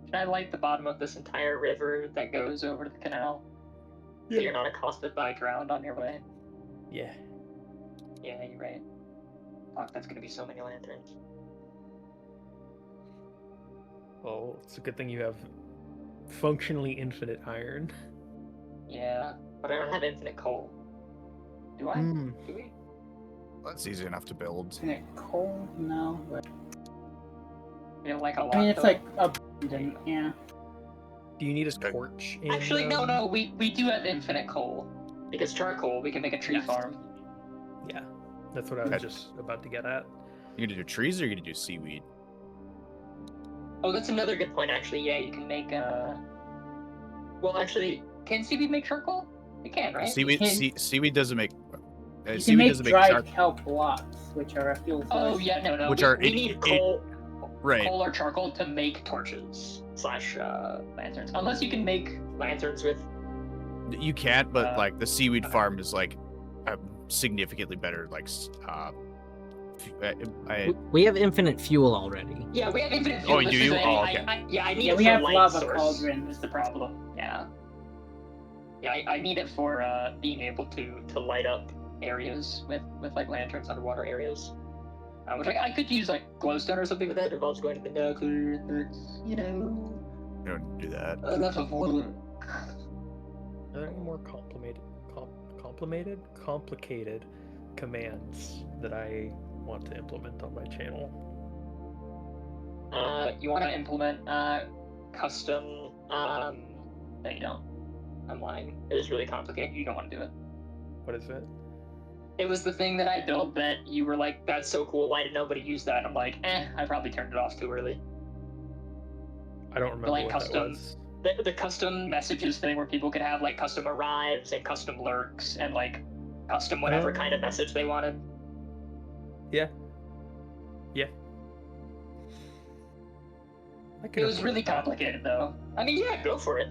C: Should I light the bottom of this entire river that goes over to the canal? So you're not accosted by drowned on your way?
B: Yeah.
C: Yeah, you're right. Fuck, that's gonna be so many lanterns.
B: Well, it's a good thing you have functionally infinite iron.
C: Yeah, but I don't have infinite coal. Do I?
I: Hmm.
C: Do we?
I: That's easy enough to build.
F: Isn't it cold? No. But...
C: We have like a lot.
F: I mean, it's
C: though.
F: like abundant, yeah.
B: Do you need a torch? In,
C: Actually, no. We do have infinite coal. Because charcoal, we can make a tree farm.
B: Yeah, that's what I was just about to get at.
I: You gonna do trees or you gonna do seaweed?
C: Oh, that's another good point, actually. Yeah, you can make, well, actually, can seaweed make charcoal? It can, right?
I: Seaweed doesn't make.
F: You can
I: Seaweed
F: make
I: doesn't
F: dried
I: charcoal.
F: kelp blocks, which are a fuel source.
C: Oh, yeah, no.
I: Which
C: we need coal.
I: Right.
C: Coal or charcoal to make torches / lanterns. Unless you can make lanterns with...
I: You can't, but like the seaweed farm is like significantly better. Like,
A: We have infinite fuel already.
C: Yeah, we have infinite fuel.
I: Oh, do you? Oh, okay.
C: I need
F: Yeah,
C: it
F: we
C: for
F: have
C: light
F: lava
C: source,
F: cauldrons.
C: is the problem. Yeah. Yeah, I need it for being able to light up areas with like lanterns, underwater areas. Which I could use like glowstone or something, but that involves going to the nuclear, and that's, you know...
I: You don't do that.
C: Enough of work.
B: Are there any more complicated commands that I want to implement on my channel?
C: You want to implement custom... No, you don't. I'm lying. It is really complicated. You don't want to do it.
B: What is it?
C: It was the thing that I built that you were like, that's so cool, why did nobody use that? I'm like, I probably turned it off too early.
B: I don't remember
C: like
B: what
C: custom,
B: that was.
C: The custom messages thing where people could have like custom arrives and custom lurks and like custom whatever kind of message they wanted.
B: Yeah.
C: It was really complicated though. I mean, yeah, go for it.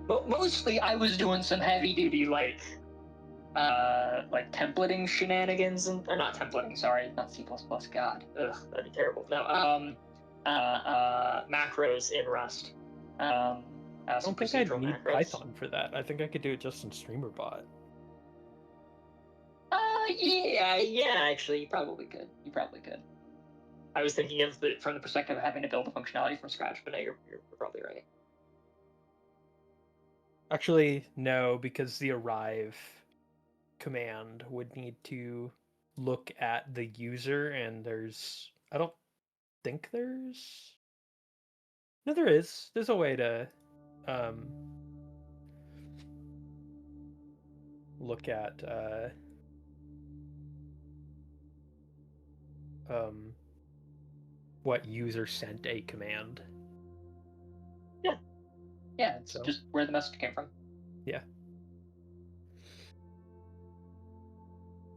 C: But mostly I was doing some heavy duty like templating shenanigans or not templating, sorry, not C++, god. Ugh, that'd be terrible. No, macros in Rust.
B: I don't think I need
C: macros.
B: Python for that. I think I could do it just in StreamerBot.
C: Yeah, actually, you probably could. I was thinking of from the perspective of having to build the functionality from scratch, but no, you're probably right.
B: Actually, no, because the arrive command would need to look at the user, and I don't think there's... No, there is. There's a way to look at what user sent a command.
C: Yeah, it's just where the message came from.
B: Yeah.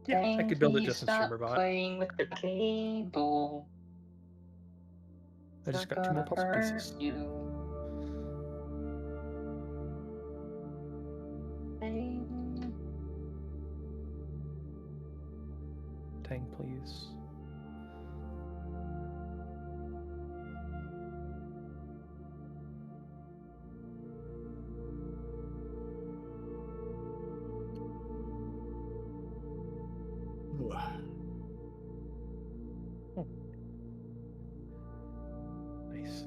B: Yeah, I could build it just in StreamerBot.
C: Playing with the cable.
B: I just got 2 more puzzle pieces. Tang, please. Nice.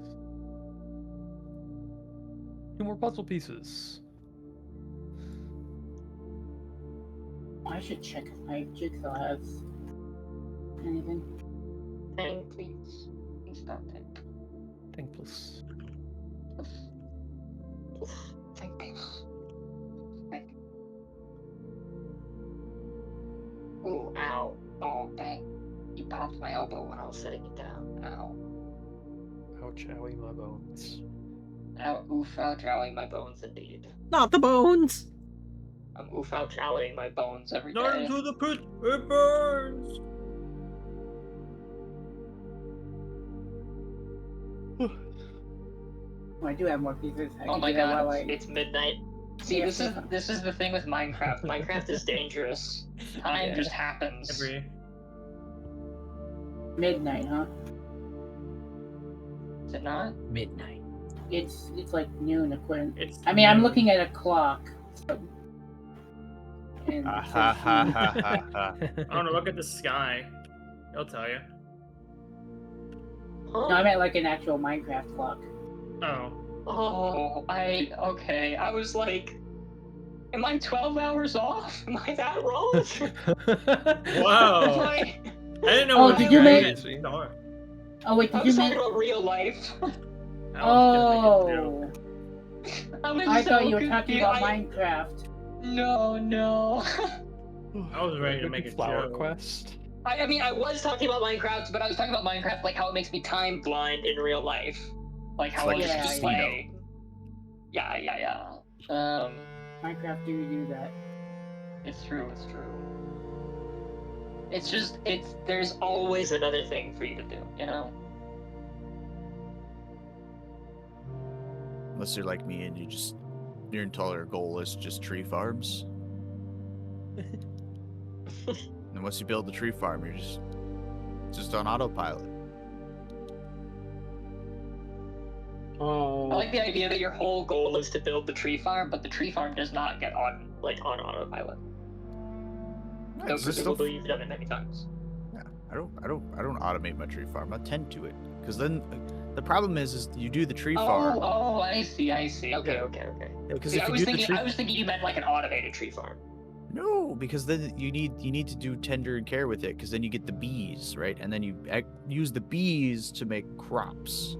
B: 2 more puzzle pieces.
F: I should check if my Jigsaw has anything.
C: Tang, please. Please stop, Tang.
B: Tang, please.
C: Tang, please. Thank you. Oh, ow. Oh, dang. You popped my elbow when I was setting it down. Ow.
B: Ouch, owie, my bones.
C: Ow, oof, ouch, owie, my bones indeed.
A: Not the bones!
C: I'm oof, ouch, owie, my bones every day.
E: Not into the pit, it burns!
F: Oh, I do have more pieces.
C: Oh my god, it's midnight. See, this is the thing with Minecraft. Minecraft is dangerous. Time just happens.
F: Midnight, huh?
C: it not?
A: Midnight.
F: It's like noon according.
E: It's
F: I mean, I'm
E: noon.
F: looking at a clock. So, and
I: Ah,
F: it
I: ha,
F: says
I: ha,
F: noon.
I: ha, ha, ha.
E: I don't know, look at the sky. It'll tell you.
C: Huh?
F: No, I meant like an actual Minecraft clock.
E: Oh.
C: Oh, okay. I was like, am I 12 hours off? Am I that wrong?
E: Wow.
C: I
E: didn't know
F: Oh,
E: what
F: did
E: was
F: you
E: going
F: make-
E: on.
F: Oh wait, did you
C: was talking
F: make?
C: about real life.
E: I was gonna make a
F: Oh,
C: I
F: I thought you were talking about
C: confused.
F: Minecraft.
C: No.
E: I was ready to make a
B: flower
E: joke.
B: quest.
C: I mean, I was talking about Minecraft, but I was talking about Minecraft like how it makes me time blind in real life. Like how
I: like
C: I
F: a
C: just
F: casino.
C: play. Yeah.
F: Minecraft do that.
C: It's true. It's just, there's always another thing for you to do, you know?
I: Unless you're like me and your entire goal is just tree farms. And once you build the tree farm, you're just on autopilot.
A: Oh.
C: I like the idea that your whole goal is to build the tree farm, but the tree farm does not get on autopilot.
I: Yeah,
C: Those
I: 'cause
C: people you've done it many times.
I: Yeah, I don't automate my tree farm. I tend to it, because then the problem is you do the tree farm.
C: Oh, I see. Okay.
I: Because
C: See,
I: if
C: I
I: you
C: was
I: do the
C: thinking,
I: tree,
C: I was thinking you meant like an automated tree farm.
I: no, because then you need to do tender and care with it, because then you get the bees, right? And then you use the bees to make crops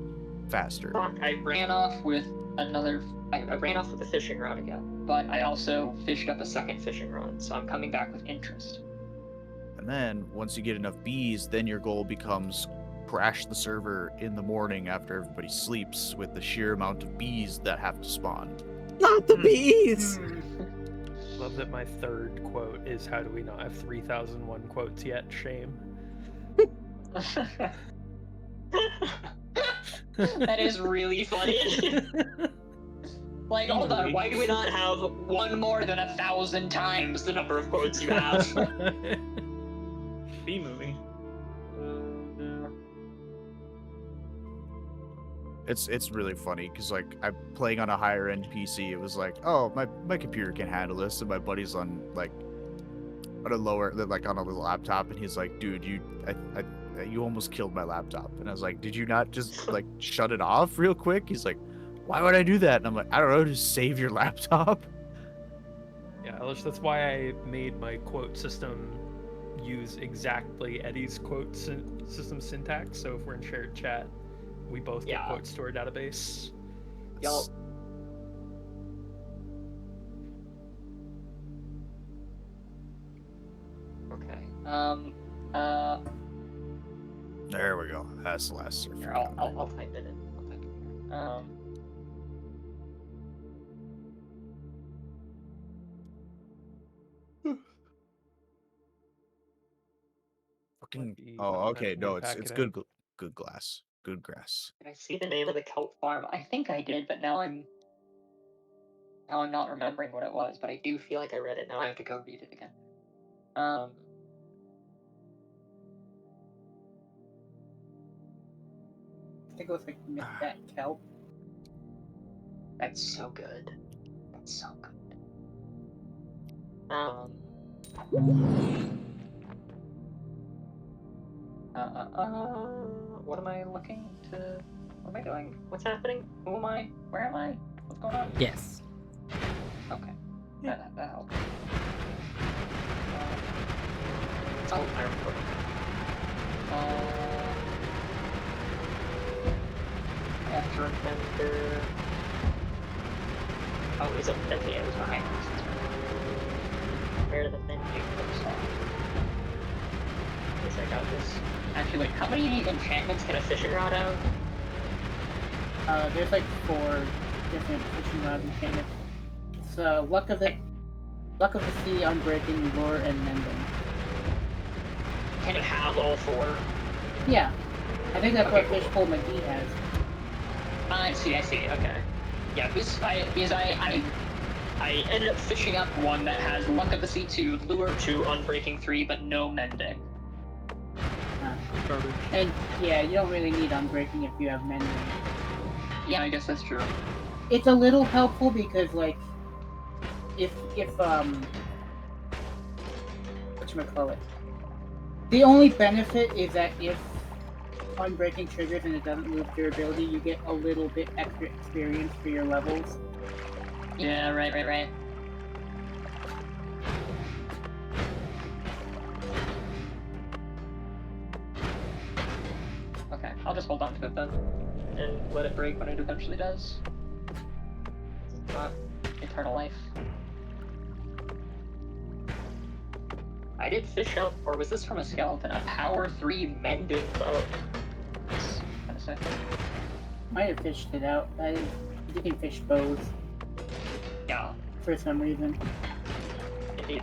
I: faster.
C: Fuck, I ran off with the fishing rod again, but I also fished up a second fishing rod, so I'm coming back with interest.
I: And then once you get enough bees, then your goal becomes crash the server in the morning after everybody sleeps with the sheer amount of bees that have to spawn.
A: Not the bees!
B: Love that my third quote is, how do we not have 3,001 quotes yet? Shame.
C: That is really funny. Like, hold on, why do we not have one more than 1,000 times the number of quotes you have?
E: B movie.
I: It's really funny because like I'm playing on a higher end PC. It was like, oh, my computer can handle this, and my buddy's on like on a lower, like on a little laptop, and he's like, dude, you almost killed my laptop. And I was like, did you not just like shut it off real quick? He's like, why would I do that? And I'm like, I don't know, just save your laptop.
B: Yeah, that's why I made my quote system use exactly Eddie's quote system syntax. So if we're in shared chat, we both get quotes to our database.
C: Y'all. Okay.
I: There we go. That's the last surf.
C: Here, I'll type it in.
I: Fucking. Oh, okay. No, it's good. Good glass. Good grass.
C: Did I see the name of the kelp farm? I think I did, but now I'm not remembering what it was. But I do feel like I read it. Now I have to go read it again. I
F: think it was like that kelp.
C: That's so good. That's so good. What am I looking to? What am I doing? What's happening? Who am I? Where am I? What's going on?
A: Yes.
C: Okay. That helps. Oh, I remember. I have to remember. Oh, it was up there. Yeah, it was behind us. Where the mending looks like. Guess I got this. Actually, wait, how many enchantments can a fishing rod have?
F: There's like 4 different fishing rod enchantments. It's luck of the sea, unbreaking, lure, and mending.
C: Can it have all 4?
F: Yeah, I think that's
C: Okay,
F: what Fishbowl McGee has.
C: I see. Okay. Yeah, because I ended up fishing up one that has luck of the sea 2, lure 2, unbreaking 3, but no mending.
B: Garbage.
F: And yeah, you don't really need unbreaking if you have memory.
C: Yeah, I guess that's true.
F: It's a little helpful because like if whatchamacallit. The only benefit is that if unbreaking triggers and it doesn't lose durability, you get a little bit extra experience for your levels.
C: Yeah, right. Okay, I'll just hold on to it then, and let it break when it eventually does. It's not eternal life. I did fish up, or was this from a skeleton? A power 3 mending bow. That's kind of sick.
F: Might have fished it out. You can fish bows
C: Yeah,
F: for some reason.
C: indeed.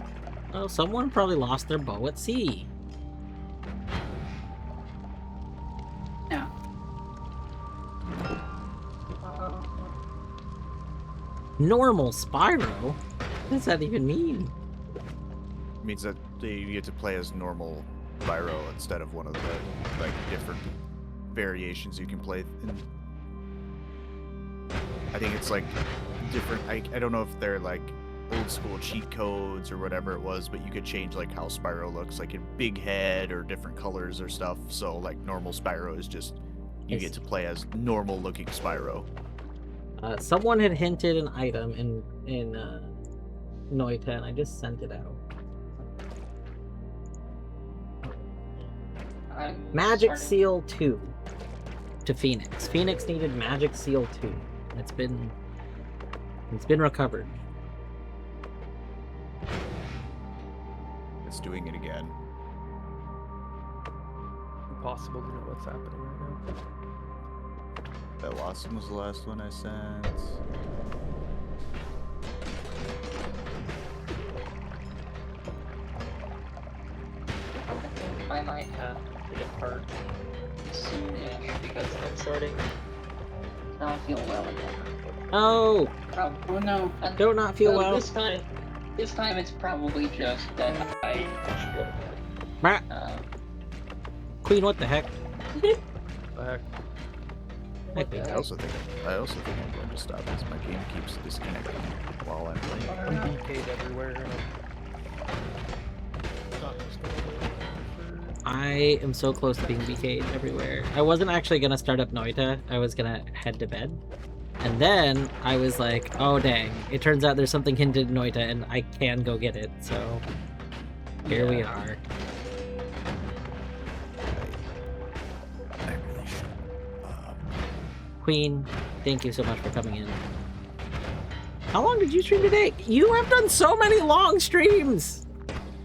A: Oh, someone probably lost their bow at sea.
F: Yeah.
A: Normal Spyro? What does that even mean?
I: It means that you get to play as normal Spyro instead of one of the like different variations you can play in. I think it's like different. I don't know if they're like old school cheat codes or whatever it was, but you could change like how Spyro looks, like a big head or different colors or stuff. So like normal Spyro is just you get to play as normal looking Spyro.
A: Someone had hinted an item in Noita, and I just sent it out. Magic Seal 2 to Phoenix. Phoenix needed Magic Seal 2. It's been recovered.
I: It's doing it again.
B: Impossible to know what's happening right now.
I: That last one was the last one I sent.
C: I might have to depart soon-ish because I'm starting to not feel well again.
A: Oh!
F: Oh no.
C: And
A: Do not feel well.
C: This time it's probably just that I
A: Queen, what the heck?
B: The heck?
I: I also think I'm going to stop as my game keeps disconnecting while I'm playing.
B: I'm BK'd everywhere. And I'm not just gonna wait for-
A: I am so close to being BK'd everywhere. I wasn't actually gonna start up Noita. I was gonna head to bed. And then I was like, oh dang. It turns out there's something hinted in Noita and I can go get it. So here we are.
I: I really should.
A: Queen, thank you so much for coming in. How long did you stream today? You have done so many long streams!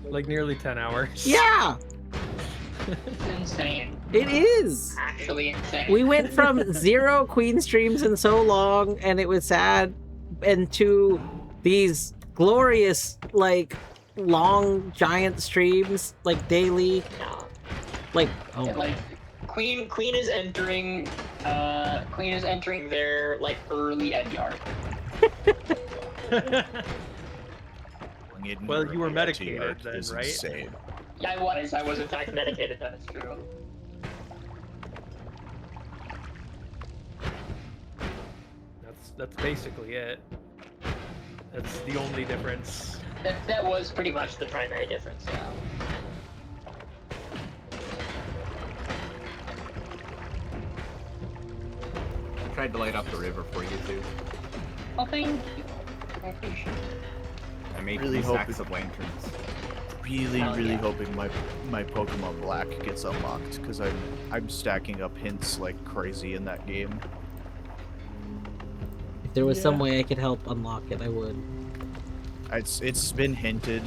B: Like nearly 10 hours.
A: Yeah!
C: It's insane.
A: It is!
C: Actually insane.
A: We went from 0 Queen streams in so long, and it was sad, and to these glorious, like, long, giant streams, like, daily.
C: Yeah.
A: Like, oh.
C: Like, Queen is entering their, like, early Edyard.
B: Well, you were medicated then,
I: is
B: right?
I: insane.
C: Yeah, I was in fact medicated, that is true.
B: That's basically it. That's the only difference.
C: That was pretty much the primary difference, yeah.
G: I tried to light up the river for you too.
C: Oh, thank you. I appreciate it.
G: I made
I: Really
G: 3 stacks
I: hoping-
G: of lanterns.
I: Really,
C: Hell
I: really
C: yeah.
I: hoping my Pokemon Black gets unlocked because I'm stacking up hints like crazy in that game.
A: If there was some way I could help unlock it, I would.
I: It's been hinted.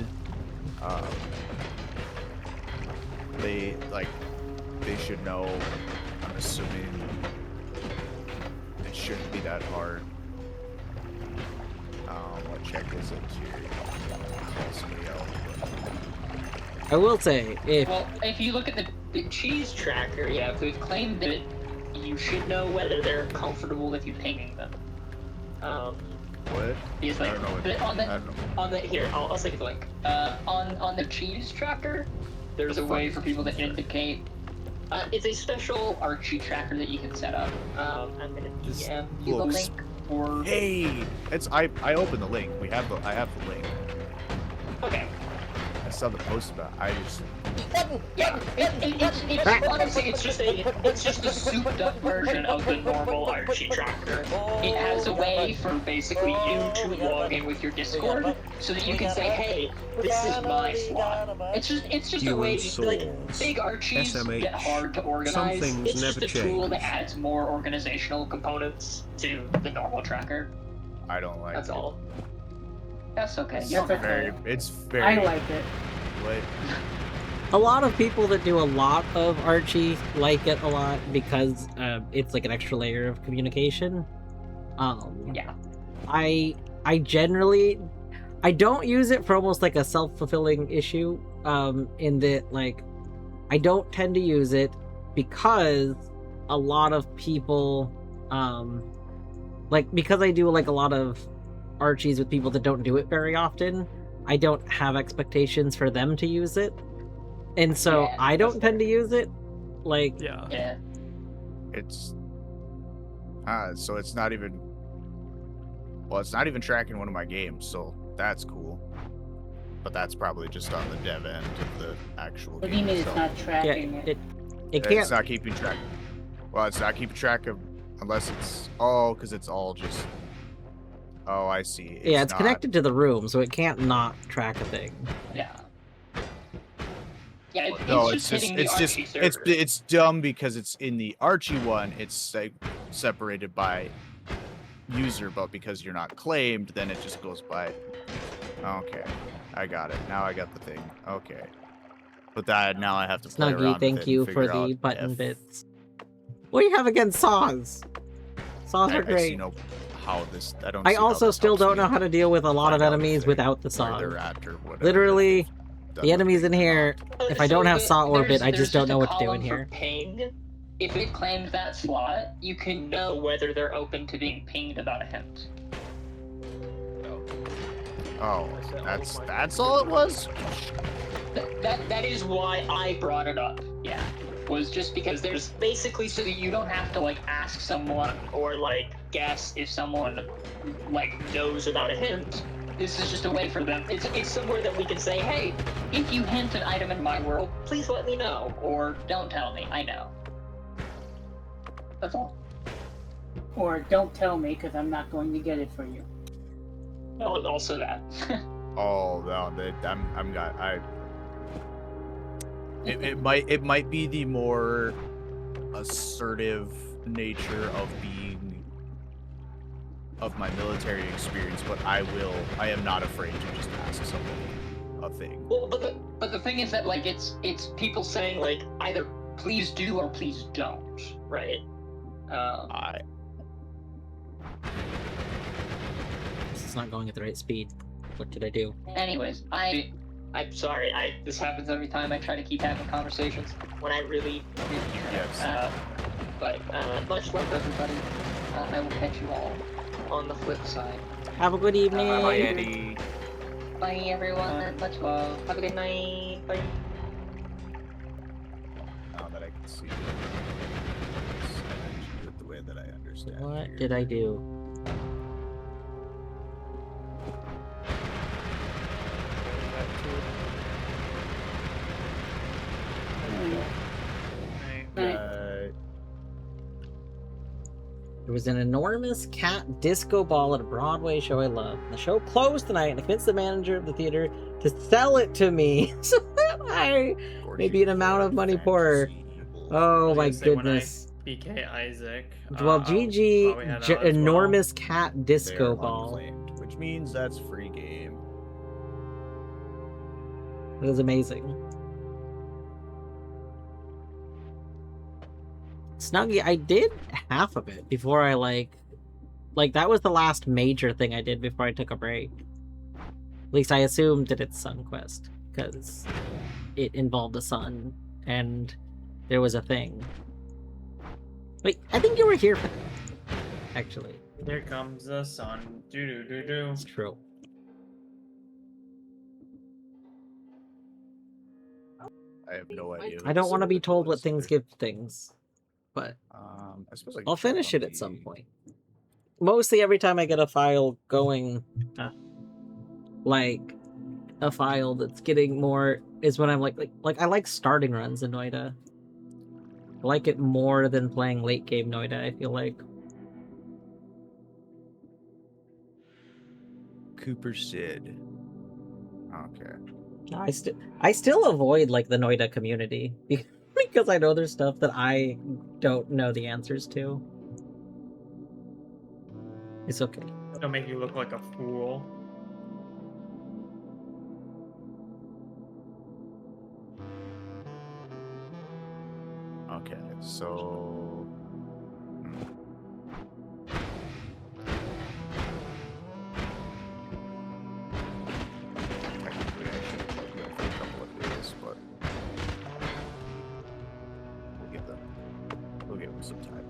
I: They should know. I'm assuming it shouldn't be that hard. What check is it to call somebody else?
A: I will say, if
C: Well, if you look at the cheese tracker, yeah, they've claimed that you should know whether they're comfortable with you pinging them.
I: What?
C: Because, like,
I: I don't know what- I don't know.
C: on the here, I'll send you the link. On the cheese tracker, there's a way for people to indicate It's a special Archie tracker that you can set up. I'm gonna
I: This
C: DM you the
I: looks-
C: link for.
I: Hey, I opened the link. I have the link.
C: Okay.
I: I saw the post about. I just
C: Yeah, it's honestly it's just a souped up version of the normal Archie tracker. It has a way for basically you to log in with your Discord so that you can say, hey, this is my slot. It's just a way like big Archies get hard to organize. It's just a tool that adds more organizational components to the normal tracker.
I: I don't like.
C: That's
I: it.
C: all. That's okay.
F: That's
C: You don't have to.
F: okay.
I: It's very.
F: I like it.
I: What?
A: A lot of people that do a lot of Archie like it a lot because it's like an extra layer of communication.
C: Yeah.
A: I generally I don't use it for almost like a self-fulfilling issue. In that like I don't tend to use it because a lot of people like because I do like a lot of Archies with people that don't do it very often, I don't have expectations for them to use it. And so
C: Yeah,
A: I don't
C: that's
A: tend to use it. Like
B: Yeah.
C: Yeah.
I: It's. So it's not even. Well, it's not even tracking one of my games, so that's cool. But that's probably just on the dev end of the actual
F: What do
I: game.
F: you mean it's
I: itself.
F: not
A: yeah,
F: tracking it?
A: it can't.
I: It's not keeping track. Well, it's not keeping track of unless it's because it's all just. Oh, I see.
A: It's
I: not-
A: connected to the room, so it can't not track a thing.
C: Yeah. Yeah,
I: No,
C: it's just hitting the
I: it's
C: Archie
I: just
C: server.
I: it's dumb because it's in the Archie one. It's like separated by user, but because you're not claimed, then it just goes by. Okay, I got it. Now I got the thing. Okay, but that now I have to play
A: Snuggy,
I: around
A: thank
I: with it
A: you
I: and
A: for
I: figure
A: the
I: out
A: button
I: if
A: bits. What do you have against saws? Saws are
I: I see
A: great.
I: no how this. I don't.
A: I
I: see how
A: also
I: this
A: still
I: helps
A: don't
I: me
A: know how to deal with a lot of
I: find out
A: enemies
I: if they-
A: without the
I: where
A: saw.
I: they're at or whatever,
A: Literally,
I: if they've done
A: the enemies in
I: thing or
A: here,
I: not.
A: if I don't have saw orbit,
C: there's
A: I just don't know
C: a
A: what to do
C: column
A: in
C: for
A: here.
C: Ping. If it claims that slot, you can know whether they're open to being pinged about a hint.
I: Oh, that's all it was.
C: That is why I brought it up. Yeah, was just because there's basically so that you don't have to like ask someone or like guess if someone like knows about a hint. This is just a way for them. It's somewhere that we can say, hey, if you hint an item in my world, please let me know, or don't tell me. I know. That's all.
F: Or don't tell me because I'm not going to get it for you.
C: Oh, and also that.
I: Oh no, I'm got It might be the more assertive nature of my military experience, but I am not afraid to just ask somebody a thing.
C: Well, but the thing is that like it's people saying like either please do or please don't, right?
A: This is not going at the right speed. What did I do?
C: Anyways, I'm sorry. This happens every time I try to keep having conversations when I really
I: Yes.
C: But much love, everybody. I will catch you all on the flip side.
A: Have a good evening.
G: Bye, Eddie.
C: Bye, everyone. Much love. Have a good night. Bye.
I: Now that I can see it the way that I understand.
A: What did I do? There was an enormous cat disco ball at a Broadway show I love. The show closed tonight, and I convinced the manager of the theater to sell it to me so that I may be an amount of money poorer. Oh my goodness.
E: BK Isaac.
A: Well,
E: I'll
A: GG,
E: probably head out as well.
A: enormous cat disco
I: They're
A: ball.
I: unclaimed, which means that's free game.
A: It was amazing. Snuggy, I did half of it before I like that was the last major thing I did before I took a break. At least I assumed that it's Sun Quest because it involved a sun and there was a thing. Wait, I think you were here for that, actually.
E: Here comes the sun. Do do do do.
A: It's true.
I: I have no idea.
A: I don't want to be told what things give things, but
I: I suppose I
A: I'll
I: can check
A: finish
I: on
A: it at some
I: the-
A: point. Mostly every time I get a file going, like a file that's getting more is when I'm like I like starting runs in Noita. I like it more than playing late game Noita, I feel like.
I: Cooper Sid. Okay.
A: I still avoid like the Noita community because I know there's stuff that I don't know the answers to. It's okay.
E: It'll make you look like a fool.
I: Okay, so. Technically, I should have plugged them for a couple of days, but we'll give them some time.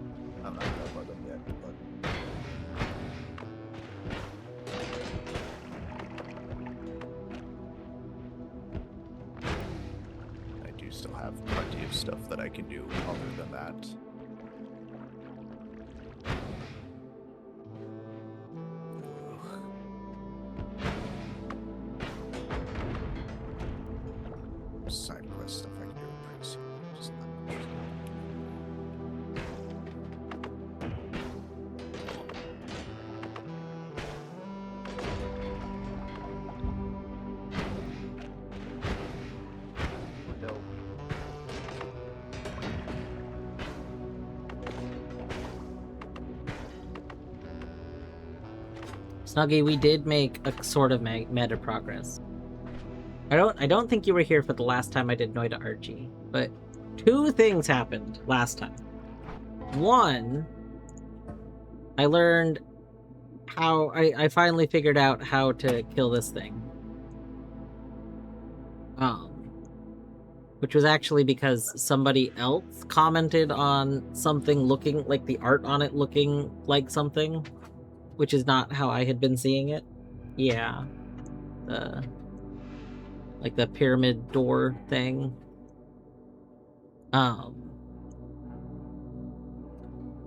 I: I'm not gonna plug them yet, but. I do still have plenty of stuff that I can do other than that. Side quest stuff I can do pretty soon. Just not interested.
A: Snuggy, we did make a sort of meta progress. I don't think you were here for the last time I did Noita Archie, but two things happened last time. One, I learned how I finally figured out how to kill this thing. Which was actually because somebody else commented on something looking like the art on it looking like something, which is not how I had been seeing it. Yeah. Like the pyramid door thing.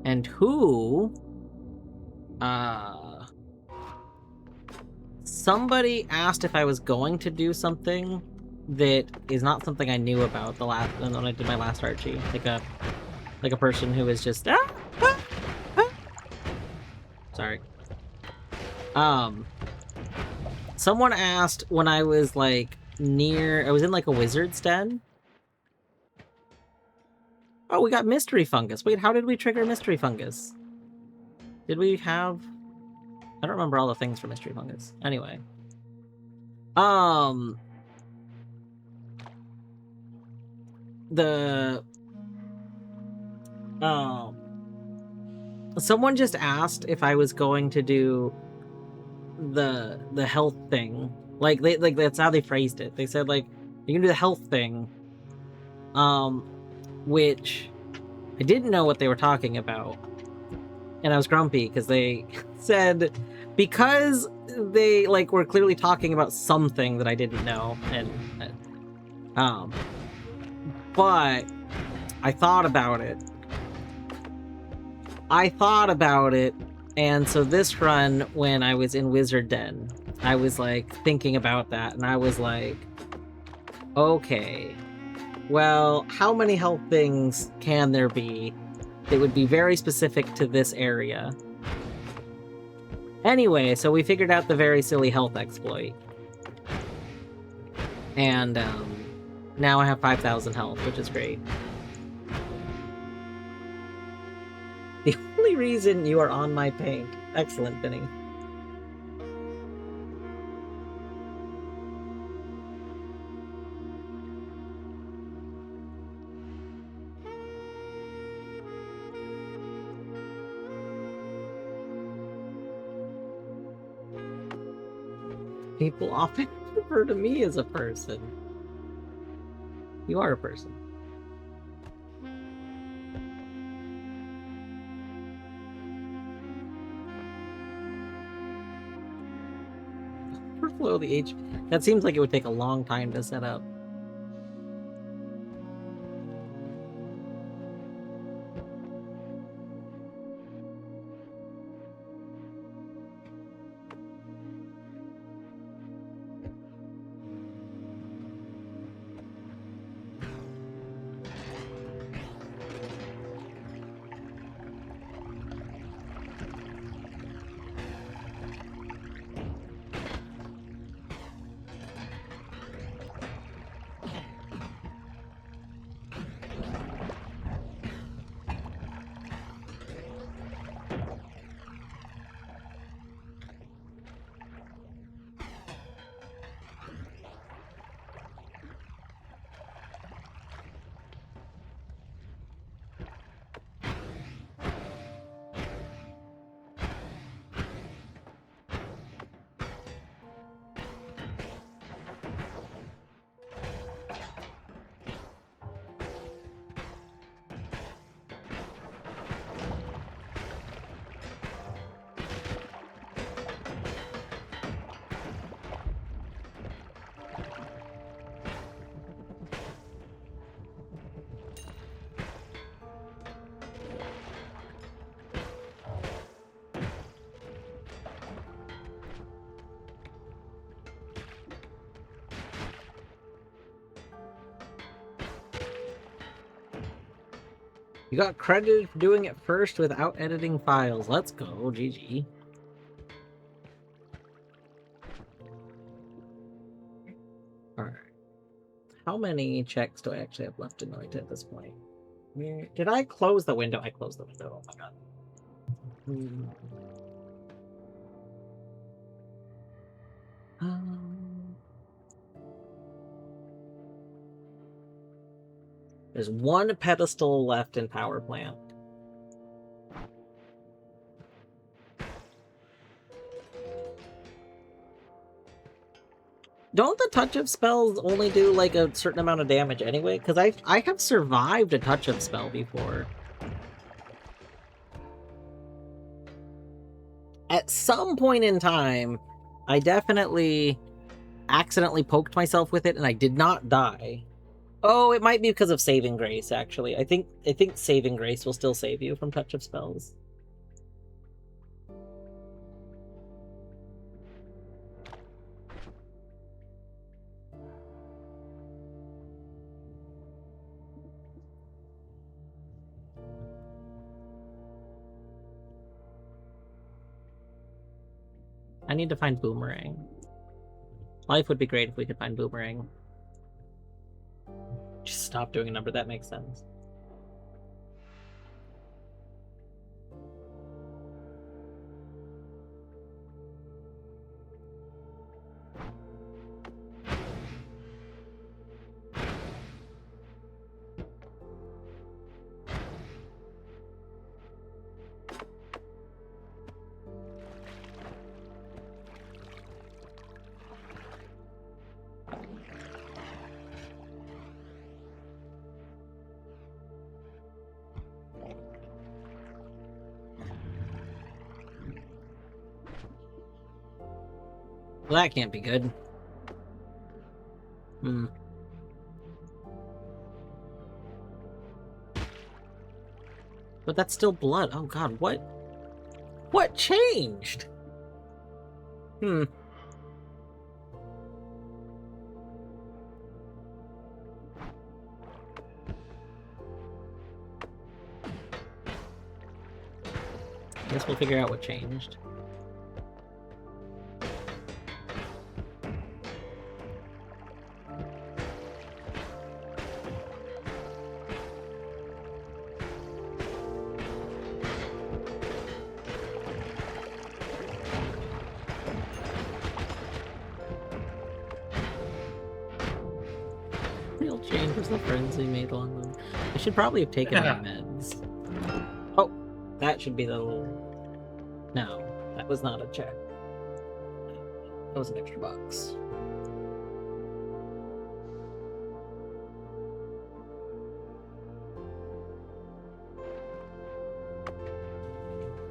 A: And who somebody asked if I was going to do something that is not something I knew about when I did my last Archie. Like a person who was just sorry. Someone asked when I was like I was in like a wizard's den. Oh, we got mystery fungus. Wait, how did we trigger mystery fungus? Did we have... I don't remember all the things for mystery fungus. Anyway. Someone just asked if I was going to do the health thing. Like that's how they phrased it. They said like you can do the health thing. Which I didn't know what they were talking about. And I was grumpy because they said because they like were clearly talking about something that I didn't know, and but I thought about it, and so this run when I was in Wizard Den, I was like thinking about that, and I was like, okay, well, how many health things can there be that would be very specific to this area? Anyway, so we figured out the very silly health exploit. And now I have 5,000 health, which is great. The only reason you are on my paint. Excellent, Benny. People often refer to me as a person. You are a person. Overflow the H. That seems like it would take a long time to set up. You got credited for doing it first without editing files. Let's go, GG. Alright. How many checks do I actually have left in Noita at this point? Did I close the window? I closed the window. Oh my god. There's one pedestal left in power plant. Don't the touch of spells only do like a certain amount of damage anyway? Because I have survived a touch of spell before. At some point in time, I definitely accidentally poked myself with it and I did not die. Oh, it might be because of saving grace, actually. I think saving grace will still save you from touch of spells. I need to find Boomerang. Life would be great if we could find Boomerang. Just stop doing a number, that makes sense. Well, that can't be good. But that's still blood. Oh god, what? What changed? Guess we'll figure out what changed. Real change was the frenzy made on them. I should probably have taken my meds. Oh, that should be the little... No, that was not a check. That was an extra box.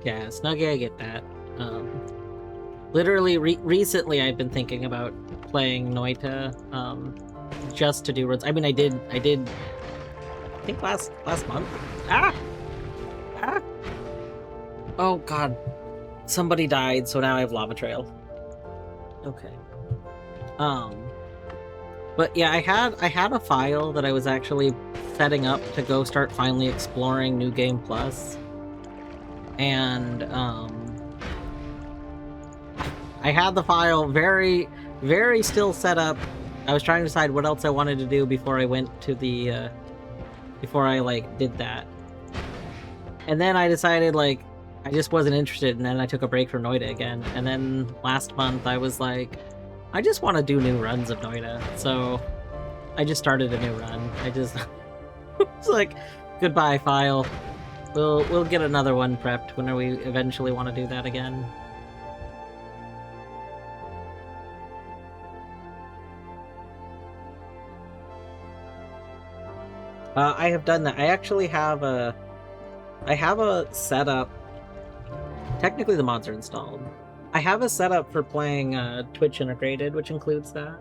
A: Yeah, Snuggie, I get that. Literally, recently I've been thinking about playing Noita, just to do runs. I mean, I did, I think last month. Ah! Oh god. Somebody died, so now I have Lava Trail. Okay. But yeah, I had a file that I was actually setting up to go start finally exploring New Game Plus. And, I had the file very, very still set up. I was trying to decide what else I wanted to do before I went to the, before I, like, did that. And then I decided, like, I just wasn't interested, and then I took a break from Noita again. And then last month I was like, I just want to do new runs of Noita. So I just started a new run. I just it's like, goodbye file. We'll get another one prepped when we eventually want to do that again. I have done that. I actually have a setup. Technically, the mods are installed. I have a setup for playing Twitch integrated, which includes that.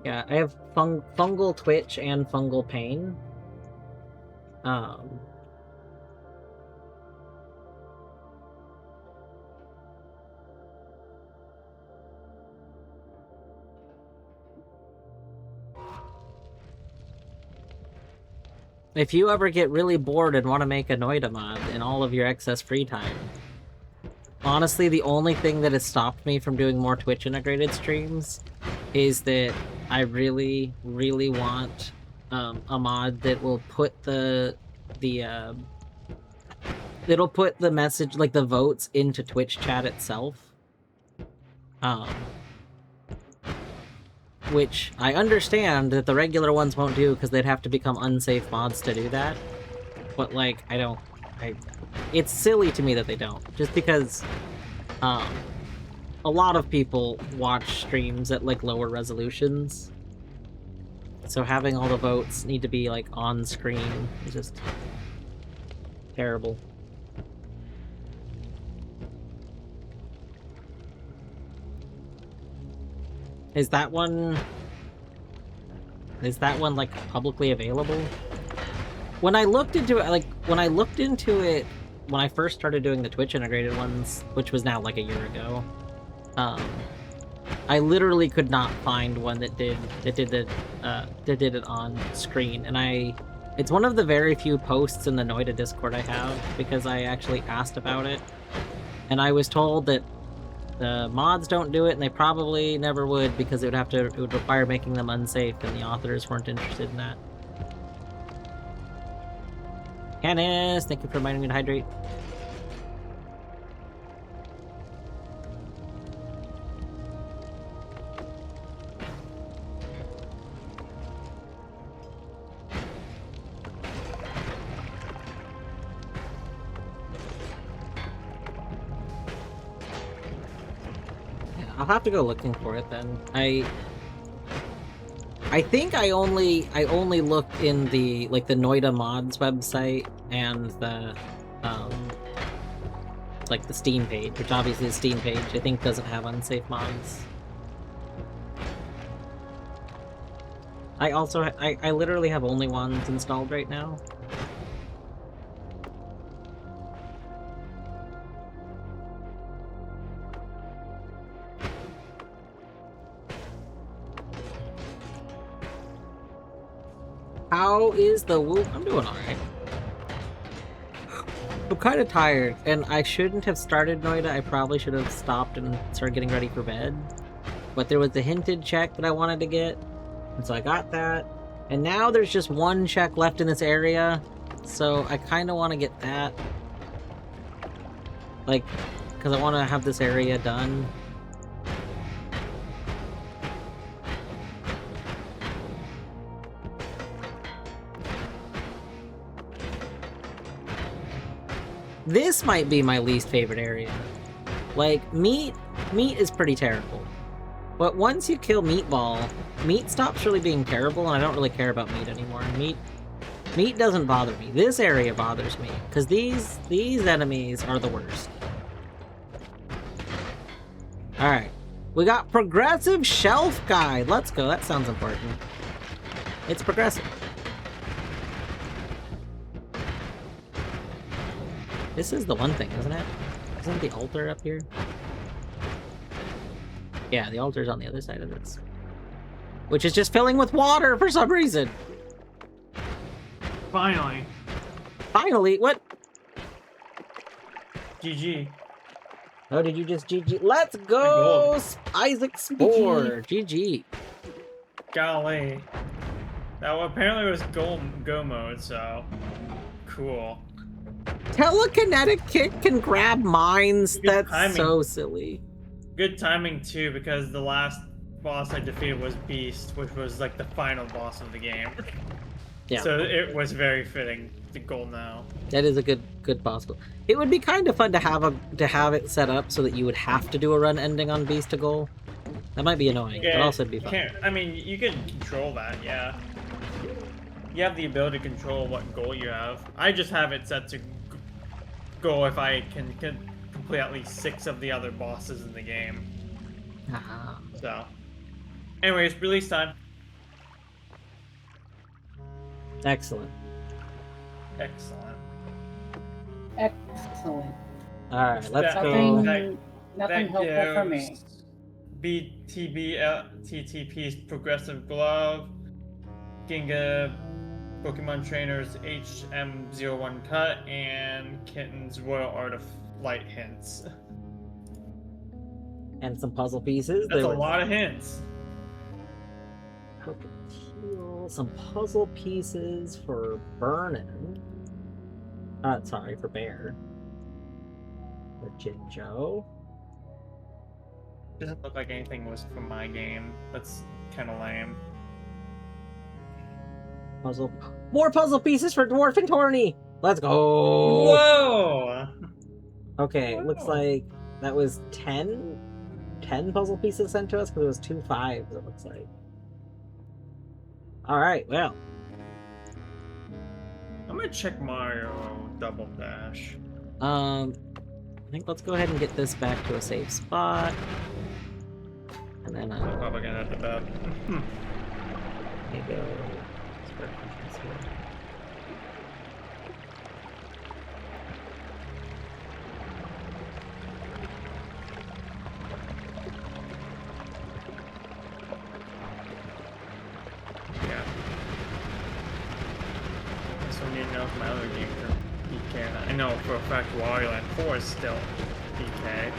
A: Yeah, I have fungal Twitch and fungal pain. if you ever get really bored and want to make a Noita mod in all of your excess free time, honestly, the only thing that has stopped me from doing more Twitch integrated streams is that I really, really want a mod that will put it'll put the message, like the votes, into Twitch chat itself. Which I understand that the regular ones won't do because they'd have to become unsafe mods to do that. But like, it's silly to me that they don't. Just because a lot of people watch streams at like lower resolutions. So having all the votes need to be like on screen is just terrible. Is that one like publicly available? When I looked into it, when I first started doing the Twitch integrated ones, which was now like a year ago, I literally could not find one that did it on screen, and it's one of the very few posts in the Noita Discord I have, because I actually asked about it, and I was told that the mods don't do it, and they probably never would, because it would require making them unsafe, and the authors weren't interested in that. Canis, thank you for reminding me to hydrate. I'll have to go looking for it then. I think I only looked in the Noita mods website and the like the Steam page, which obviously the Steam page I think doesn't have unsafe mods. I literally have only ones installed right now. How is the whoop? I'm doing alright. I'm kind of tired, and I shouldn't have started Noita. I probably should have stopped and started getting ready for bed. But there was the hinted check that I wanted to get, and so I got that. And now there's just one check left in this area, so I kind of want to get that. Like, because I want to have this area done. This might be my least favorite area. Like, meat is pretty terrible. But once you kill Meatball, meat stops really being terrible, and I don't really care about meat anymore. Meat doesn't bother me. This area bothers me, because these enemies are the worst. Alright. We got Progressive Shelf Guide. Let's go. That sounds important. It's progressive. This is the one thing, isn't it? Isn't the altar up here? Yeah, the altar's on the other side of this. Which is just filling with water for some reason!
E: Finally.
A: Finally? What?
E: GG.
A: Oh, did you just GG? Let's go! Isaac Spore! GG.
E: Golly. That apparently was go mode, so... Cool.
A: Telekinetic kick can grab mines?
E: Good
A: That's
E: timing.
A: so silly.
E: Good timing, too, because the last boss I defeated was Beast, which was like the final boss of the game.
A: Yeah.
E: So it was very fitting to goal now.
A: That is a good possible. It would be kind of fun to have it set up so that you would have to do a run ending on Beast to goal. That might be annoying, but also it'd be fun.
E: I mean, you can control that, yeah. You have the ability to control what goal you have. I just have it set to go if I can complete at least 6 of the other bosses in the game. So, anyways, release time.
A: Excellent.
E: Excellent.
F: Excellent.
A: Alright, let's
F: Nothing,
A: go.
F: nothing helpful for me.
E: TTP's Progressive Glove, Ginga Pokemon Trainers HM01 Cut, and Kitten's Royal Art of Flight hints.
A: And some puzzle pieces.
E: That's
A: There
E: a
A: was
E: lot of hints.
A: some puzzle pieces for Burnin. Sorry, for Bear. For Jinjo.
E: Doesn't look like anything was from my game. That's kind of lame.
A: More puzzle pieces for Dwarf and Torny! Let's go!
E: Whoa!
A: Okay, it looks
E: Whoa.
A: like that was 10 puzzle pieces sent to us, because it was 2 5s, it looks like. Alright, well.
E: I'm gonna check Mario Double Dash.
A: I think let's go ahead and get this back to a safe spot. And then,
E: I'm probably gonna have to bed.
A: here we go.
E: Yeah. So we need to know if my other games are PK. I know for a fact Wario Land 4 is still PK.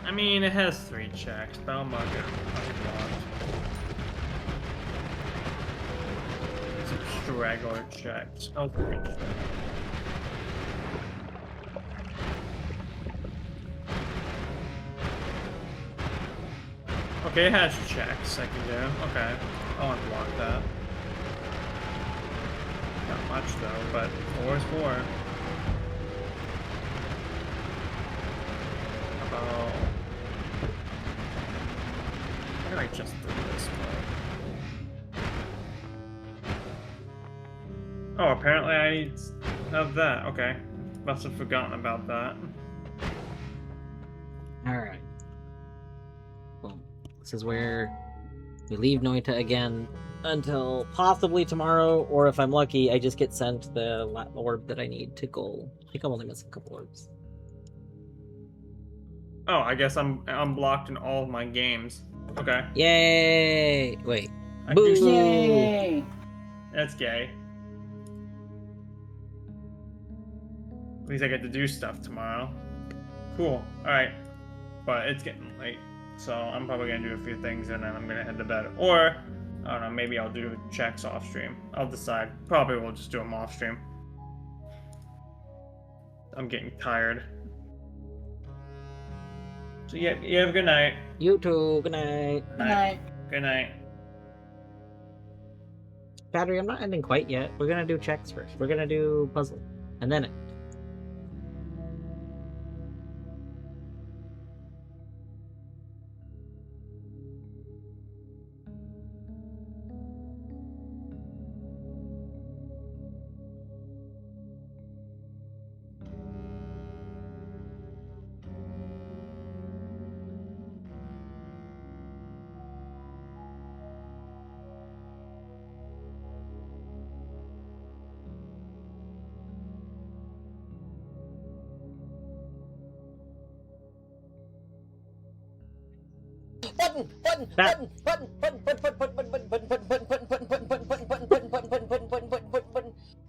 E: I mean, it has 3 checks, but I'm not gonna unblocked. Some straggler checks. Oh, 3 checks. Okay, it has checks I can do. Okay, I'll unblock that. Not much though, but 4 is 4. About... How do I just do this one? Oh, apparently I need to have that. Okay. Must have forgotten about that.
A: Alright. Well, this is where we leave Noita again until possibly tomorrow, or if I'm lucky, I just get sent the orb that I need to go. I think I'm only missing a couple orbs.
E: Oh, I guess I'm blocked in all of my games. Okay.
A: Yay! Wait.
E: I can do
A: Boo!
F: Yay!
E: That's gay. At least I get to do stuff tomorrow. Cool. Alright. But it's getting late. So I'm probably gonna do a few things and then I'm gonna head to bed. Or, I don't know, maybe I'll do checks off stream. I'll decide. Probably we'll just do them off stream. I'm getting tired. So yeah, you have a good night.
A: You too. Good night.
F: Good night.
E: Good night.
A: Battery, I'm not ending quite yet. We're gonna do checks first. We're gonna do puzzle. And then it.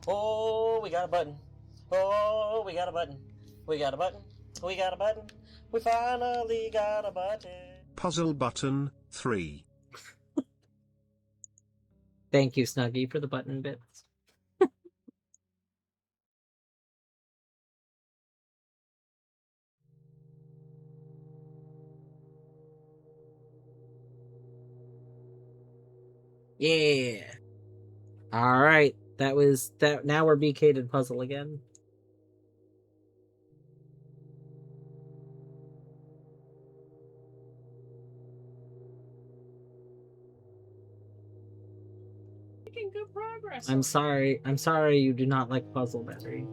A: Oh, we got a button. Oh, we got a button. We got a button. We got a button. We finally got a button.
J: Puzzle button 3.
A: Thank you, Snuggie, for the button bits. Yeah. All right. That was that. Now we're BK'd puzzle again.
H: Making good progress.
A: I'm sorry. I'm sorry you do not like puzzle, Battery.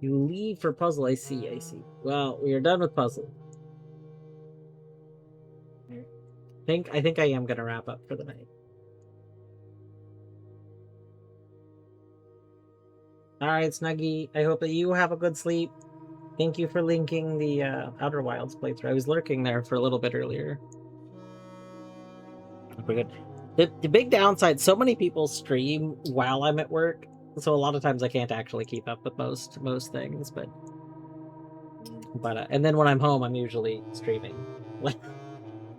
A: You leave for puzzle. I see. I see. Well, we are done with puzzle. I think I am gonna wrap up for the night. All right, Snuggy. I hope that you have a good sleep. Thank you for linking the Outer Wilds playthrough. I was lurking there for a little bit earlier. Pretty good. The big downside, so many people stream while I'm at work, so a lot of times I can't actually keep up with most things. But and then when I'm home, I'm usually streaming. Like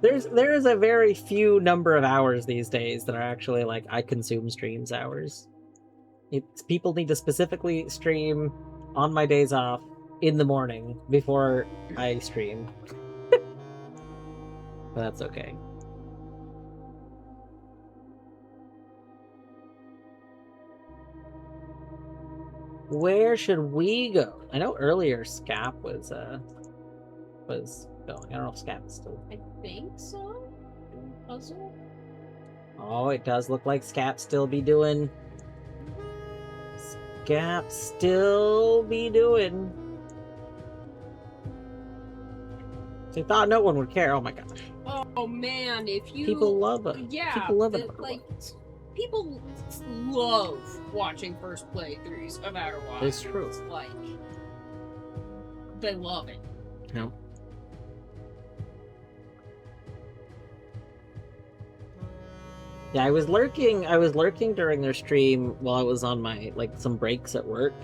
A: there is a very few number of hours these days that are actually like I consume streams hours. People need to specifically stream on my days off in the morning before I stream. But that's okay. Where should we go? I know earlier Scap was going. I don't know if Scap is still.
H: I think so. Puzzle.
A: Oh, it does look like Scap still be doing. Scap still be doing. They thought no one would care. Oh my gosh.
H: Oh man, if you
A: People love it.
H: Yeah,
A: People love it.
H: like people love watching first playthroughs of Outer Wilds.
A: It's true.
H: Like they love it.
A: No. Yeah, I was lurking during their stream while I was on my some breaks at work.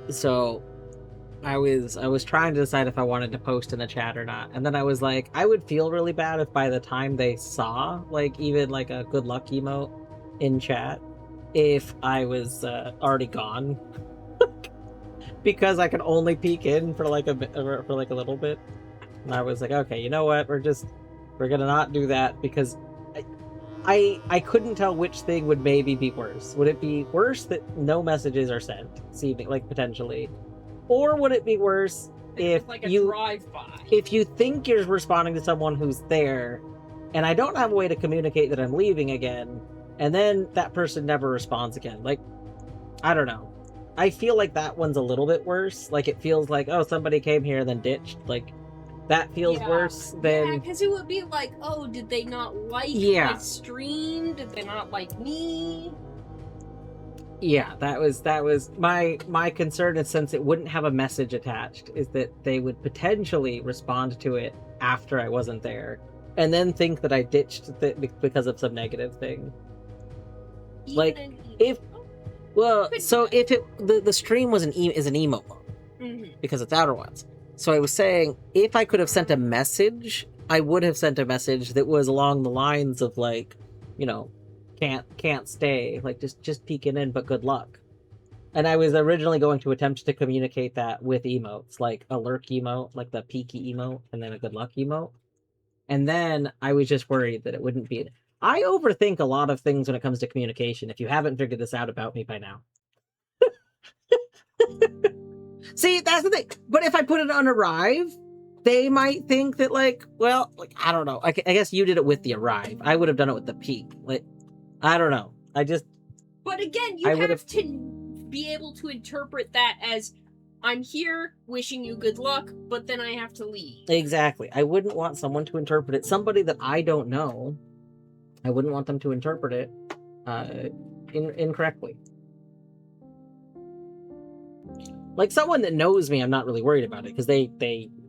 A: So I was trying to decide if I wanted to post in the chat or not. And then I was like, I would feel really bad if by the time they saw even a good luck emote in chat, if I was already gone. Because I could only peek in for a little bit. And I was like, okay, you know what? We're gonna not do that because I couldn't tell which thing would maybe be worse. Would it be worse that no messages are sent, potentially? Or would it be worse if
H: like a drive-by?
A: If you think you're responding to someone who's there, and I don't have a way to communicate that I'm leaving again, and then that person never responds again? I don't know. I feel like that one's a little bit worse. It feels like, oh, somebody came here and then ditched. That feels worse than...
H: Yeah, because it would be like, oh, did they not like my stream? Did they not like me?
A: Yeah, that was my concern, is since it wouldn't have a message attached, is that they would potentially respond to it after I wasn't there, and then think that I ditched because of some negative thing. If the stream was is an emo mode, because it's Outer Wilds. So I was saying, if I could have sent a message, I would have sent a message that was along the lines of can't stay, just peeking in, but good luck. And I was originally going to attempt to communicate that with emotes, like a lurk emote, like the peeky emote, and then a good luck emote. And then I was just worried that it wouldn't be. I overthink a lot of things when it comes to communication, if you haven't figured this out about me by now. See, that's the thing. But if I put it on arrive, they might think that I don't know. I guess you did it with the arrive. I would have done it with the peek. I don't know.
H: But again, you have to be able to interpret that as, I'm here wishing you good luck, but then I have to leave.
A: Exactly. I wouldn't want someone to interpret it. Somebody that I don't know, I wouldn't want them to interpret it incorrectly. Someone that knows me, I'm not really worried about it, because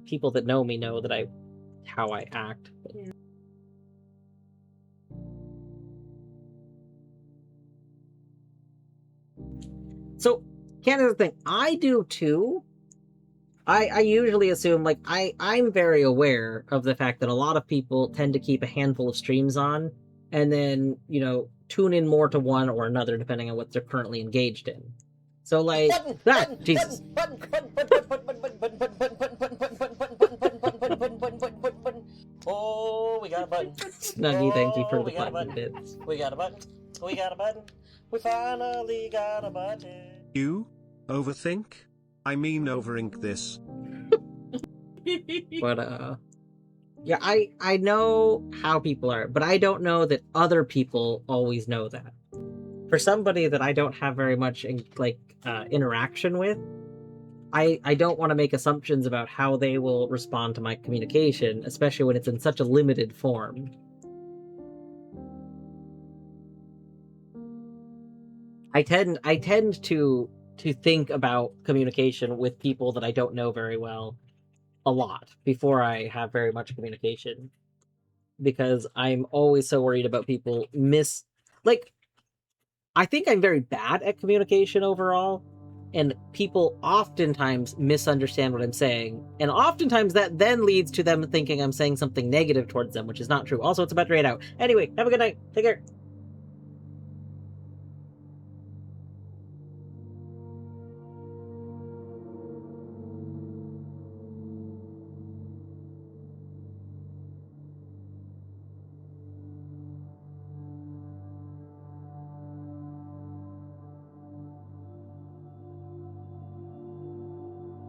A: people that know me know that how I act. But... So, Canada's the thing. I do too. I usually assume, I'm very aware of the fact that a lot of people tend to keep a handful of streams on, and then, tune in more to one or another, depending on what they're currently engaged in. So, Jesus.
K: Oh, we got a button.
A: Snuggy, thank you for the button bits.
K: We got a button. We got a button. We finally got a button.
J: You overthink? I mean overink this.
A: But yeah, I know how people are, but I don't know that other people always know that. For somebody that I don't have very much interaction with, I don't want to make assumptions about how they will respond to my communication, especially when it's in such a limited form. I tend to think about communication with people that I don't know very well a lot before I have very much communication, because I'm always so worried about people I think I'm very bad at communication overall, and people oftentimes misunderstand what I'm saying, and oftentimes that then leads to them thinking I'm saying something negative towards them, which is not true. Also, it's about to rain out. Anyway, have a good night. Take care.